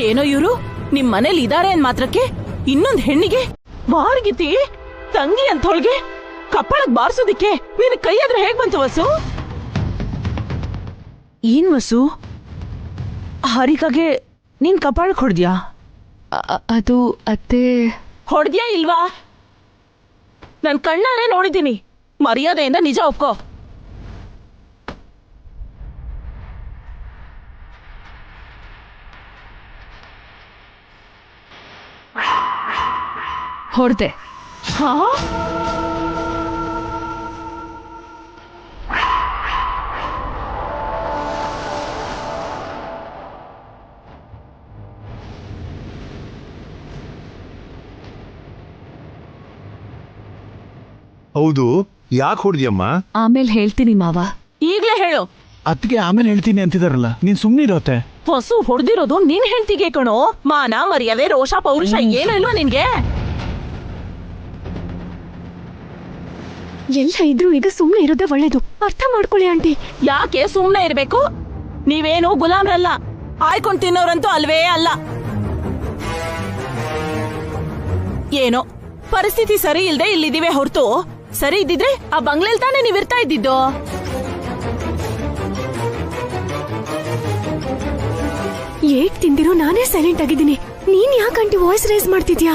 ಏನೋ ಇವರು ನಿಮ್ ಮನೇಲಿ ಇದಾರೆ ಅನ್ ಮಾತ್ರಕ್ಕೆ ಇನ್ನೊಂದ್ ಹೆಣ್ಣಿಗೆ ಬಾರ್ಗಿತಿ ತಂಗಿ ಅಂತೋಳ್ಗೆ ಕಪ್ಪಳಕ್ ಬಾರ್ಸೋದಿಕ್ಕೆ ನಿನ್ ಕೈ ಆದ್ರೆ ಹೇಗ್ ಬಂತು ವಸು? ಏನ್ ವಸು, ಹಾರಿಕಾಗೆ ನೀನ್ ಕಪಾಳಕ್ ಹೊಡ್ದ್ಯಾ? ಅದು ಅತ್ತೆ. ಹೊಡ್ದ್ಯಾ ಇಲ್ವಾ? ನನ್ ಕಣ್ಣಾರೆ ನೋಡಿದ್ದೀನಿ. ಮರ್ಯಾದೆಯಿಂದ ನಿಜ ಒಪ್ಕೋ. ಹೊಡ್ದೆ. ಹಾ, ಹೌದು, ಯಾಕೆ ಹೊಡ್ದಿಯಮ್ಮ? ಆಮೇಲೆ ಹೇಳ್ತೀನಿ ಮಾವ. ಈಗ್ಲೇ ಹೇಳು. ಅತ್ಗೆ ಆಮೇಲೆ ಹೇಳ್ತೀನಿ ಅಂತಿದಾರಲ್ಲ, ನೀನ್ ಸುಮ್ನಿರೋತೆ. ಹೊಸು ಹೊಡೆದಿರೋದು ನಿನ್ ಹೆಂಡ್ತಿಗೆ ಕಣೋ. ಮಾನ ಮರ್ಯಾದೆ ರೋಷ ಪೌರುಷ ಏನೂ ಇಲ್ವಾ ನಿನ್ಗೆ? ಎಲ್ಲ ಇದ್ರು ಈಗ ಸುಮ್ನೆ ಇರೋದೇ ಒಳ್ಳೇದು. ಅರ್ಥ ಮಾಡ್ಕೊಳ್ಳಿ ಆಂಟಿ. ಯಾಕೆ ಸುಮ್ನೆ ಇರ್ಬೇಕು? ನೀವೇನು ಗುಲಾಮ್ರಲ್ಲ, ಆಯ್ಕೊಂಡ್ ತಿನ್ನೋರಂತೂ ಅಲ್ವೇ ಅಲ್ಲ. ಏನೋ ಪರಿಸ್ಥಿತಿ ಸರಿ ಇಲ್ದೆ ಇಲ್ಲಿದ್ದೀವಿ ಹೊರತು, ಸರಿ ಇದ್ದಿದ್ರೆ ಆ ಬಂಗ್ಲೆಲ್ ತಾನೇ ನೀವ್ ಇರ್ತಾ ಇದ್ದಿದ್ದು. ಏಟ್ ತಿಂದಿರೋ ನಾನೇ ಸೈಲೆಂಟ್ ಆಗಿದ್ದೀನಿ. ನೀನ್ ಯಾಕೆ ಆಂಟಿ ವಾಯ್ಸ್ ರೇಸ್ ಮಾಡ್ತಿದ್ಯಾ?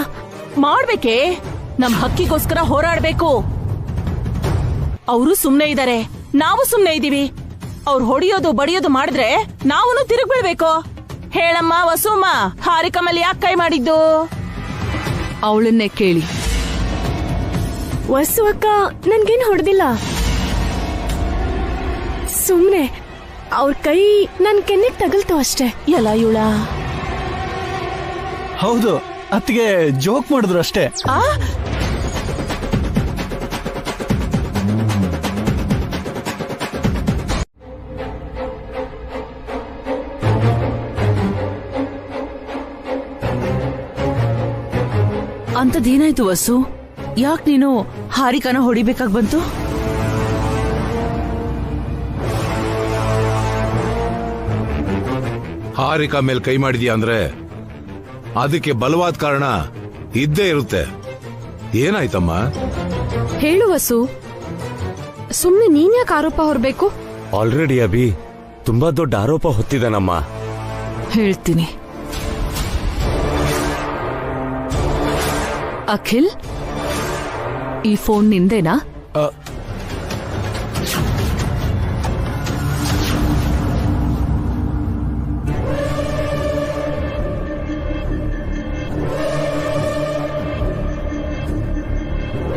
ಮಾಡ್ಬೇಕೆ? ನಮ್ ಹಕ್ಕಿಗೋಸ್ಕರ ಹೋರಾಡ್ಬೇಕು. ಅವರು ಸುಮ್ನೆ ಇದಾರೆ, ನಾವು ಸುಮ್ನೆ ಇದೀವಿ. ಅವ್ರು ಹೊಡಿಯೋದು ಬಡಿಯೋದು ಮಾಡಿದ್ರೆ ನಾವೂನು ತಿರುಗ್ ಬೀಳ್ಬೇಕು. ಹೇಳಮ್ಮ ವಸುಮ್ಮ, ಹಾರಿಕಾ ಮೇಲೆ ಯಾಕೆ ಕೈ ಮಾಡಿದ್ದು? ಅವಳನ್ನೇ ಕೇಳಿ. ವಸು ಅಕ್ಕ ನನ್ಗೇನು ಹೊಡೆದಿಲ್ಲ. ಸುಮ್ನೆ ಅವ್ರ ಕೈ ನನ್ ಕೆನ್ನೆಗ್ ತಗಲ್ತು ಅಷ್ಟೇ. ಎಲ್ಲ ಇವಳ. ಹೌದು, ಅತ್ಗೆ ಜೋಕ್ ಮಾಡಿದ್ರು ಅಷ್ಟೇ. ಅಂತದೇನಾಯ್ತು ವಸು? ಯಾಕೆ ನೀನು ಹಾರಿಕಾನ ಹೊಡಿಬೇಕಾಗ್ ಬಂತು? ಹಾರಿಕಾ ಮೇಲೆ ಕೈ ಮಾಡಿದ್ಯಾ ಅಂದ್ರೆ ಅದಕ್ಕೆ ಬಲವಾದ ಕಾರಣ ಇದ್ದೇ ಇರುತ್ತೆ. ಏನಾಯ್ತಮ್ಮ? ಹೇಳು ವಸು, ಸುಮ್ನೆ ನೀನ್ ಯಾಕೆ ಆರೋಪ ಹೊರಬೇಕು? ಆಲ್ರೆಡಿ ಅಭಿ ತುಂಬಾ ದೊಡ್ಡ ಆರೋಪ ಹೊತ್ತಿದ್ದಾನಮ್ಮ. ಹೇಳ್ತೀನಿ. ಅಖಿಲ್, ಈ ಫೋನ್ ನಿಂದೇನಾ?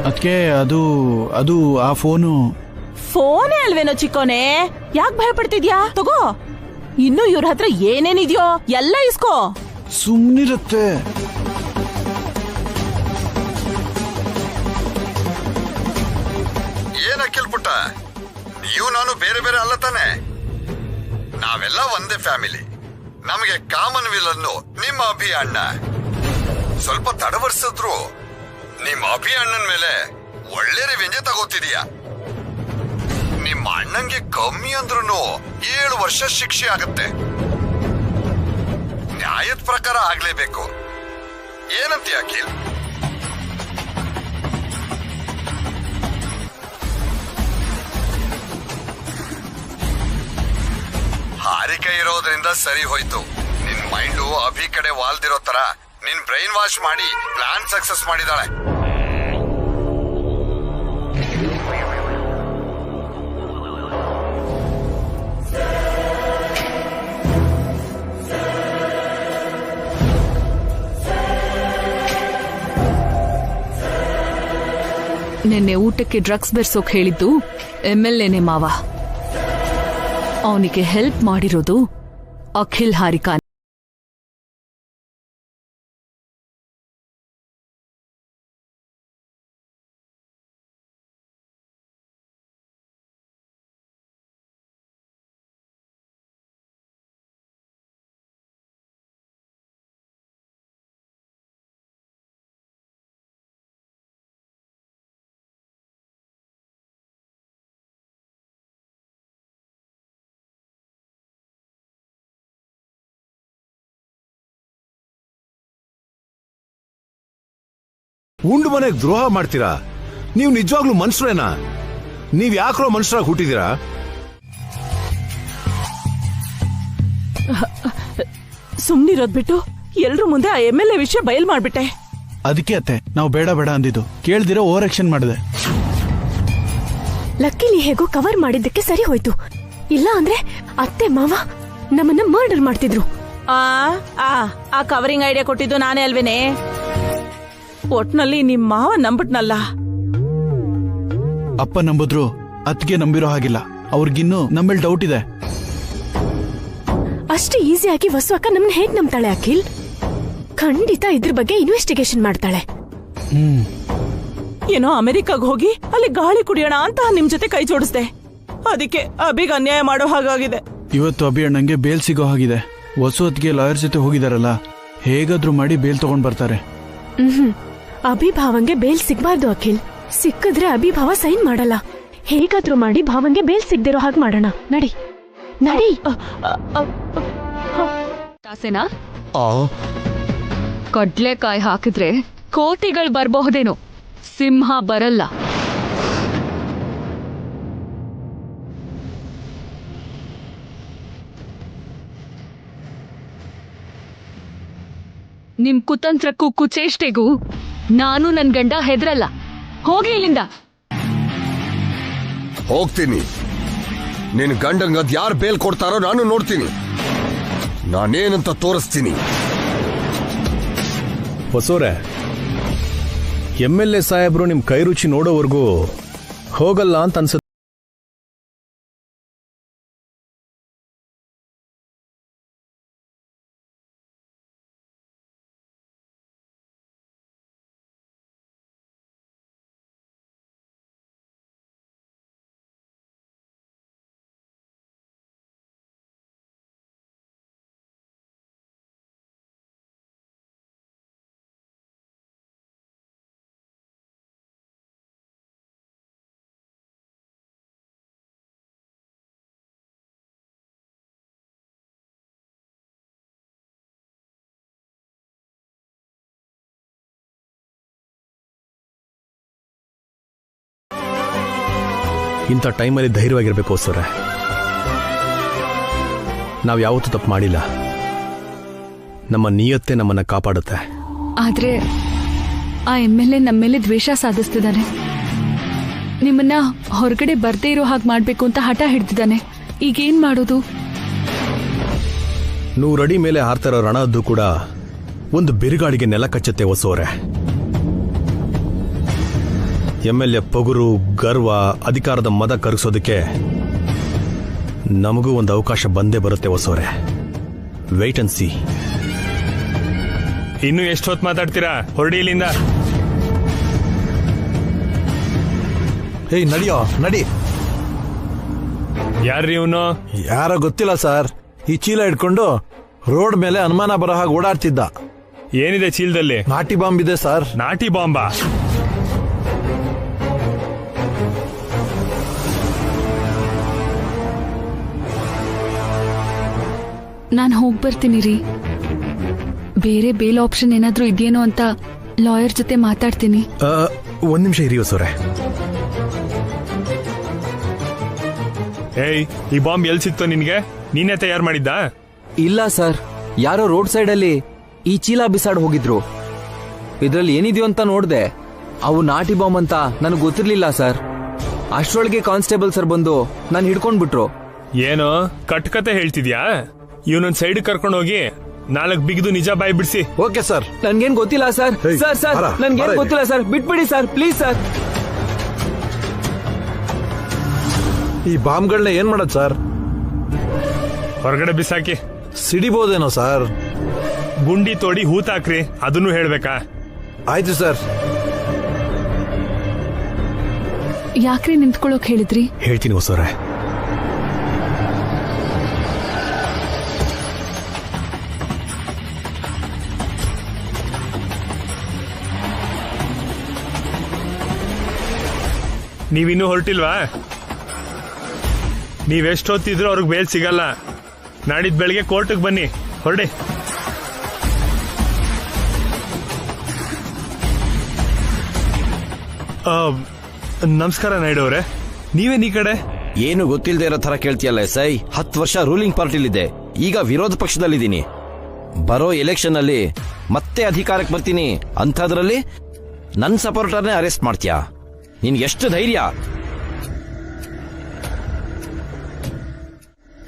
ಅದಕ್ಕೆ ಅದು ಆ ಫೋನು. ಫೋನೇ ಅಲ್ವೇನೋ ಚಿಕ್ಕೋನೆ, ಯಾಕೆ ಭಯ ಪಡ್ತಿದ್ಯಾ? ತಗೋ, ಇನ್ನು ಇವ್ರ ಹತ್ರ ಏನೇನಿದ್ಯೋ ಎಲ್ಲ ಇಸ್ಕೋ. ಸುಮ್ನಿರುತ್ತೆ. ಏನ ಕೇಳ್ಪುಟ್ಟ, ನೀವು ನಾನು ಬೇರೆ ಬೇರೆ ಅಲ್ಲ ತಾನೆ? ನಾವೆಲ್ಲ ಒಂದೇ ಫ್ಯಾಮಿಲಿ. ನಮಗೆ ಕಾಮನ್ ವಿಲ್ ಅನ್ನು ನಿಮ್ಮ ಅಭಿ ಅಣ್ಣ. ಸ್ವಲ್ಪ ತಡವರ್ಸಿದ್ರು ನಿಮ್ಮ ಅಭಿ ಅಣ್ಣನ ಮೇಲೆ ಒಳ್ಳೆ ರಿವೆಂಜ್ ತಗೋತಿದೀಯ. ನಿಮ್ಮ ಅಣ್ಣಂಗೆ ಕಮ್ಮಿ ಅಂದ್ರೂ 7 ವರ್ಷ ಶಿಕ್ಷೆ ಆಗತ್ತೆ. ನ್ಯಾಯದ ಪ್ರಕಾರ ಆಗ್ಲೇಬೇಕು. ಏನಂತೀಯ ಅಖಿಲ್? ಹಾರಿಕೆ ಇರೋದ್ರಿಂದ ಸರಿ ಹೋಯ್ತು. ನಿನ್ ಮೈಂಡು ಅಭಿ ಕಡೆ ವಾಲ್ದಿರೋ ತರ ನಿನ್ ಬ್ರೈನ್ ವಾಶ್ ಮಾಡಿ ಪ್ಲಾನ್ ಸಕ್ಸಸ್ ಮಾಡಿದಾಳೆ. ನಿನ್ನೆ ಊಟಕ್ಕೆ ಡ್ರಗ್ಸ್ ಬೆರ್ಸೋಕ್ ಹೇಳಿದ್ದು MLAನೇ ಮಾವ. ಅವನಿಗೆ ಹೆಲ್ಪ್ ಮಾಡಿರೋದು ಅಖಿಲ್ ಹಾರಿಕಾ. ಉಂಡು ಮನೆಗೆ ದ್ರೋಹ ಮಾಡ್ತೀರಾ? ನೀವು ನಿಜವಾಗ್ಲೂ ಮನುಷ್ಯರೇನಾ? ನೀವ್ ಯಾಕ್ರೋ ಮನುಷ್ಯರಾಗಿ ಹುಟ್ಟಿದೀರಾ? ಸುಮ್ನಿರೋದ್ ಬಿಟ್ಟು ಎಲ್ರ ಮುಂದೆ ಆ MLA ವಿಷಯ ಬಯಲ್ ಮಾಡ್ಬಿಟ್ಟೆ. ಅದಕ್ಕೆ ಅತ್ತೆ ನಾವು ಬೇಡ ಬೇಡ ಅಂದಿದ್ದು, ಕೇಳ್ದಿರೋ ಓವರ್ ಆಕ್ಷನ್ ಮಾಡಿದೆ. ಲಕ್ಕಿಲಿ ಹೇಗೋ ಕವರ್ ಮಾಡಿದ್ದಕ್ಕೆ ಸರಿ ಹೋಯ್ತು. ಇಲ್ಲ ಅಂದ್ರೆ ಅತ್ತೆ ಮಾವ ನಮ್ಮನ್ನ ಮರ್ಡರ್ ಮಾಡ್ತಿದ್ರು. ಆ ಕವರಿಂಗ್ ಐಡಿಯಾ ಕೊಟ್ಟಿದ್ದು ನಾನೇ ಅಲ್ವೇನೆ? ಒಟ್ನಲ್ಲಿ ನಿಮ್ ಮಾವ ನಂಬಿಟ್ನಲ್ಲ. ಅಪ್ಪ ನಂಬಿದ್ರು ಅತ್ತಿಗೆ ನಂಬಿರೋ ಹಾಗಿಲ್ಲ. ಅವ್ರಿಗಿನ್ನೂ ನಮ್ಮೇಲೆ ಡೌಟ್ ಇದೆ. ಅಷ್ಟೇ ಈಸಿಯಾಗಿ ವಸು ಅಕ್ಕ ನಮ್ಮನ್ನ ಹೇಗ್ ನಂಬ್ತಾಳೆ ಅಖಿಲ್? ಖಂಡಿತ ಇದ್ರ ಬಗ್ಗೆ ಇನ್ವೆಸ್ಟಿಗೇಷನ್ ಮಾಡ್ತಾಳೆ. ಏನೋ ಅಮೆರಿಕಾಗ್ ಹೋಗಿ ಅಲ್ಲಿ ಗಾಳಿ ಕುಡಿಯೋಣ ಅಂತ ನಿಮ್ ಜೊತೆ ಕೈ ಜೋಡಿಸ್ದೆ. ಅದಕ್ಕೆ ಅಭಿಗ್ ಅನ್ಯಾಯ ಮಾಡೋ ಹಾಗಾಗಿದೆ. ಇವತ್ತು ಅಭಿ ಅಣ್ಣಂಗೆ ಬೇಲ್ ಸಿಗೋ ಹಾಗಿದೆ. ವಸು ಅತ್ತಿಗೆ ಲಾಯರ್ ಜೊತೆ ಹೋಗಿದಾರಲ್ಲ, ಹೇಗಾದ್ರೂ ಮಾಡಿ ಬೇಲ್ ತಗೊಂಡ್ ಬರ್ತಾರೆ. ಅಭಿಭಾವಂಗೆ ಬೇಲ್ ಸಿಗ್ಬಾರ್ದು ಅಖಿಲ್. ಸಿಕ್ಕಿದ್ರೆ ಅಭಿಭಾವ ಸೈನ್ ಮಾಡಲ್ಲ. ಹೇಗಾದ್ರೂ ಮಾಡಿ ಭಾವಂಗೆ ಬೇಲ್ ಸಿಗ್ದಿರೋ ಹಾಗೆ ಮಾಡೋಣ. ನಡಿ ನಡಿ. ತಾಸೇನಾ ಕಡ್ಲೆಕಾಯಿ ಹಾಕಿದ್ರೆ ಕೋತಿಗಳು ಬರಬಹುದೇನೋ, ಸಿಂಹ ಬರಲ್ಲ. ನಿಮ್ ಕುತಂತ್ರಕ್ಕೂ ಕುಚೇಷ್ಟೆಗೂ ನಾನು ನನ್ ಗಂಡ ಹೆದ್ರಲ್ಲ. ಹೋಗಿ ಇಲ್ಲಿಂದ. ಹೋಗ್ತೀನಿ. ನಿನ್ ಗಂಡಂಗದ್ ಯಾರು ಬೇಲ್ ಕೊಡ್ತಾರೋ ನಾನು ನೋಡ್ತೀನಿ. ನಾನೇನಂತ ತೋರಿಸ್ತೀನಿ. ಹೊಸೋರೆ, MLA ಸಾಹೇಬ್ರು ನಿಮ್ ಕೈ ರುಚಿ ನೋಡೋವರೆಗೂ ಹೋಗಲ್ಲ ಅಂತ ಅನ್ಸುತ್ತೆ. ಇಂಥ ಟೈಮಲ್ಲಿ ಧೈರ್ಯವಾಗಿರ್ಬೇಕು ಸರ್. ನಾವು ಯಾವತ್ತೂ ತಪ್ಪು ಮಾಡಿಲ್ಲ. ನಮ್ಮ ನಿಯತ್ತೆ ನಮ್ಮನ್ನ ಕಾಪಾಡುತ್ತೆ. ಆದ್ರೆ ಆ MLA ನಮ್ಮ ಮೇಲೆ ದ್ವೇಷ ಸಾಧಿಸ್ತಿದ್ದಾನೆ. ನಿಮ್ಮನ್ನ ಹೊರಗಡೆ ಬರ್ದೇ ಇರೋ ಹಾಗೆ ಮಾಡ್ಬೇಕು ಅಂತ ಹಠ ಹಿಡ್ತಿದ್ದಾನೆ. ಈಗೇನ್ ಮಾಡೋದು? 100 ಅಡಿ ಮೇಲೆ ಹಾರ್ತಾರೋ ರಣದ್ದು ಕೂಡ ಒಂದು ಬಿರುಗಾಳಿಗೆ ನೆಲ ಕಚ್ಚುತ್ತೆ ಹೊಸೋರೆ. MLA ಪೊಗುರು, ಗರ್ವ, ಅಧಿಕಾರದ ಮದ ಕರಗಿಸೋದಕ್ಕೆ ನಮಗೂ ಒಂದು ಅವಕಾಶ ಬಂದೇ ಬರುತ್ತೆ ಹೊಸೋರೆ. Wait and C. ಇನ್ನು ಎಷ್ಟು ಹೊತ್ತು ಮಾತಾಡ್ತೀರಾ? ಹೊರಡಿ ಇಲ್ಲಿಂದ. ಏಯ್ ನಡಿಯೋ ನಡಿ. ಯಾರ್ರಿ ಇವನು? ಯಾರೋ ಗೊತ್ತಿಲ್ಲ ಸರ್. ಈ ಚೀಲ ಇಟ್ಕೊಂಡು ರೋಡ್ ಮೇಲೆ ಅನುಮಾನ ಬರೋ ಹಾಗೆ ಓಡಾಡ್ತಿದ್ದ. ಏನಿದೆ ಚೀಲದಲ್ಲಿ? ನಾಟಿ ಬಾಂಬ್ ಇದೆ ಸರ್. ನಾಟಿ ಬಾಂಬಾ? ನಾನು ಹೋಗ್ಬರ್ತೀನಿ ರೀ. ಬೇರೆ ಬೇಲ್ ಆಪ್ಷನ್ ಏನಾದ್ರೂ ಇದೆಯೇನೋ ಅಂತ ಲಾಯರ್ ಜೊತೆ ಮಾತಾಡ್ತೀನಿ. ಒಂದ್ ನಿಮಿಷ ಇರಿ ಹೊಸೋರೆ. ಏಯ್, ಈ ಬಾಂಬ್ ಎಲ್ಲಿ ಸಿಕ್ತೋ ನಿನ್ಗೆ? ನೀನೇ ತಯಾರು ಮಾಡಿದ್ದ? ಇಲ್ಲ ಸರ್, ಯಾರೋ ರೋಡ್ ಸೈಡ್ ಅಲ್ಲಿ ಈ ಚೀಲ ಬಿಸಾಡ್ ಹೋಗಿದ್ರು. ಇದ್ರಲ್ಲಿ ಏನಿದೆಯೋ ಅಂತ ನೋಡ್ದೆ. ಅವು ನಾಟಿ ಬಾಂಬ್ ಅಂತ ನನಗೆ ಗೊತ್ತಿರ್ಲಿಲ್ಲ ಸರ್. ಅಷ್ಟ್ರೊಳಗೆ ಕಾನ್ಸ್ಟೇಬಲ್ ಸರ್ ಬಂದು ನಾನು ಹಿಡ್ಕೊಂಡ್ಬಿಟ್ರು. ಏನೋ ಕಟ್ಕತೆ ಹೇಳ್ತಿದ್ಯಾ? ಇವನೊಂದ್ ಸೈಡ್ ಕರ್ಕೊಂಡು ಹೋಗಿ 4 ಬಿಗಿದು ನಿಜ ಬಾಯಿ ಬಿಡಿಸಿ. Okay sir. ನನ್ಗೇನ್ ಗೊತ್ತಿಲ್ಲ ಸರ್. ಸರ್ ನನ್ಗೇನ್ ಗೊತ್ತಿಲ್ಲ ಸರ್, ಬಿಟ್ಬಿಡಿ ಸರ್ ಪ್ಲೀಸ್ ಸರ್. ಈ ಬಾಂಬ್ಗಳನ್ನ ಏನ್ ಮಾಡೋದು ಸರ್? ಹೊರಗಡೆ ಬಿಸಾಕಿ. ಸಿಡಿಬೋದೇನೋ ಸರ್? ಗುಂಡಿ ತೋಡಿ ಹೂತಾಕ್ರಿ, ಅದನ್ನು ಹೇಳ್ಬೇಕಾ? ಆಯ್ತು ಸರ್. ಯಾಕ್ರಿ ನಿಂತ್ಕೊಳ್ಳೋಕ್ ಹೇಳಿದ್ರಿ? ಹೇಳ್ತೀನಿ ಹೊಸವ್ರೆ. ನೀವಿನ್ನೂ ಹೊರಟಿಲ್ವಾ? ನೀವೆಷ್ಟೊತ್ತಿದ್ರು ಅವ್ರಿಗೆ ಬೇಲ್ ಸಿಗಲ್ಲ. ನಾಡಿದ್ ಬೆಳಿಗ್ಗೆ ಕೋರ್ಟಿಗೆ ಬನ್ನಿ, ಹೊರಡಿ. ನಮಸ್ಕಾರ ನಾಯ್ಡು ಅವರೇ, ನೀವೇನ್ ಈ ಕಡೆ? ಏನು ಗೊತ್ತಿಲ್ಲದೆ ಇರೋ ತರ ಕೇಳ್ತೀಯಲ್ಲ SI. 10 ವರ್ಷ ರೂಲಿಂಗ್ ಪಾರ್ಟಿಲಿದ್ದೆ, ಈಗ ವಿರೋಧ ಪಕ್ಷದಲ್ಲಿದ್ದೀನಿ. ಬರೋ ಎಲೆಕ್ಷನ್ ಅಲ್ಲಿ ಮತ್ತೆ ಅಧಿಕಾರಕ್ಕೆ ಬರ್ತೀನಿ, ಅಂಥದ್ರಲ್ಲಿ ನನ್ನ ಸಪೋರ್ಟರ್ನೇ ಅರೆಸ್ಟ್ ಮಾಡ್ತೀಯಾ? ನಿನ್ಗೆ ಎಷ್ಟು ಧೈರ್ಯ?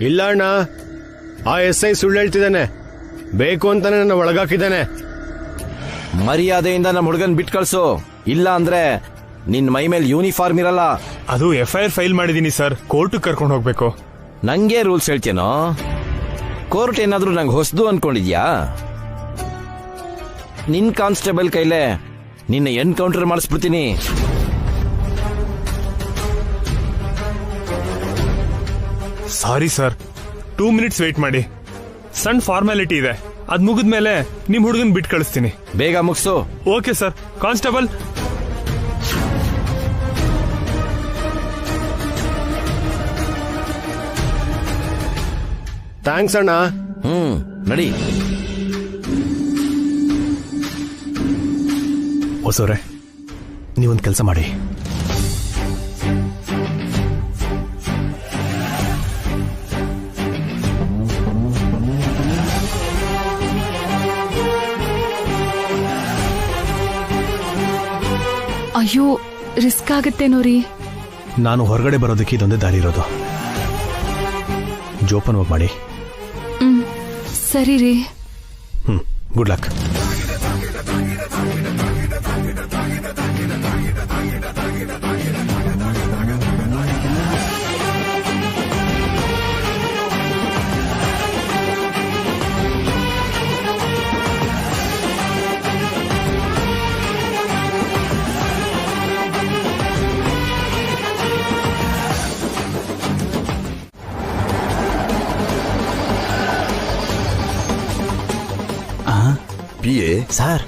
ಇಲ್ಲ ಅಣ್ಣ, ಆ SI ಸುಳ್ಳು ಹೇಳ್ತಿದ್ದಾನೆ. ಬೇಕು ಅಂತಾನೆ ನನ್ನ ಒಳಗಾಕಿದ್ದಾನೆ. ಮರ್ಯಾದೆಯಿಂದ ನಮ್ಮ ಹುಡುಗನ್ ಬಿಟ್ಟು ಕಳ್ಸು, ಇಲ್ಲ ಅಂದ್ರೆ ನಿನ್ ಮೈ ಮೇಲೆ ಯೂನಿಫಾರ್ಮ್ ಇರಲ್ಲ. ಅದು FIR ಫೈಲ್ ಮಾಡಿದೀನಿ ಸರ್, ಕೋರ್ಟ್ ಕರ್ಕೊಂಡು ಹೋಗ್ಬೇಕು. ನಂಗೆ ರೂಲ್ಸ್ ಹೇಳ್ತೇನೋ? ಕೋರ್ಟ್ ಏನಾದ್ರೂ ನಂಗೆ ಹೊಸದು ಅನ್ಕೊಂಡಿದ್ಯಾ? ನಿನ್ ಕಾನ್ಸ್ಟೇಬಲ್ ಕೈಲೇ ನಿನ್ನ ಎನ್ಕೌಂಟರ್ ಮಾಡಿಸ್ಬಿಡ್ತೀನಿ. ಸಾರಿ ಸರ್, 2 ಮಿನಿಟ್ಸ್ ವೇಟ್ ಮಾಡಿ. ಸಣ್ಣ ಫಾರ್ಮಾಲಿಟಿ ಇದೆ, ಅದ್ ಮುಗಿದ್ಮೇಲೆ ನಿಮ್ ಹುಡುಗನ್ ಬಿಟ್ಟು ಕಳಿಸ್ತೀನಿ. ಬೇಗ ಮುಗಿಸು. Okay sir. ಕಾನ್ಸ್ಟೇಬಲ್, ಥ್ಯಾಂಕ್ಸ್ ಅಣ್ಣ. ನಡಿ. ಹೊಸವ್ರೆ, ನೀವೊಂದು ಕೆಲಸ ಮಾಡಿ. ಅಯ್ಯೋ, ರಿಸ್ಕ್ ಆಗತ್ತೇನೋ ರೀ. ನಾನು ಹೊರಗಡೆ ಬರೋದಕ್ಕೆ ಇದೊಂದೇ ದಾರಿ ಇರೋದು. ಜೋಪಾನವಾಗಿ ಮಾಡಿ. ಸರಿ ರೀ. Good luck. PA ಸರ್,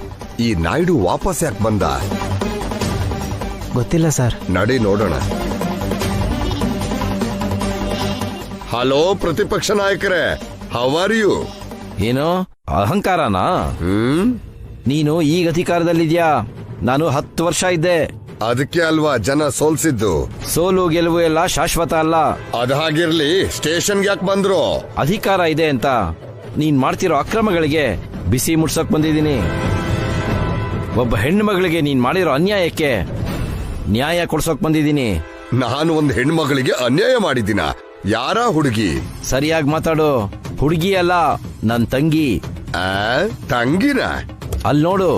ಈ ನಾಯ್ಡು ವಾಪಸ್ ಯಾಕೆ ಬಂದ? ಗೊತ್ತಿಲ್ಲ ಸರ್. ನಡಿ ನೋಡೋಣ. ಹಲೋ ಪ್ರತಿಪಕ್ಷ ನಾಯಕರೇ, ಹೌ ಆರ್ ಯು? ಏನು ಅಹಂಕಾರನಾ? ನೀನು ಈಗ ಅಧಿಕಾರದಲ್ಲಿದ್ಯಾ, ನಾನು 10 ವರ್ಷ ಇದ್ದೆ. ಅದಕ್ಕೆ ಅಲ್ವಾ ಜನ ಸೋಲ್ಸಿದ್ದು. ಸೋಲು ಗೆಲುವು ಎಲ್ಲ ಶಾಶ್ವತ ಅಲ್ಲ. ಅದ ಹಾಗಿರ್ಲಿ, ಸ್ಟೇಷನ್ಗೆ ಯಾಕೆ ಬಂದ್ರು? ಅಧಿಕಾರ ಇದೆ ಅಂತ ನೀನ್ ಮಾಡ್ತಿರೋ ಅಕ್ರಮಗಳಿಗೆ ಬಿಸಿ ಮುಟ್ಸಕ್ ಬಂದಿದ್ದೀನಿ. ಒಬ್ಬ ಹೆಣ್ಣು ಮಗಳಿಗೆ ನೀನ್ ಮಾಡಿರೋ ಅನ್ಯಾಯಕ್ಕೆ ನ್ಯಾಯ ಕೊಡ್ಸೋಕ್ ಬಂದಿದ್ದೀನಿ. ನಾನು ಒಂದು ಹೆಣ್ಮಗಳಿಗೆ ಅನ್ಯಾಯ ಮಾಡಿದ್ದೀನ? ಯಾರ ಹುಡುಗಿ? ಸರಿಯಾಗಿ ಮಾತಾಡು. ಹುಡುಗಿ ಅಲ್ಲ, ನನ್ ತಂಗಿ. ತಂಗಿನ? ಅಲ್ಲಿ ನೋಡು.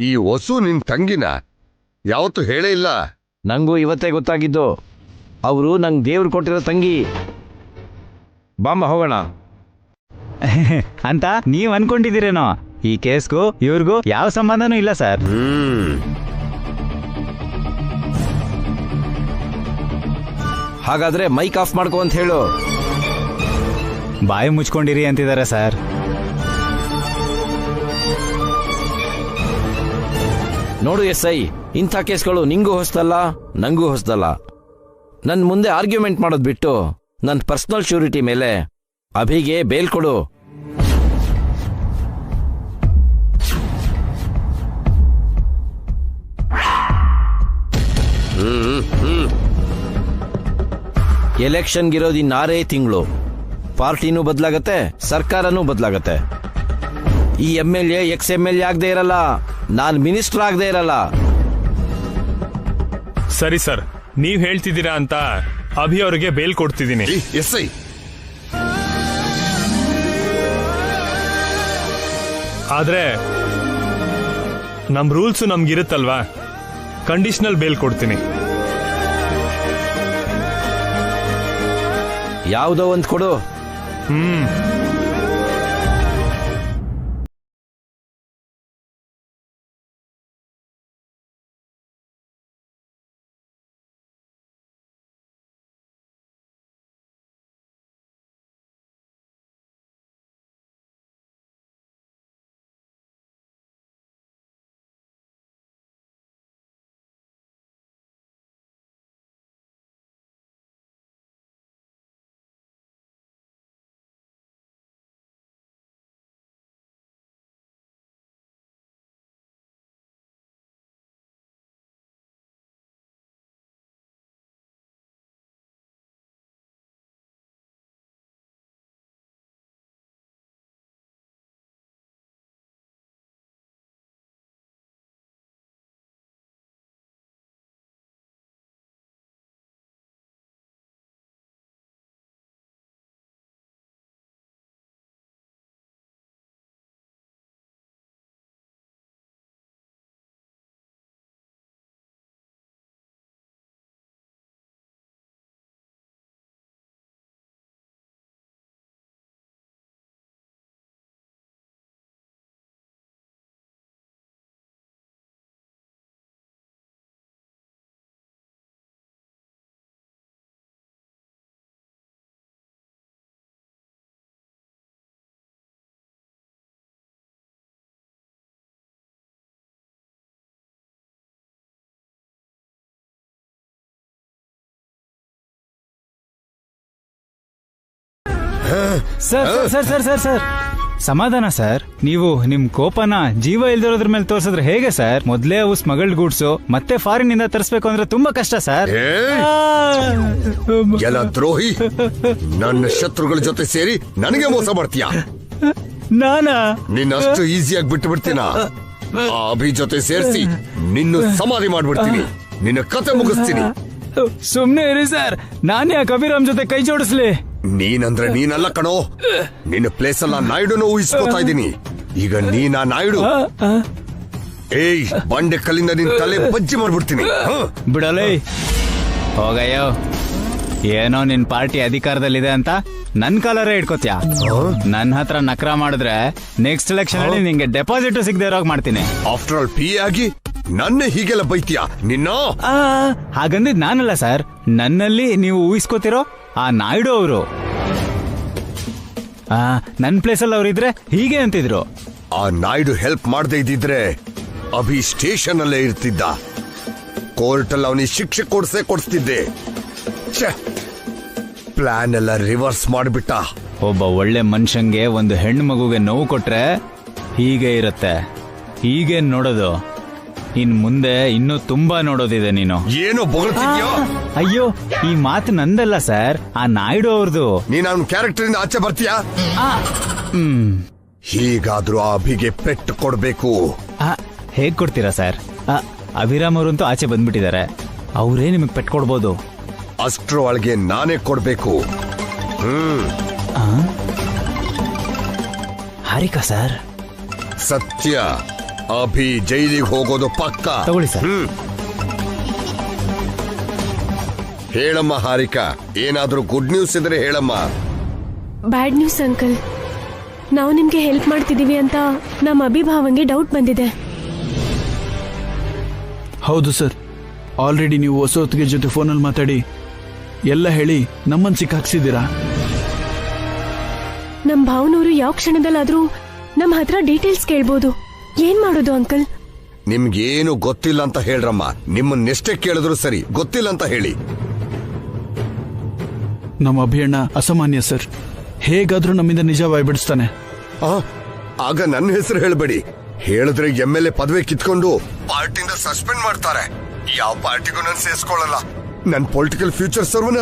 ಈ ಹೊಸು ನಿನ್ ತಂಗಿನ? ಯಾವತ್ತು ಹೇಳೇ ಇಲ್ಲ. ನಂಗೂ ಇವತ್ತೇ ಗೊತ್ತಾಗಿದ್ದು. ಅವರು ನಂಗೆ ದೇವ್ರು ಕೊಟ್ಟಿರೋ ತಂಗಿ. ಬಾಮ್ಮ ಹೋಗೋಣ ಅಂತ ನೀವ್ ಅನ್ಕೊಂಡಿದ್ದೀರೇನೋ? ಈ ಕೇಸ್ಗೂ ಇವ್ರಿಗೂ ಯಾವ ಸಂಬಂಧನೂ ಇಲ್ಲ ಸರ್. ಹಾಗಾದ್ರೆ ಮೈಕ್ ಆಫ್ ಮಾಡ್ಕೋ ಅಂತ ಹೇಳು. ಬಾಯಿ ಮುಚ್ಕೊಂಡಿರಿ ಅಂತಿದ್ದಾರೆ ಸರ್. ನೋಡು SI, ಇಂಥ ಕೇಸ್ಗಳು ನಿಂಗೂ ಹೊಸದಲ್ಲ, ನಂಗೂ ಹೊಸದಲ್ಲ. ನನ್ ಮುಂದೆ ಆರ್ಗ್ಯುಮೆಂಟ್ ಮಾಡೋದ್ ಬಿಟ್ಟು ನನ್ನ ಪರ್ಸನಲ್ ಶ್ಯೂರಿಟಿ ಮೇಲೆ ಅಭಿಗೆ ಬೇಲ್ ಕೊಡು. ಎಲೆಕ್ಷನ್ಗಿರೋದು ಇನ್ನಾರೇ ತಿಂಗಳು. ಪಾರ್ಟಿನೂ ಬದಲಾಗತ್ತೆ, ಸರ್ಕಾರನೂ ಬದಲಾಗತ್ತೆ. ಈ MLA ex-MLA ಆಗದೆ ಇರಲ್ಲ, ನಾನು ಮಿನಿಸ್ಟರ್ ಆಗದೆ ಇರಲ್ಲ. ಸರಿ ಸರ್, ನೀವ್ ಹೇಳ್ತಿದ್ದೀರಾ ಅಂತ ಅಭಿ ಅವರಿಗೆ ಬೇಲ್ ಕೊಡ್ತಿದ್ದೀನಿ. SI ಆದ್ರೆ ನಮ್ ರೂಲ್ಸ್ ನಮ್ಗಿರುತ್ತಲ್ವಾ, ಕಂಡೀಷನಲ್ ಬೇಲ್ ಕೊಡ್ತೀನಿ. ಯಾವುದೋ ಒಂದು ಕೊಡು. Sir sir sir sir sir ಸಮಾಧಾನ ಸರ್. ನೀವು ನಿಮ್ ಕೋಪನ ಜೀವ ಇಲ್ದಿರೋದ್ರ ಮೇಲೆ ತೋರ್ಸಿದ್ರೆ ಹೇಗೆ ಸರ್? ಮೊದ್ಲೇ ಅವು ಸ್ಮಗಲ್ಡ್ ಗೂಡ್ಸು, ಮತ್ತೆ ಫಾರಿನ್ ಇಂದ ತರಿಸ್ಬೇಕು ಅಂದ್ರೆ ತುಂಬಾ ಕಷ್ಟ ಸರ್. ಎಲ್ಲ ದ್ರೋಹಿ, ನನ್ನ ಶತ್ರುಗಳ ಜೊತೆ ಸೇರಿ ನನಗೆ ಮೋಸ ಮಾಡ್ತೀಯಾ? ನಾನಾ? ನಿನ್ನಷ್ಟು ಈಸಿಯಾಗಿ ಬಿಟ್ಟು ಬಿಡ್ತೀನ? ಆ ಅಭಿ ಜೊತೆ ಸೇರಿಸಿ ನಿನ್ನ ಸಮಾಧಿ ಮಾಡ್ಬಿಡ್ತೀನಿ, ನಿನ್ನ ಕತೆ ಮುಗಿಸ್ತೀನಿ. ಸುಮ್ನೆ ಇರಿ ಸರ್, ನಾನೇ ಆ ಕಬೀರಾಮ್ ಜೊತೆ ಕೈ ಜೋಡಿಸ್ಲಿ. ನೀನಂದ್ರೆ ನೀನಲ್ಲ ಕಣೋ, ನಿನ್ನ ಪ್ಲೇಸ್ ಅಲ್ಲ ನಾಯ್ಡುನು ಊಹಿಸ್ಕೋತಾ ಇದ್ದೀನಿ. ಈಗ ನೀನಾ ನಾಯ್ಡು? ಏಯ್, ಬಂಡೆ ಕಲ್ಲಿಂದ ನಿನ್ ತಲೆ ಬಜ್ಜಿ ಮಾಡ್ಬಿಡ್ತೀನಿ. ಬಿಡಲೇ ಹೋಗಯ್ಯೋ. ಏನೋ ನಿನ್ ಪಾರ್ಟಿ ಅಧಿಕಾರದಲ್ಲಿದೆ ಅಂತ ನನ್ ಕಾಲರೇ ಇಟ್ಕೋತ್ಯಾ? ನನ್ ಹತ್ರ ನಕ್ರ ಮಾಡಿದ್ರೆ ನೆಕ್ಸ್ಟ್ ಎಲೆಕ್ಷನ್ ಅಲ್ಲಿ ನಿಂಗೆ ಡೆಪಾಸಿಟ್ ಸಿಗದೆ ಇರೋಗ್ ಮಾಡ್ತೀನಿ. ಆಫ್ಟರ್ ಆಲ್ ಪಿ ಆಗಿ ನನ್ನ ಹೀಗೆಲ್ಲ ಬೈತೀಯಾ? ನಿನ್ನ ಹಾಗಂದಿದ್ ನಾನಲ್ಲ ಸರ್, ನನ್ನಲ್ಲಿ ನೀವು ಊಹಿಸ್ಕೋತಿರೋ ಆ ನಾಯ್ಡು ಅವರು. ನನ್ ಪ್ಲೇಸ್ ಅಲ್ಲಿ ಅವ್ರಿದ್ರೆ ಹೀಗೆ ಅಂತಿದ್ರು. ಆ ನಾಯ್ಡು ಹೆಲ್ಪ್ ಮಾಡದೇ ಇದ್ದಿದ್ರೆ ಅಭಿ ಸ್ಟೇಷನ್ ಅಲ್ಲೇ ಇರ್ತಿದ್ದ. ಕೋರ್ಟ್ ಅಲ್ಲಿ ಅವನಿಗೆ ಶಿಕ್ಷೆ ಕೊಡಿಸ್ತಿದ್ದೆ. ಪ್ಲಾನ್ ಎಲ್ಲ ರಿವರ್ಸ್ ಮಾಡಿಬಿಟ್ಟ. ಒಬ್ಬ ಒಳ್ಳೆ ಮನುಷ್ಯಂಗೆ ಒಂದು ಹೆಣ್ಣು ಮಗುಗೆ ನೋವು ಕೊಟ್ರೆ ಹೀಗೆ ಇರುತ್ತೆ. ಹೀಗೇನ್ ನೋಡೋದು? ಇನ್ ಮುಂದೆ ಇನ್ನೂ ತುಂಬಾ ನೋಡೋದಿದೆ. ನೀನು ಏನೋ ಬೊಗಳ್ತಿದ್ಯೋ? ಅಯ್ಯೋ, ಈ ಮಾತು ನಂದಲ್ಲ ಸರ್, ಆ ನಾಯ್ಡು ಅವ್ರದ್ದು. ನೀನ್ ಅವನ ಕ್ಯಾರೆಕ್ಟರ್ ಇಂದ ಆಚೆ ಬರ್ತೀಯಾ? ಹೀಗಾದ್ರೂ ಆ ಅಭಿಗೆ ಪೆಟ್ಟು ಕೊಡ್ಬೇಕು. ಹೇಗ್ ಕೊಡ್ತೀರಾ ಸರ್? ಅಭಿರಾಮ್ ಅವರಂತೂ ಆಚೆ ಬಂದ್ಬಿಟ್ಟಿದ್ದಾರೆ, ಅವರೇ ನಿಮಗ್ ಪೆಟ್ಟು ಕೊಡ್ಬೋದು. ಅಷ್ಟ್ರ ಒಳಗೆ ನಾನೇ ಕೊಡ್ಬೇಕು. ಹಾರಿಕಾ ಸರ್? ಸತ್ಯ, ಅಭಿ ಜೈಲಿಗೆ ಹೋಗೋದು ಪಕ್ಕ. ತಗೊಳ್ಳಿ ಸರ್. ಹೇಳಮ್ಮ ಹಾರಿಕಾ, ಏನಾದ್ರೂ ಗುಡ್ ನ್ಯೂಸ್ ಇದ್ರೆ ಹೇಳಮ್ಮ. Bad news uncle. ನಾವು ನಿಮ್ಗೆ ಹೆಲ್ಪ್ ಮಾಡ್ತಿದೀವಿ ಅಂತ ನಮ್ಮ ಅಭಿಭಾವಂಗೆ ಡೌಟ್ ಬಂದಿದೆ. ಹೌದು ಸರ್, ಆಲ್ರೆಡಿ ನೀವು ಹೊಸೊತ್ತಿಗೆ ಜೊತೆ ಫೋನಲ್ಲಿ ಮಾತಾಡಿ ಎಲ್ಲ ಹೇಳಿ ನಮ್ಮನ್ನು ಸಿಕ್ಕಾಕ್ಸಿದ್ದೀರಾ. ನಮ್ ಭಾವನವರು ಯಾವ ಕ್ಷಣದಲ್ಲಾದ್ರೂ ನಮ್ಮ ಹತ್ರ ಡೀಟೇಲ್ಸ್ ಕೇಳ್ಬೋದು. ಏನ್ ಮಾಡೋದು ಅಂಕಲ್? ನಿಮ್ಗೇನು ಗೊತ್ತಿಲ್ಲ ಅಂತ ಹೇಳ್ರಮ್ಮ. ನಿಮ್ಮನ್ನೆಷ್ಟೇ ಕೇಳಿದ್ರು ಸರಿ, ಗೊತ್ತಿಲ್ಲ ಅಂತ ಹೇಳಿ. ನಮ್ಮ ಅಭಿಯಣ್ಣ ಅಸಾಮಾನ್ಯ ಸರ್. ಹೇಗಾದ್ರೂ ನಮ್ಮಿಂದ ನಿಜ ಬಾಯ್ಬಿಡಿಸ್ತಾನೆ. ಆಗ ನನ್ನ ಹೆಸರು ಹೇಳಬೇಡಿ. ಹೇಳಿದ್ರೆ MLA ಪದವಿ ಕಿತ್ಕೊಂಡು ಪಾರ್ಟಿಯಿಂದ ಸಸ್ಪೆಂಡ್ ಮಾಡ್ತಾರೆ. ಯಾವ ಪಾರ್ಟಿಗೂ ನಾನು ಸೇರಿಸ್ಕೊಳ್ಳಲ್ಲ. ನನ್ನ ಪೊಲಿಟಿಕಲ್ ಫ್ಯೂಚರ್ ಸರ್ವನ